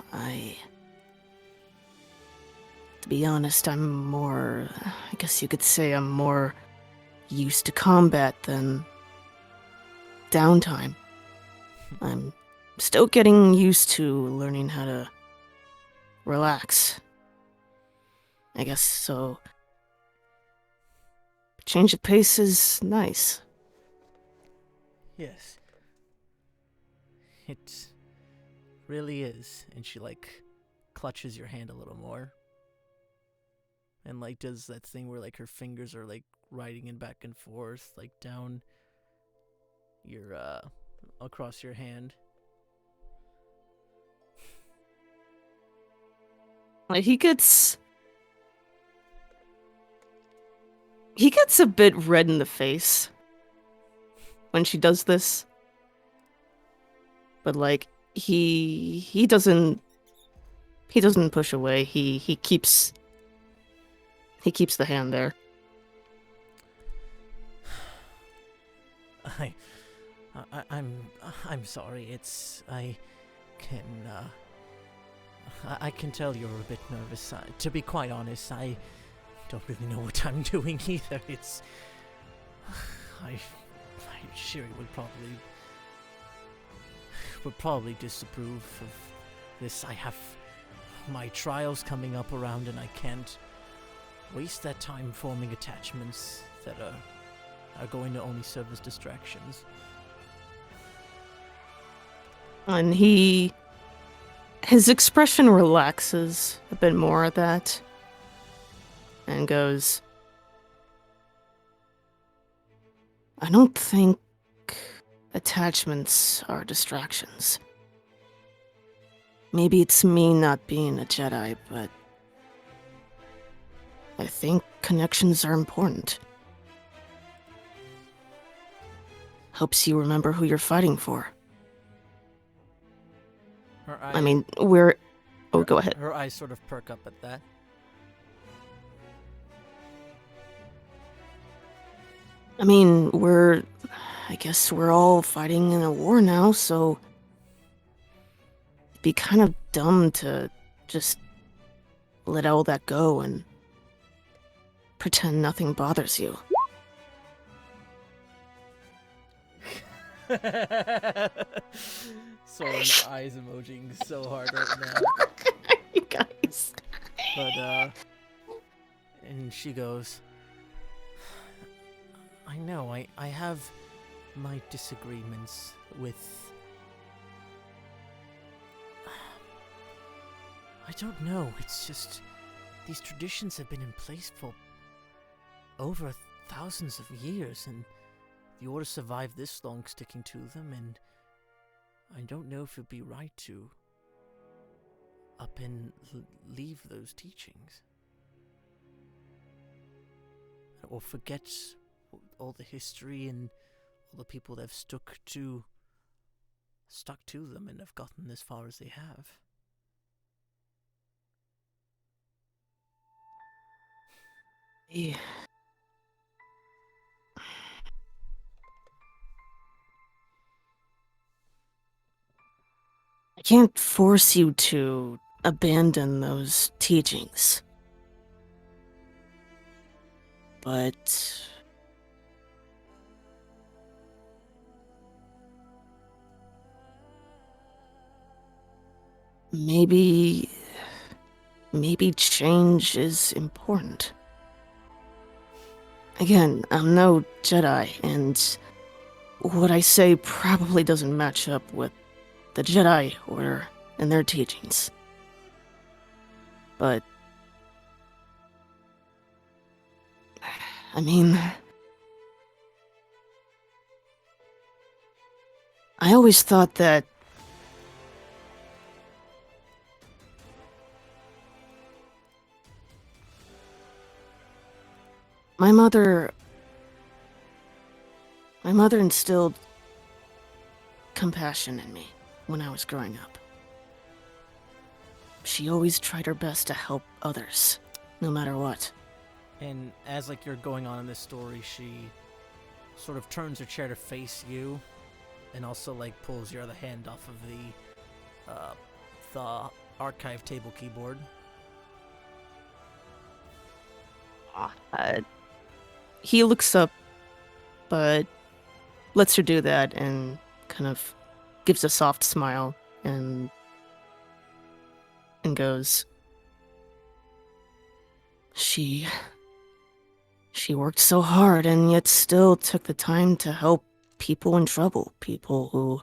To be honest, I guess you could say I'm more used to combat than downtime. I'm still getting used to learning how to relax. I guess so. Change of pace is nice. Yes. really is. And she, like, clutches your hand a little more. And, like, does that thing where, like, her fingers are, like, riding in back and forth, like, down your, across your hand. Like, he gets a bit red in the face when she does this. But like he doesn't push away. He keeps the hand there. I'm sorry. I can tell you're a bit nervous. To be quite honest, I don't really know what I'm doing either. Shiri would probably disapprove of this. I have my trials coming up around, and I can't waste that time forming attachments that are going to only serve as distractions. And his expression relaxes a bit more at that and goes, I don't think attachments are distractions. Maybe it's me not being a Jedi, but I think connections are important. Helps you remember who you're fighting for. I mean, go ahead. Her eyes sort of perk up at that. I mean, I guess we're all fighting in a war now, so it'd be kind of dumb to just let all that go and pretend nothing bothers you. Soren eyes emojing so hard right now. You guys. But, and she goes, I know, I have my disagreements with... I don't know, it's just... These traditions have been in place for over thousands of years, and the Order survived this long sticking to them, and I don't know if it'd be right to up and leave those teachings. Or forget all the history and all the people that have stuck to them and have gotten as far as they have. Yeah. I can't force you to abandon those teachings. But maybe change is important. Again, I'm no Jedi, and what I say probably doesn't match up with the Jedi Order and their teachings. But I mean, I always thought that my mother instilled compassion in me when I was growing up. She always tried her best to help others, no matter what. And as like you're going on in this story, she sort of turns her chair to face you, and also like pulls your other hand off of the archive table keyboard. He looks up, but lets her do that and kind of gives a soft smile and goes, She worked so hard and yet still took the time to help people in trouble, people who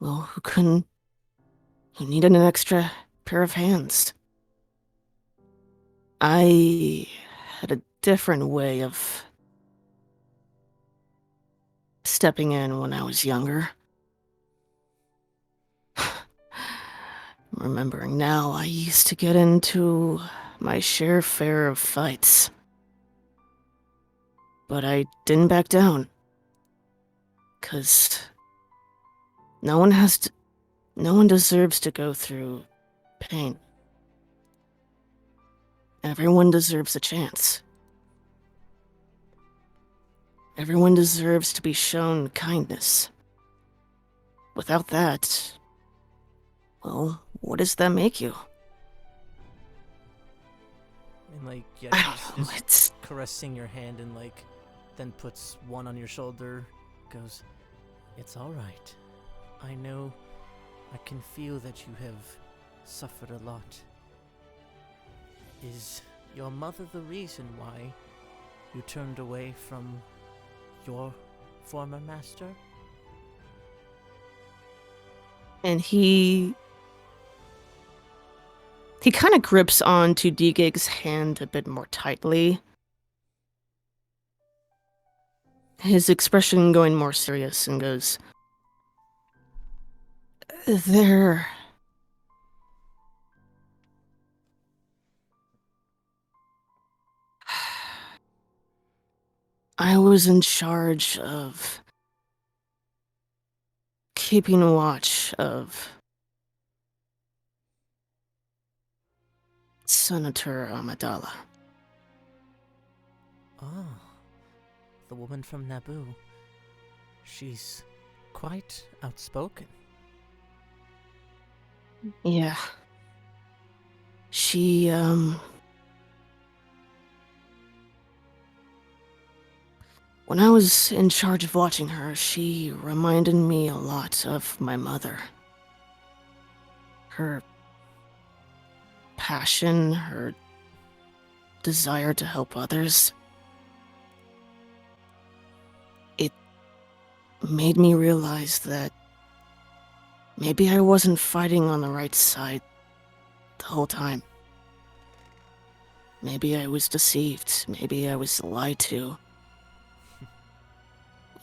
well, who needed an extra pair of hands. I had a different way of stepping in when I was younger. Remembering now, I used to get into my share of fights. But I didn't back down. 'Cause no one deserves to go through pain. Everyone deserves a chance. Everyone deserves to be shown kindness. Without that, well, what does that make you? And like, yeah, I she's don't know, just it's... caressing your hand and like, then puts one on your shoulder, goes, "It's all right. I know, I can feel that you have suffered a lot. Is your mother the reason why you turned away from your former master?" And he kind of grips onto D-Gig's hand a bit more tightly. His expression going more serious, and goes, There... I was in charge of keeping watch of Senator Amidala. Ah, the woman from Naboo. She's quite outspoken. Yeah. She, when I was in charge of watching her, she reminded me a lot of my mother. Her passion, her desire to help others. It made me realize that maybe I wasn't fighting on the right side the whole time. Maybe I was deceived. Maybe I was lied to.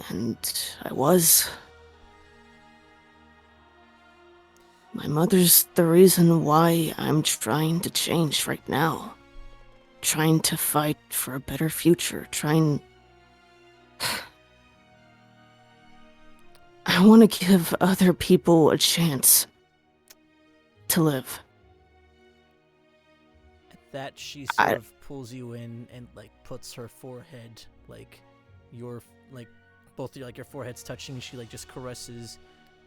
And I was. My mother's the reason why I'm trying to change right now. Trying to fight for a better future. I want to give other people a chance to live. At that, she sort of pulls you in and like puts her forehead, like your, like both your, like your foreheads touching. She like just caresses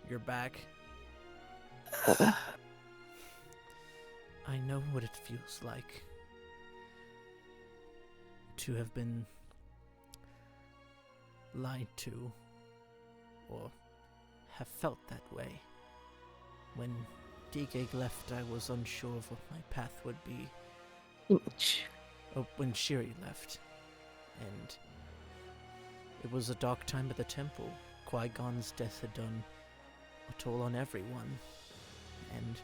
your back. I know what it feels like to have been lied to, or have felt that way. When D-Gig left, I was unsure of what my path would be. Oh, when Shiri left. And it was a dark time at the temple. Qui-Gon's death had done a toll on everyone. And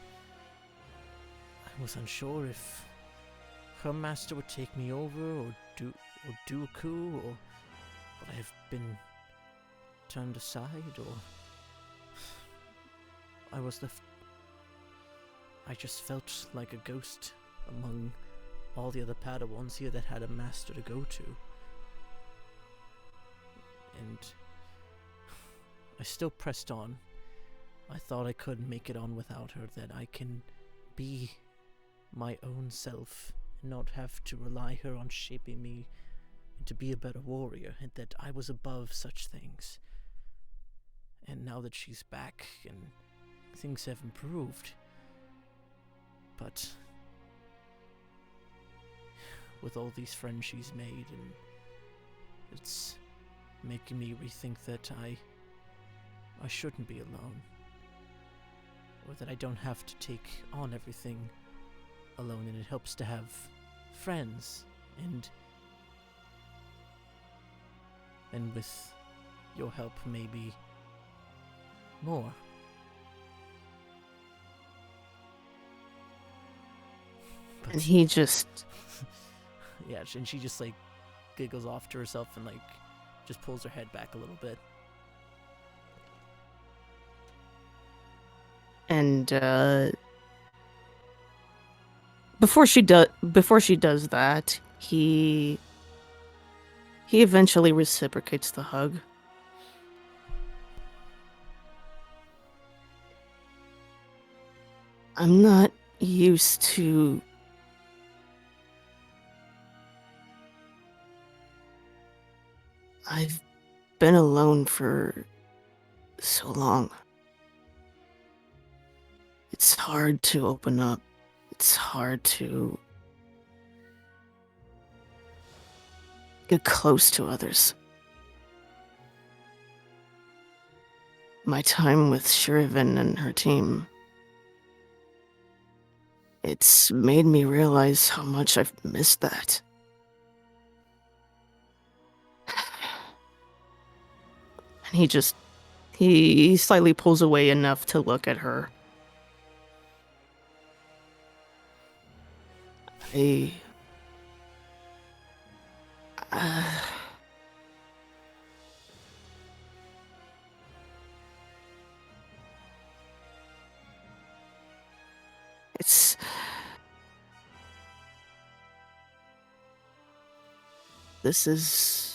I was unsure if her master would take me over or do a coup, or would I have been turned aside, or I was left. I just felt like a ghost among all the other Padawans here that had a master to go to. And I still pressed on. I thought I could make it on without her, that I can be my own self and not have to rely her on shaping me to be a better warrior, and that I was above such things. And now that she's back and things have improved, but with all these friends she's made, and it's making me rethink that I shouldn't be alone, or that I don't have to take on everything alone, and it helps to have friends, and with your help maybe more. But, And he just... yeah, and she just, like, giggles off to herself and, like, just pulls her head back a little bit. And, before she does that, he eventually reciprocates the hug. I'm not used to I've been alone for so long. It's hard to open up. It's hard to get close to others. My time with Shir'iven and her team, it's made me realize how much I've missed that. And he slightly pulls away enough to look at her. It's... This is...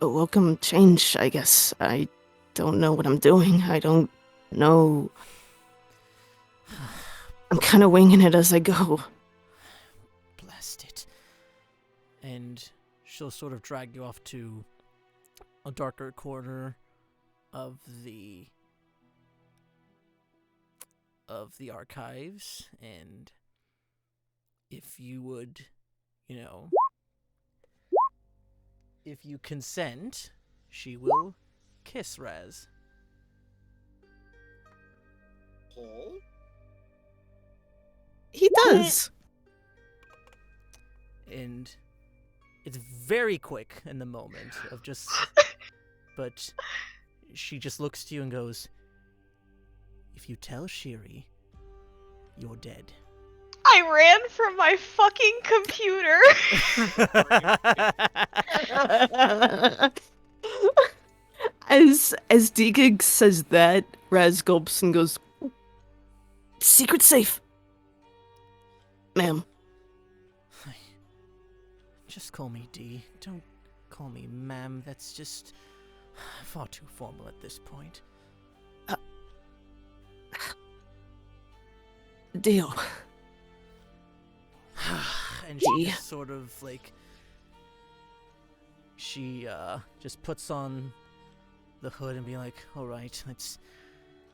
a welcome change, I guess. I don't know what I'm doing. I don't know... I'm kind of winging it as I go. Blast it. And she'll sort of drag you off to a darker corner of the archives, and if you would, if you consent, she will kiss Raz. Paul? He does. And it's very quick in the moment of just, but she just looks to you and goes, "If you tell Shiri, you're dead." I ran from my fucking computer. As D-Gig says that, Raz gulps and goes, "Secret safe. Ma'am." Just call me D. Don't call me ma'am. That's just far too formal at this point. Deal. And she just sort of like, she just puts on the hood and be like, "All right, let's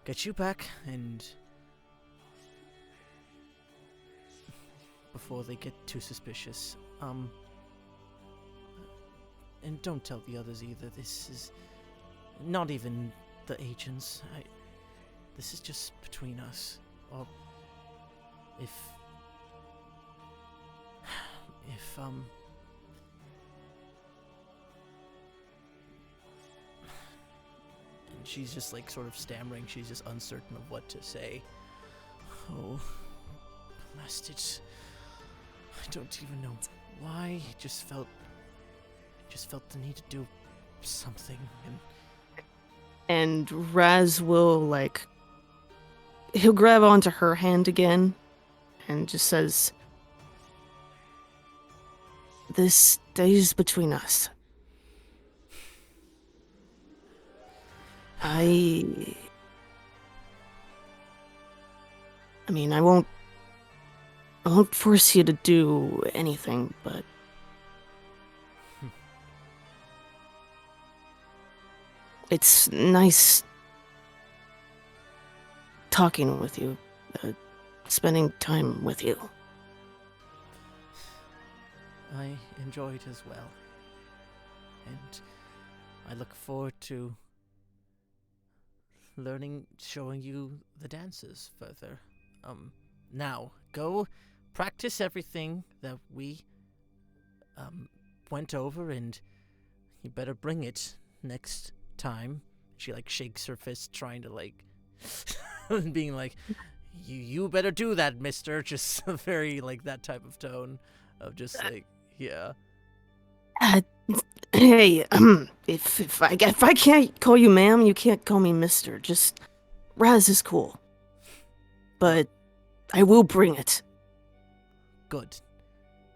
get you back, and before they get too suspicious, and don't tell the others either. This is not even the agents. This is just between us. Or if and she's just like sort of stammering. She's just uncertain of what to say. Oh, blast it. I don't even know why. Just felt the need to do something. And Raz will, he'll grab onto her hand again and just says, "This stays between us. I mean, I won't force you to do anything, but it's nice talking with you, spending time with you." I enjoyed as well. And I look forward to showing you the dances further. Now, go practice everything that we, went over, and you better bring it next time. She, shakes her fist, trying to, being like, You better do that, mister. Just a very, like, that type of tone of just, like, yeah. Hey, if I can't call you ma'am, you can't call me mister. Just Raz is cool, but I will bring it. Good.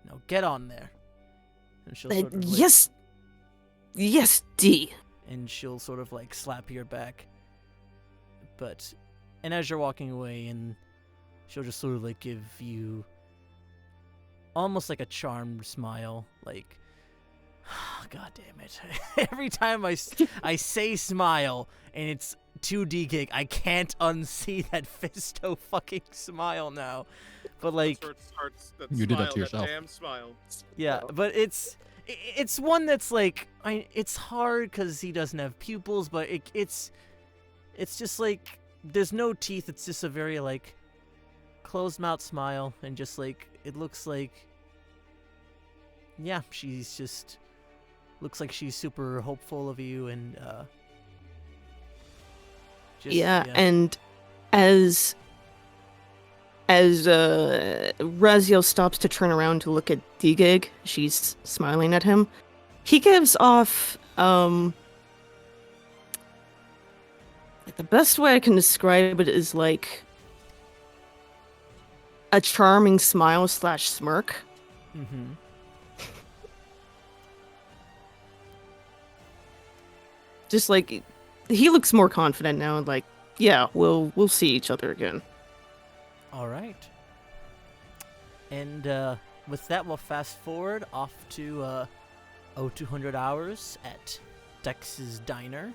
Now get on there. And she'll sort of, like, Yes, D. and she'll sort of, like, slap your back. And as you're walking away, and she'll just sort of, like, give you almost like a charmed smile, like, God damn it. Every time I say smile and it's 2D gig, I can't unsee that Fisto fucking smile now. But, like, That's where it starts, that You did that smile, to yourself. damn smile. yeah, but it's one that's, like, it's hard because he doesn't have pupils, but it's just, like, there's no teeth. It's just a very, like, closed mouth smile, and just, like, it looks like, yeah, she's just looks like she's super hopeful of you, and And as Raziel stops to turn around to look at D-Gig, she's smiling at him. He gives off like, the best way I can describe it is like a charming smile / smirk. Mm-hmm. Just like he looks more confident now, and like, yeah, we'll see each other again. All right. And with that, we'll fast forward off to 0200 hours at Dex's Diner.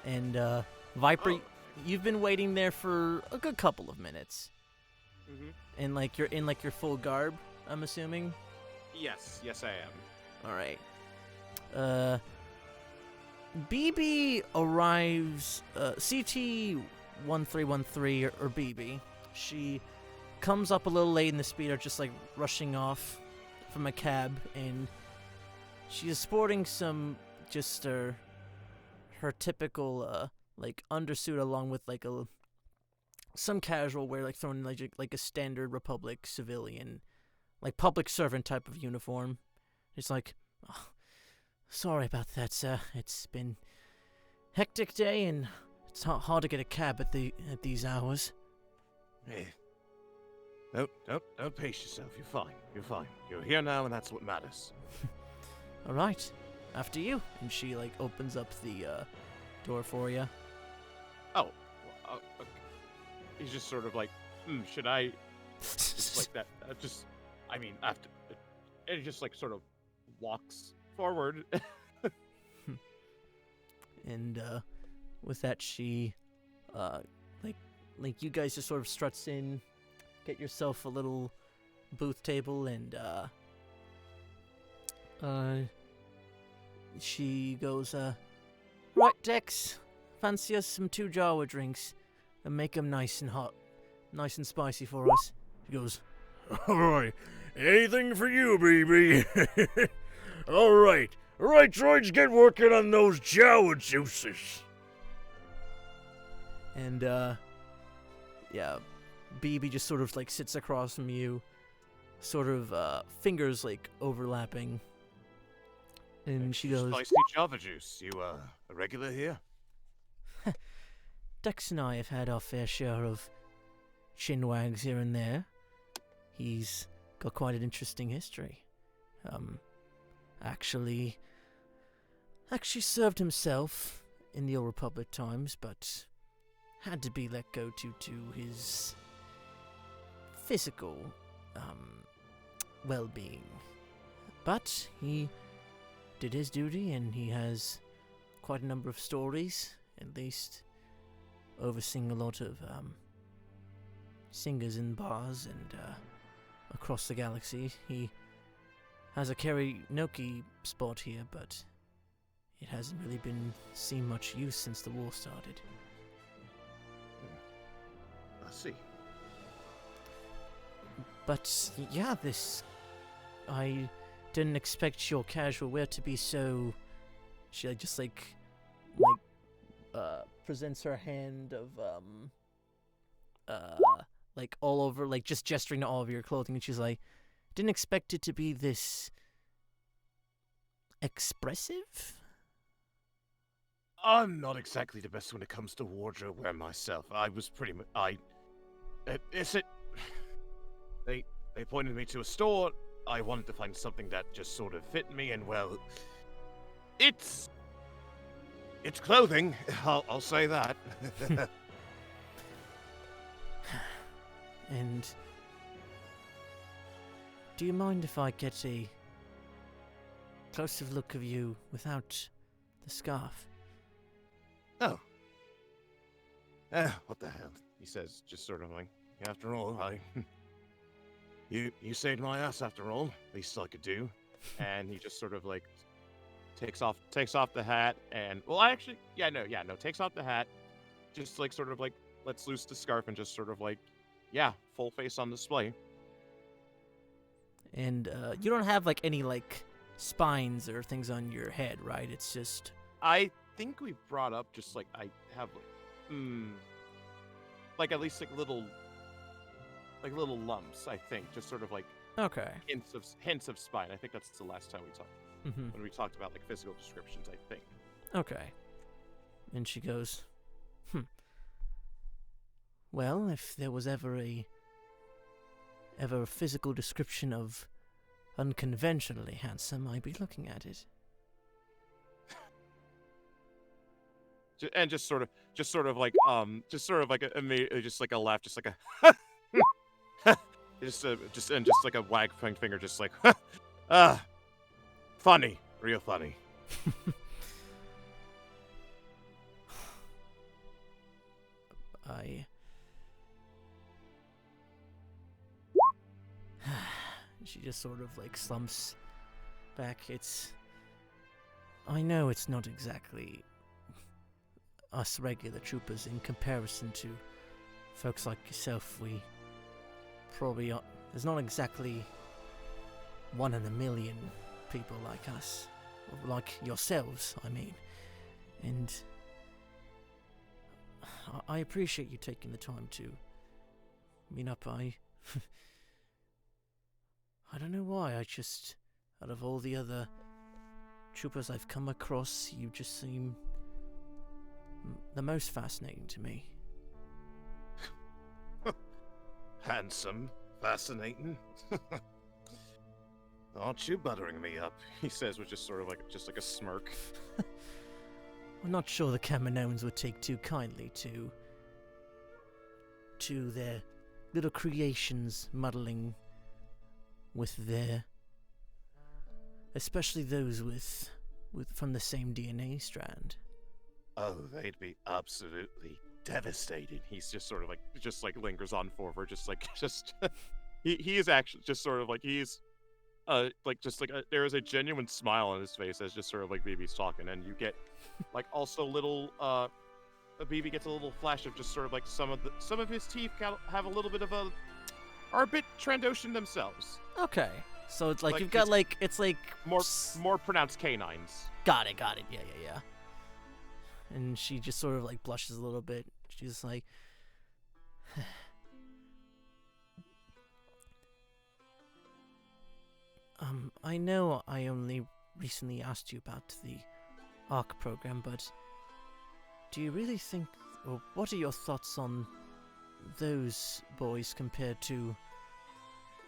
And Viper, you've been waiting there for a good couple of minutes. Mm-hmm. And, like, you're in, like, your full garb, I'm assuming? Yes, I am. All right. BB arrives, CT1313, or BB. She comes up a little late in the speeder, just, like, rushing off from a cab, and she is sporting some, just her typical, like, undersuit, along with, like, some casual wear, like, thrown in, like a standard Republic civilian, like, public servant type of uniform. It's like, oh, sorry about that, sir. It's been hectic day, and it's hard to get a cab at these hours. Hey. Don't pace yourself. You're fine. You're here now, and that's what matters. All right, after you. And she, like, opens up the door for you. Oh, okay. He's just sort of like, should I? Just like that. After, and he just, like, sort of walks forward. And with that, she, like you guys just sort of struts in, get yourself a little booth table, and she goes, right, Dex, fancy us some 2 Jawa drinks, and make them nice and hot, nice and spicy for us. She goes, all right, anything for you, baby. All right, droids, get working on those Jawa juices. and yeah, BB just sort of, like, sits across from you, sort of fingers, like, overlapping, and she goes, Spicy Java juice. You a regular here? Dex and I have had our fair share of chinwags here and there. He's got quite an interesting history. Actually served himself in the Old Republic times, but had to be let go due to his physical well-being. But he did his duty, and he has quite a number of stories, at least overseeing a lot of singers in bars and across the galaxy. He has a karaoke spot here, but it hasn't really been seen much use since the war started. I see. But yeah, I didn't expect your casual wear to be so. She just presents her hand of like all over, like just gesturing to all of your clothing, and she's like, "Didn't expect it to be this expressive." I'm not exactly the best when it comes to wardrobe wear myself. I was pretty much is it? They pointed me to a store. I wanted to find something that just sort of fit me, and well, it's clothing. I'll say that. And do you mind if I get a closer look of you without the scarf? Oh. What the hell? He says, just sort of like, after all, you saved my ass after all. Least I could do. And he just sort of like takes off the hat and takes off the hat, just like sort of like lets loose the scarf and just sort of like, yeah, full face on display. And you don't have like any like spines or things on your head, right? It's just I think we brought up just like I have like at least like little lumps, I think, just sort of like okay. hints of spine. I think that's the last time we talked Mm-hmm. when we talked about like physical descriptions, I think. Okay. And she goes, Well, if there was ever a physical description of unconventionally handsome, I'd be looking at it. And just sort of like just like a laugh, just like a just like a wag finger, just like Funny. Real funny. She just sort of like slumps back. I know it's not exactly us regular troopers in comparison to folks like yourself. We probably are, there's not exactly 1 in a million people like us, or like yourselves, I mean. And I appreciate you taking the time to meet up. I don't know why, I just, out of all the other troopers I've come across, you just seem the most fascinating to me. Handsome, fascinating. Aren't you buttering me up? he says with just sort of like a smirk. I'm not sure the Kaminoans would take too kindly to their little creations muddling with their, especially those with from the same DNA strand. Oh, they'd be absolutely devastated. He's just sort of like lingers on forward, he is actually just sort of like he's there is a genuine smile on his face as just sort of like BB's talking, and you get like also little BB gets a little flash of just sort of like some of his teeth have a little bit of are a bit Trandoshan themselves. Okay, so it's like, Like, you've got like it's like More pronounced canines. Got it. Yeah. And she just sort of like blushes a little bit. She's like, I know I only recently asked you about the ARC program, but do you really think, or what are your thoughts on those boys compared to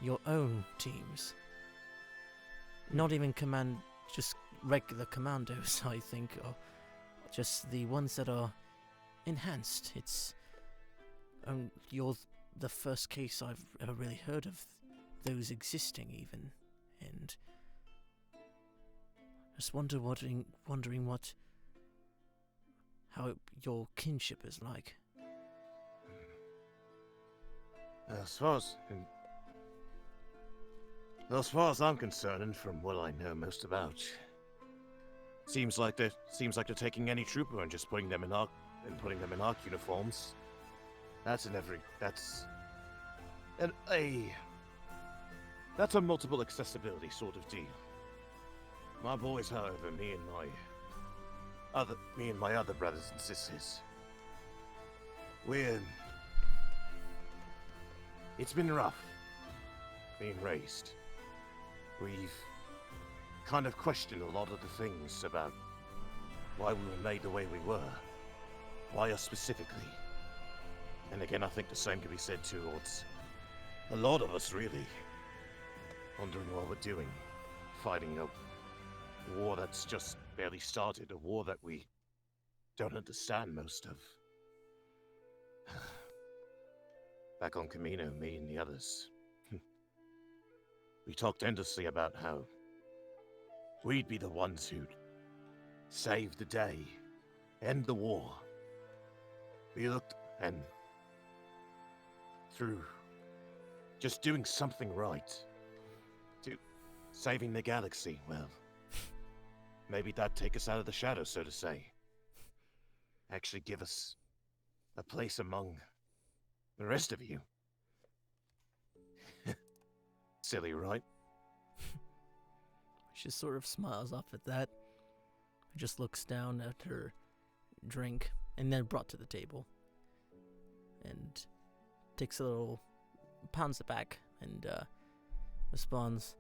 your own teams? Not even just regular commandos, I think, or just the ones that are enhanced. You're the first case I've ever really heard of those existing, even, and just wondering how your kinship is like. As far as I'm concerned, and from what I know most about, seems like they're taking any trooper and just putting them in ARC uniforms. That's a multiple accessibility sort of deal. My boys, however, me and my other brothers and sisters, we're it's been rough being raised. We've kind of questioned a lot of the things about why we were made the way we were. Why us specifically. And again, I think the same can be said towards a lot of us, really. Wondering what we're doing. Fighting a war that's just barely started. A war that we don't understand most of. Back on Camino, me and the others. We talked endlessly about how we'd be the ones who'd save the day, end the war. We looked, and through just doing something right, to saving the galaxy, well, maybe that'd take us out of the shadows, so to say. Actually give us a place among the rest of you. Silly, right? She sort of smiles off at that. Just looks down at her drink and then brought to the table. And takes a little, pounds it back and responds,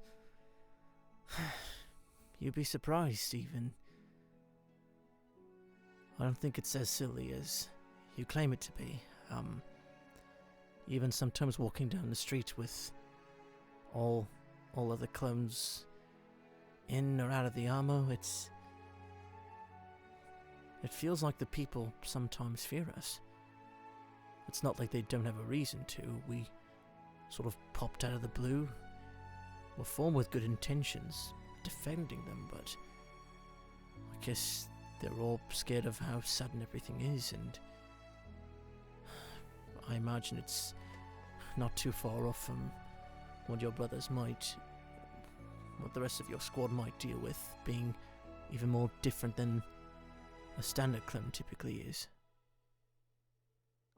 "You'd be surprised, Stephen. I don't think it's as silly as you claim it to be. Even sometimes walking down the street with all other clones in or out of the armor, it feels like the people sometimes fear us. It's not like they don't have a reason to. We sort of popped out of the blue. We're formed with good intentions, defending them, but I guess they're all scared of how sudden everything is, and I imagine it's not too far off from what your brothers might, what the rest of your squad might deal with, being even more different than a standard clone typically is."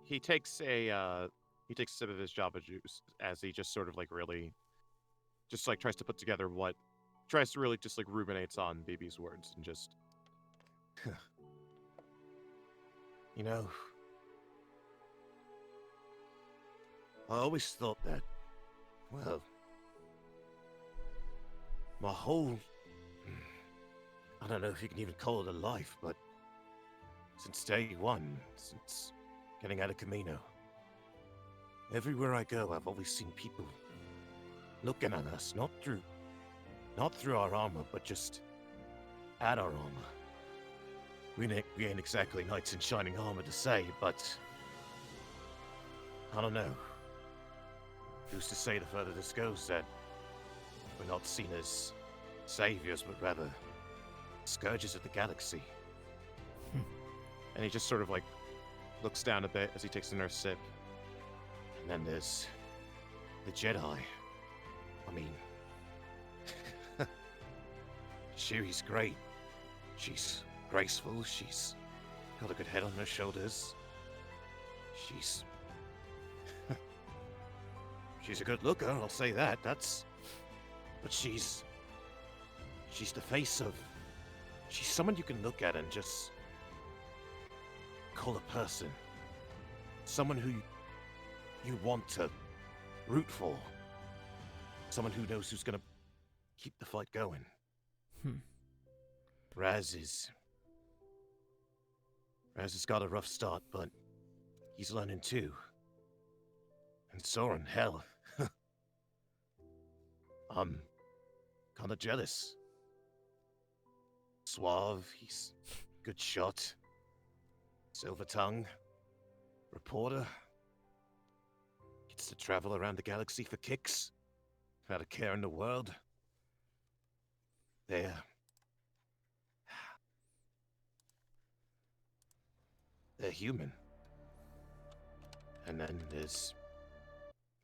He takes a sip of his Java juice as he just sort of like really, just like tries to really just like ruminates on BB's words and just. You know, I always thought that, well, my whole, I don't know if you can even call it a life, but since day one, since getting out of Camino, everywhere I go, I've always seen people looking at us, not through our armor, but just at our armor. We ain't exactly knights in shining armor to say, but I don't know. Who's to say the further this goes that we're not seen as saviors, but rather scourges of the galaxy? And he just sort of like looks down a bit as he takes another sip. And then there's the Jedi. I mean, Shiri's great. She's graceful. She's got a good head on her shoulders. She's a good looker, I'll say that. But she's the face of. She's someone you can look at and just call a person. Someone who you want to root for. Someone who knows who's gonna keep the fight going. Raz has got a rough start, but he's learning too. And Soren, hell. I'm kinda jealous. Suave, he's good shot. Silver tongue. Reporter. Gets to travel around the galaxy for kicks. Without a care in the world. They're human. And then there's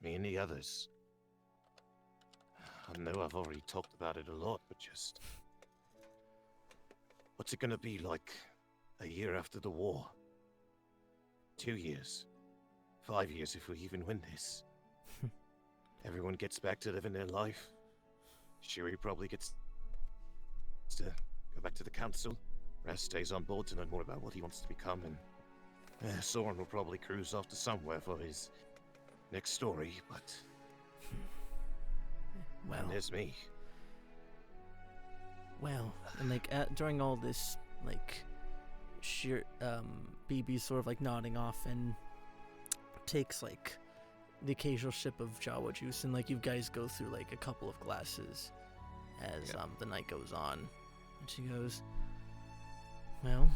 me and the others. I know I've already talked about it a lot, but just... What's it gonna be like a year after the war? 2 years? 5 years if we even win this? Everyone gets back to living their life. Shiri probably gets to go back to the council. Raz stays on board to learn more about what he wants to become, and Soren will probably cruise off to somewhere for his next story, but Well, and there's me. well, and like during all this, like, BB's sort of like nodding off and takes like the occasional sip of Jawa juice, and like you guys go through like a couple of glasses as the night goes on, and she goes, well,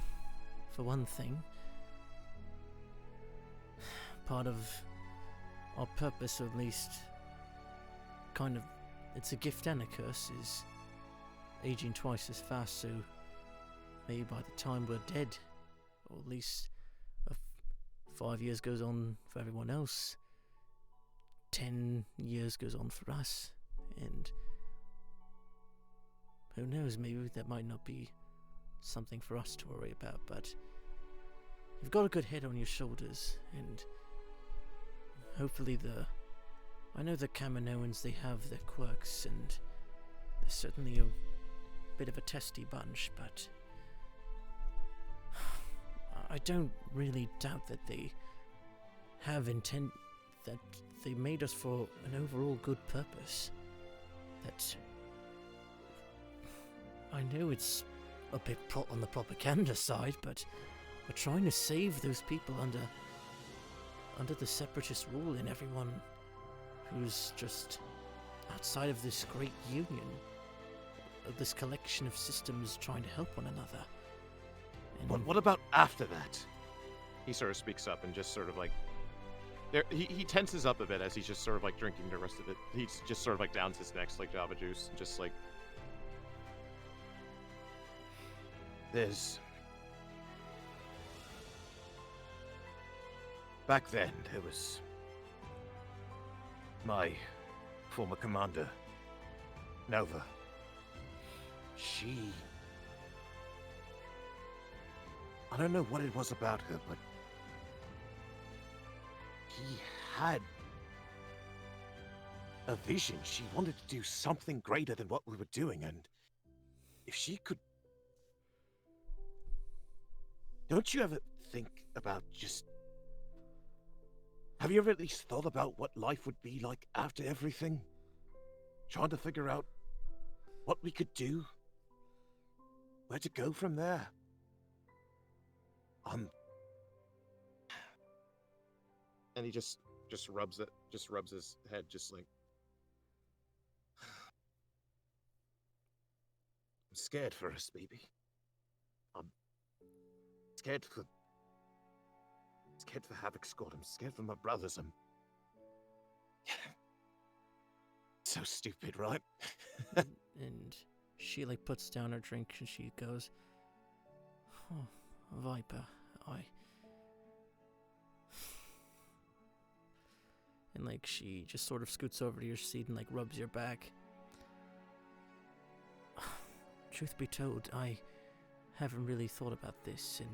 for one thing, part of our purpose, or at least kind of, it's a gift and a curse, is aging twice as fast, so maybe by the time we're dead, or at least 5 years goes on for everyone else, 10 years goes on for us, and who knows, maybe that might not be something for us to worry about, but you've got a good head on your shoulders, and hopefully I know the Kaminoans, they have their quirks, and they're certainly a bit of a testy bunch, but I don't really doubt that they have intent, that they made us for an overall good purpose. That I know it's a bit on the propaganda side, but we're trying to save those people under the separatist rule, and everyone who's just outside of this great union, of this collection of systems trying to help one another. And But what about after that? He sort of speaks up and just sort of like, he tenses up a bit as he's just sort of like drinking the rest of it. He's just sort of like downs his next like Java juice and just like, There's... Back then, there was... my former commander, Nova. She... I don't know what it was about her, but... he had... a vision. She wanted to do something greater than what we were doing, and... if she could... Don't you ever think about just... Have you ever at least thought about what life would be like after everything? Trying to figure out what we could do? Where to go from there? and he just rubs his head just like, I'm scared for us, baby. I'm scared for Havoc's squad. I'm scared for my brothers. I'm so stupid, right? and she like puts down her drink and she goes, oh, Viper, and like she just sort of scoots over to your seat and like rubs your back. Truth be told, I haven't really thought about this, and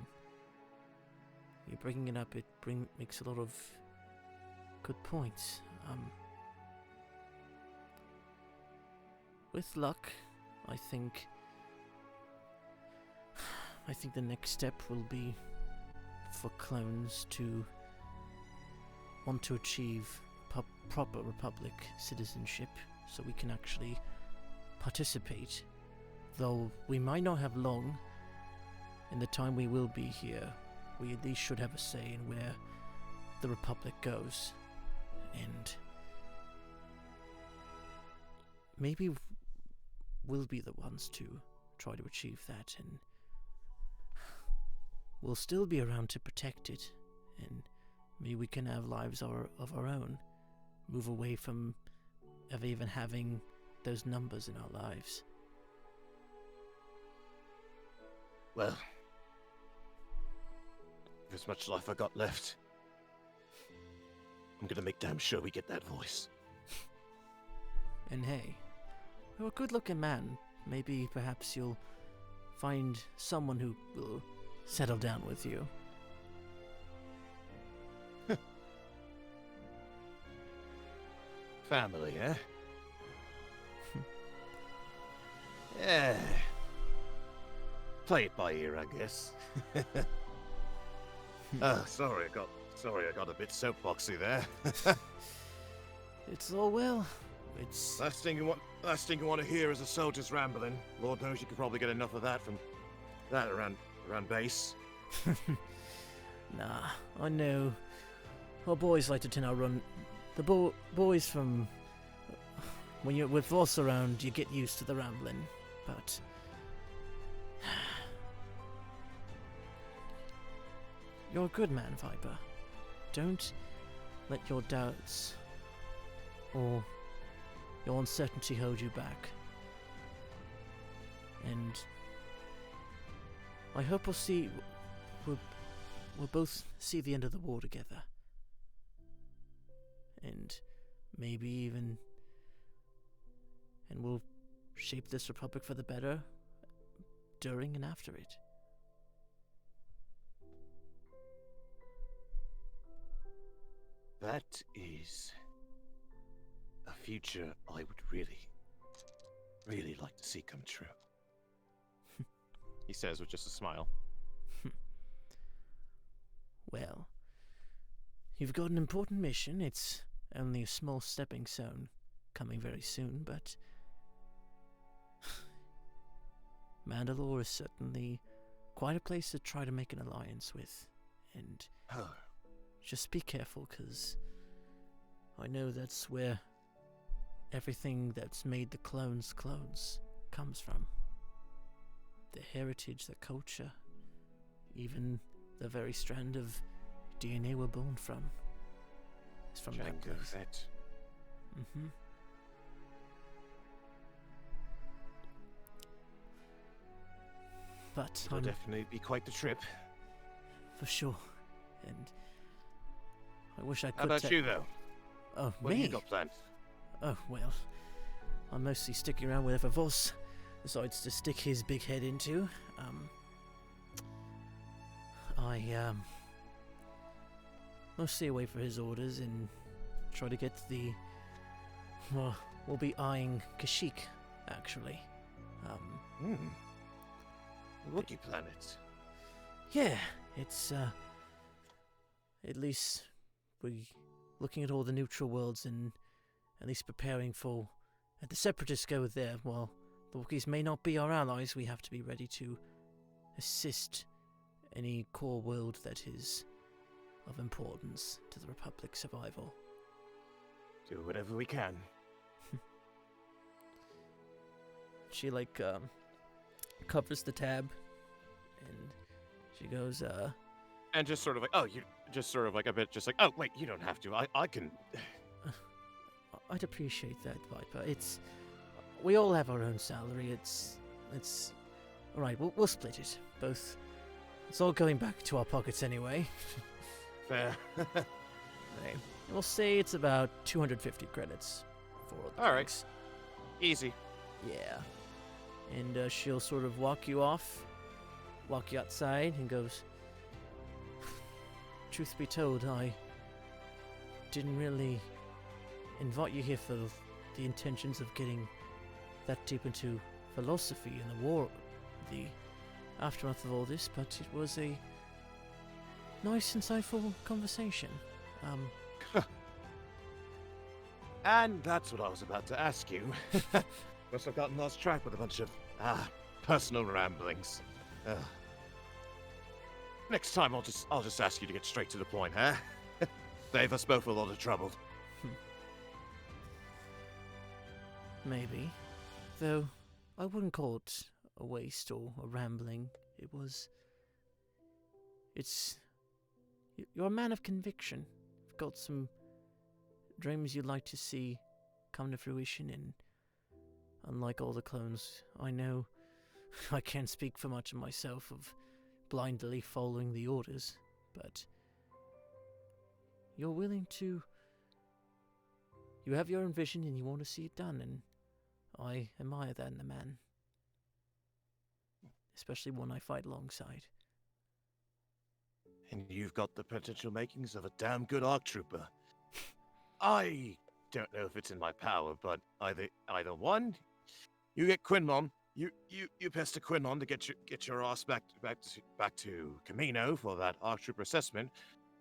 you bringing it up, it makes a lot of good points. With luck, I think the next step will be for clones to want to achieve proper Republic citizenship, so we can actually participate. Though we might not have long, in the time we will be here, we at least should have a say in where the Republic goes. And maybe we'll be the ones to try to achieve that, and we'll still be around to protect it, and maybe we can have lives of our own, move away from ever even having those numbers in our lives. Well, there's much life I got left. I'm gonna make damn sure we get that voice. And hey, you're a good-looking man. Maybe perhaps you'll find someone who will settle down with you. Family, eh? Yeah. Play it by ear, I guess. Sorry, I got Sorry, I got a bit soapboxy there. It's all well. It's last thing you want to hear is a soldier's rambling. Lord knows you could probably get enough of that from that around base. nah. I know. Our boys like to turn our run. The boys from when you're with Voss around, you get used to the rambling, but. You're a good man, Viper. Don't let your doubts or your uncertainty hold you back. And I hope we'll both see the end of the war together. And maybe even we'll shape this republic for the better during and after it. That is a future I would really like to see come true. He says with just a smile. Well, you've got an important mission. It's only a small stepping stone coming very soon, but Mandalore is certainly quite a place to try to make an alliance with, and just be careful, because I know that's where everything that's made the clones comes from. The heritage, the culture, even the very strand of DNA we're born from is from that place. Mm-hmm. But it'll definitely be quite the trip. For sure. And I wish I could. How about you, though? Oh, what me? What you got planned? Oh, well, I'm mostly sticking around wherever Voss decides to stick his big head into. I mostly away for his orders and try to get well, we'll be eyeing Kashyyyk, actually. Rookie planet. Yeah, it's, at least we're looking at all the neutral worlds and at least preparing for, if the Separatists go there, well, the Wookiees may not be our allies. We have to be ready to assist any core world that is of importance to the Republic's survival. Do whatever we can. She, covers the tab, and she goes, And just sort of like, oh, you just sort of like a bit just like, oh, wait, you don't have to. I can. I'd appreciate that, Viper. We all have our own salary. It's all right. We'll split it. Both. It's all going back to our pockets anyway. Fair. Okay. We'll say it's about 250 credits for all the all drinks. right. Easy. Yeah. And she'll sort of walk you outside, and goes, truth be told, I didn't really invite you here for the intentions of getting that deep into philosophy and the war, the aftermath of all this, but it was a nice, insightful conversation. And that's what I was about to ask you. Must have gotten lost track with a bunch of personal ramblings. Next time I'll just ask you to get straight to the point, huh? Save us both a lot of trouble. Maybe. Though, I wouldn't call it a waste or a rambling. You're a man of conviction. You've got some dreams you'd like to see come to fruition, and unlike all the clones I know, I can't speak for much of myself of blindly following the orders, but you're willing to. You have your own vision and you want to see it done, and I admire that in a man. Especially one I fight alongside. And you've got the potential makings of a damn good ARC trooper. I don't know if it's in my power, but either one, you get Quinmon, you pester Quinmon to get your ass back to Camino for that ARC trooper assessment,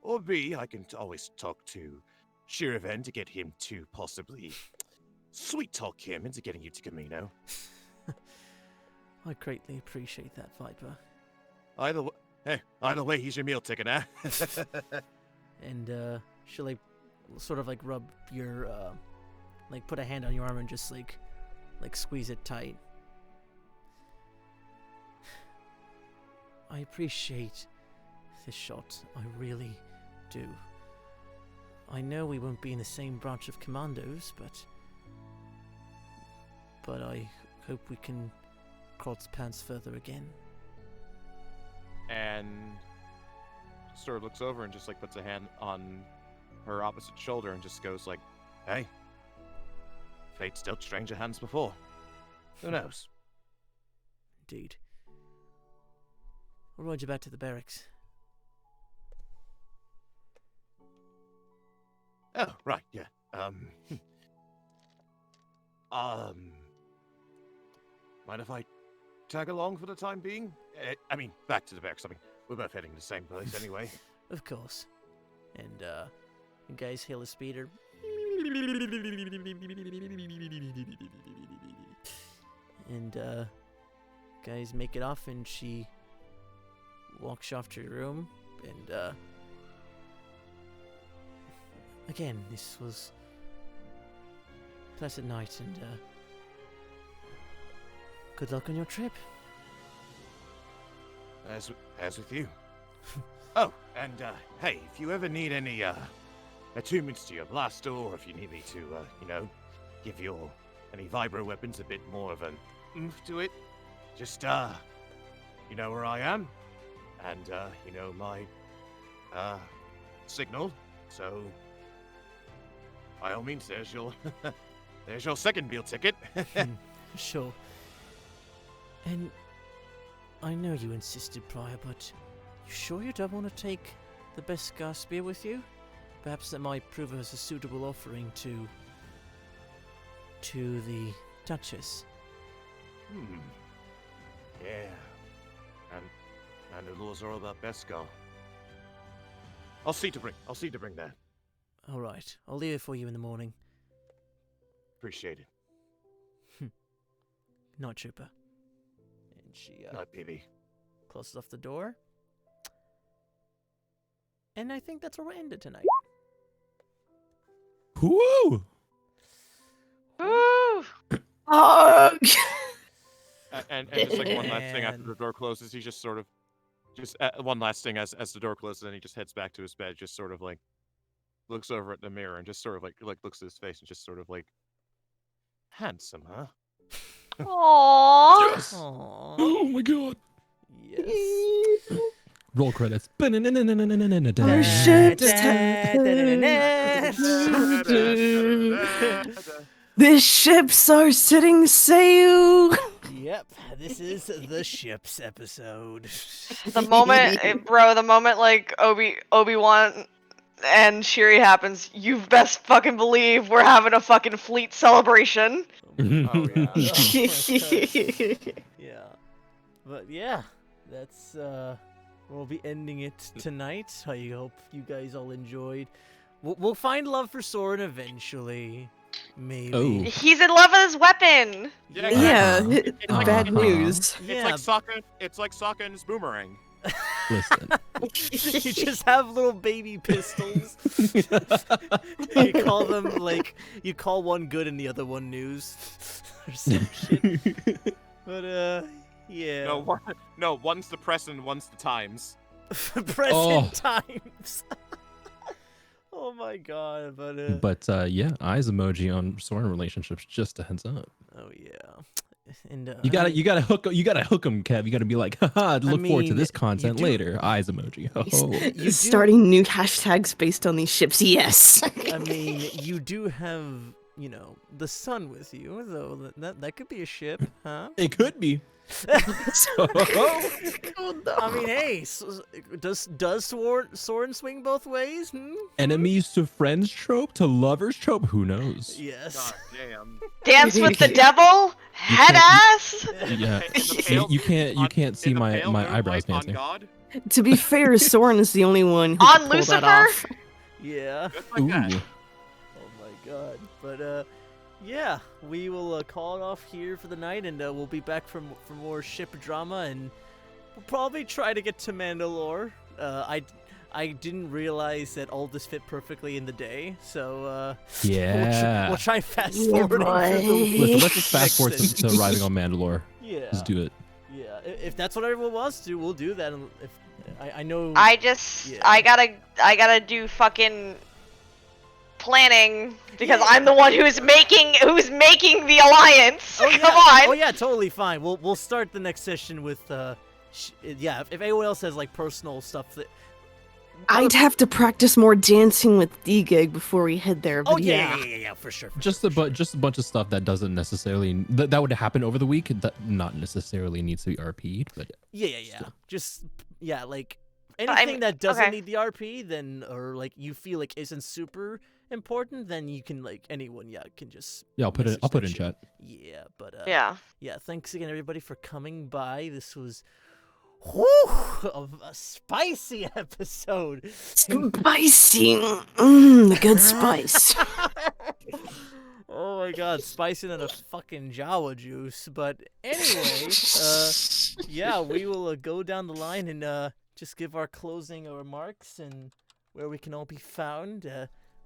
Or B, I can always talk to Shir'iven to get him to possibly sweet talk him into getting you to Camino. I greatly appreciate that, Viper. Either way, he's your meal ticket, eh? And she'll like sort of like rub your like put a hand on your arm and just like squeeze it tight. I appreciate this shot. I really do. I know we won't be in the same branch of commandos, but I hope we can cross paths further again. And sort of looks over and just like puts a hand on her opposite shoulder and just goes like, Hey, fate's dealt stranger hands before. Who knows? Indeed. I'll ride you back to the barracks. Oh, right, yeah. Mind if I tag along for the time being? I mean, back to the barracks. I mean, we're both heading to the same place anyway. Of course. And you guys hail a speeder. And guys make it off, and she walks off to her room. And again, this was a pleasant night, and good luck on your trip. As with you. Oh, and hey, if you ever need any attunements to your blaster, or if you need me to, give your any vibro weapons a bit more of an oomph to it, just you know where I am, and you know my signal. So, by all means, there's your second meal ticket. Sure. And I know you insisted prior, but you sure you don't want to take the Beskar spear with you? Perhaps that might prove as a suitable offering to the Duchess. Yeah. And the laws are all about Beskar. I'll see to bring that. All right, I'll leave it for you in the morning. Appreciate it. Night, Trooper. And she Night, PB. closes off the door. And I think that's where we'll end it tonight. Woo! Woo! Oh, and just like one last thing after And- the door closes, he just sort of, one last thing as the door closes, and he just heads back to his bed, just sort of like looks over at the mirror and just sort of like looks at his face and just sort of like, Handsome, huh? Aww. Yes! Aww. Oh my god! Yes. Roll credits. Our ship's The ships are setting sail. Yep, this is the ships episode. The moment like Obi-Wan and Shiri happens, you best fucking believe we're having a fucking fleet celebration. oh yeah. Yeah. But yeah, that's we'll be ending it tonight. I hope you guys all enjoyed. We'll find love for Soren eventually. Maybe. Oh. He's in love with his weapon. Yeah, It's like- bad uh-huh. news. Yeah. It's like Sokka and his boomerang. Listen. You just have little baby pistols. You call them like you call one good and the other one news or some shit. But yeah. No, one's the press and one's the Times. Present Oh. times. Oh my god, but But yeah, eyes emoji on Soren relationships. Just a heads up. oh yeah. And You gotta hook them, Kev. You gotta be like, haha, look forward to mean, this you content do- later. Eyes emoji. Oh. You do- Starting new hashtags based on these ships. Yes. I mean, you do have, the sun with you, though that could be a ship, huh? It could be. I mean, hey, does Soren swing both ways? Enemies to friends trope to lovers trope. Who knows? Yes. God damn. Dance with the devil? Head ass. Yeah, In the pale- you can't see in the my pale eyebrows moonlight on dancing. God? To be fair, Soren is the only one who On could pull that Lucifer? off. Yeah. Just like that. Ooh. Oh my god. But yeah, we will call it off here for the night, and we'll be back for more ship drama, and we'll probably try to get to Mandalore. I didn't realize that all this fit perfectly in the day, so Yeah. we'll try fast Yeah, forwarding through the boy. week. Listen, let's just fast forward next to arriving on Mandalore. Yeah. Let's do it. Yeah. If that's what everyone wants to, we'll do that. And if I know. I just Yeah. I gotta do fucking planning because Yeah. I'm the one who's making the alliance. Oh yeah. Come on. Oh yeah. Totally fine. We'll start the next session with yeah. If anyone else has like personal stuff that. I'd have to practice more dancing with D-Gig before we head there. But Oh yeah, for sure. Just a bunch of stuff that doesn't necessarily that would happen over the week that not necessarily needs to be RP'd, but Yeah. Just like I anything mean, that doesn't okay. need the RP, then or like you feel like isn't super important, then you can like anyone can just yeah, I'll put it message in that shit. chat. Yeah, but Yeah. yeah. Thanks again, everybody, for coming by. This was. Whew, a spicy episode. Spicy. The good spice. Oh my god, spicier than a fucking Jawa juice. But anyway, yeah, we will go down the line and just give our closing remarks and where we can all be found.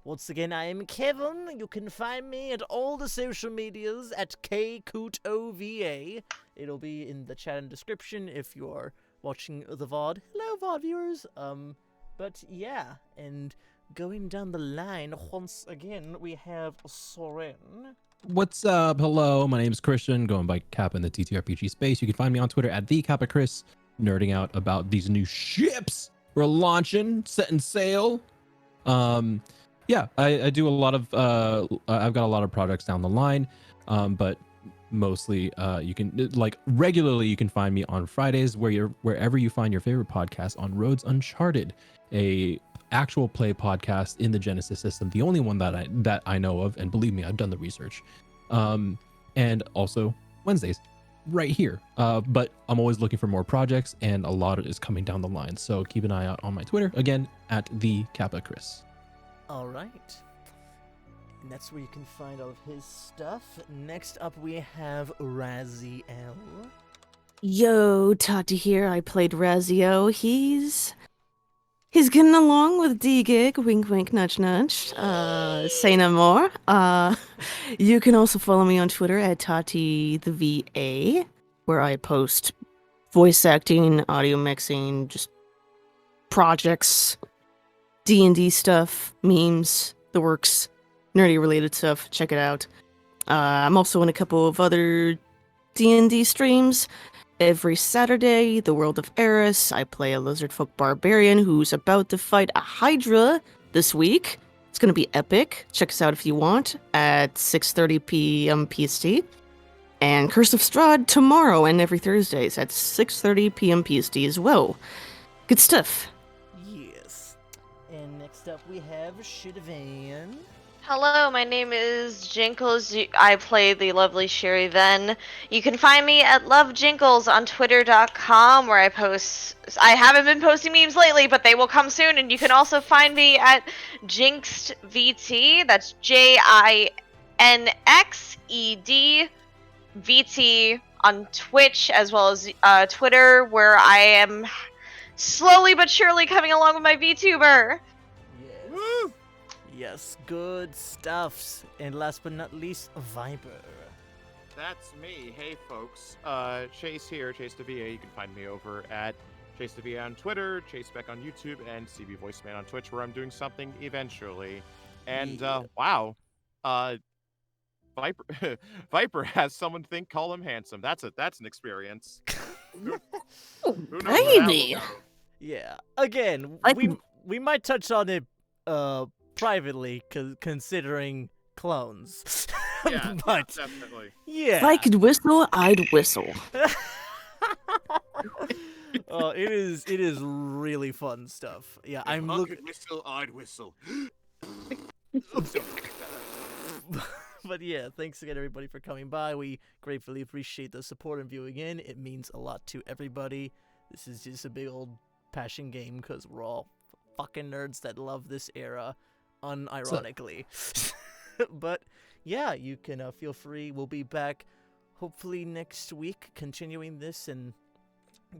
Once again, I am Kevin. You can find me at all the social medias at KCoutova. It'll be in the chat and description if you're watching the VOD. Hello, VOD viewers. But yeah, and going down the line, once again, we have Soren. What's up? Hello, my name is Christian, going by Kappa in the TTRPG space. You can find me on Twitter at @TheKappaChris, nerding out about these new ships we're launching, setting sail. Yeah, I do a lot of I've got a lot of projects down the line, but mostly you can like regularly you can find me on Fridays wherever you find your favorite podcast on Roads Uncharted, a actual play podcast in the Genesis system, the only one that I know of, and believe me, I've done the research. And also Wednesdays right here. But I'm always looking for more projects, and a lot is coming down the line, so keep an eye out on my Twitter, again at @TheKappaChris. All right. And that's where you can find all of his stuff. Next up, we have Raziel. Yo, Tati here. I played Raziel. He's getting along with D-Gig. Wink, wink, nudge, nudge. Say no more. You can also follow me on Twitter at Tati the VA, where I post voice acting, audio mixing, just projects, D&D stuff, memes, the works, nerdy related stuff. Check it out. I'm also in a couple of other D&D streams. Every Saturday, the World of Eris, I play a lizardfolk barbarian who's about to fight a Hydra this week. It's going to be epic. Check us out if you want at 6:30 p.m. PST. And Curse of Strahd tomorrow and every Thursdays at 6:30 p.m. PST as well. Good stuff. Yes. And next up, we have Shir'iven. Hello, my name is Jinkles. I play the lovely Shir'iven. You can find me at lovejinkles on twitter.com where I haven't been posting memes lately, but they will come soon. And you can also find me at JinxedVT. That's JINXEDVT on Twitch as well as Twitter, where I am slowly but surely coming along with my VTuber. Yes. Woo! Yes, good stuffs. And last but not least, Viper. That's me. Hey, folks. Chase here, Chase the VA. You can find me over at Chase the VA on Twitter, Chase Beck on YouTube, and CB Voiceman on Twitch, where I'm doing something eventually. And wow, Viper Viper has someone call him handsome. That's an experience. Who knows where that will Baby. go? Yeah. Again, we might touch on it privately, considering clones. Yeah, but definitely. yeah. If I could whistle, I'd whistle. Oh, it is really fun stuff. Yeah, I'm looking. Whistle, I'd whistle. But yeah, thanks again, everybody, for coming by. We gratefully appreciate the support and viewing in. It means a lot to everybody. This is just a big old passion game because we're all fucking nerds that love this era, unironically. But yeah, you can feel free. We'll be back hopefully next week, continuing this and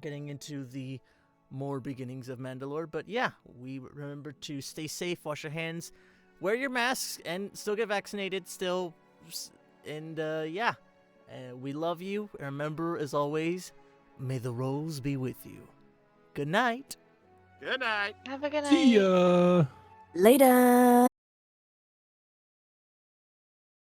getting into the more beginnings of Mandalore. But yeah, we remember to stay safe, wash your hands, wear your masks, and still get vaccinated still. And yeah, we love you. Remember, as always, may the rose be with you. Good night. Good night. Have a good night. See ya. Later.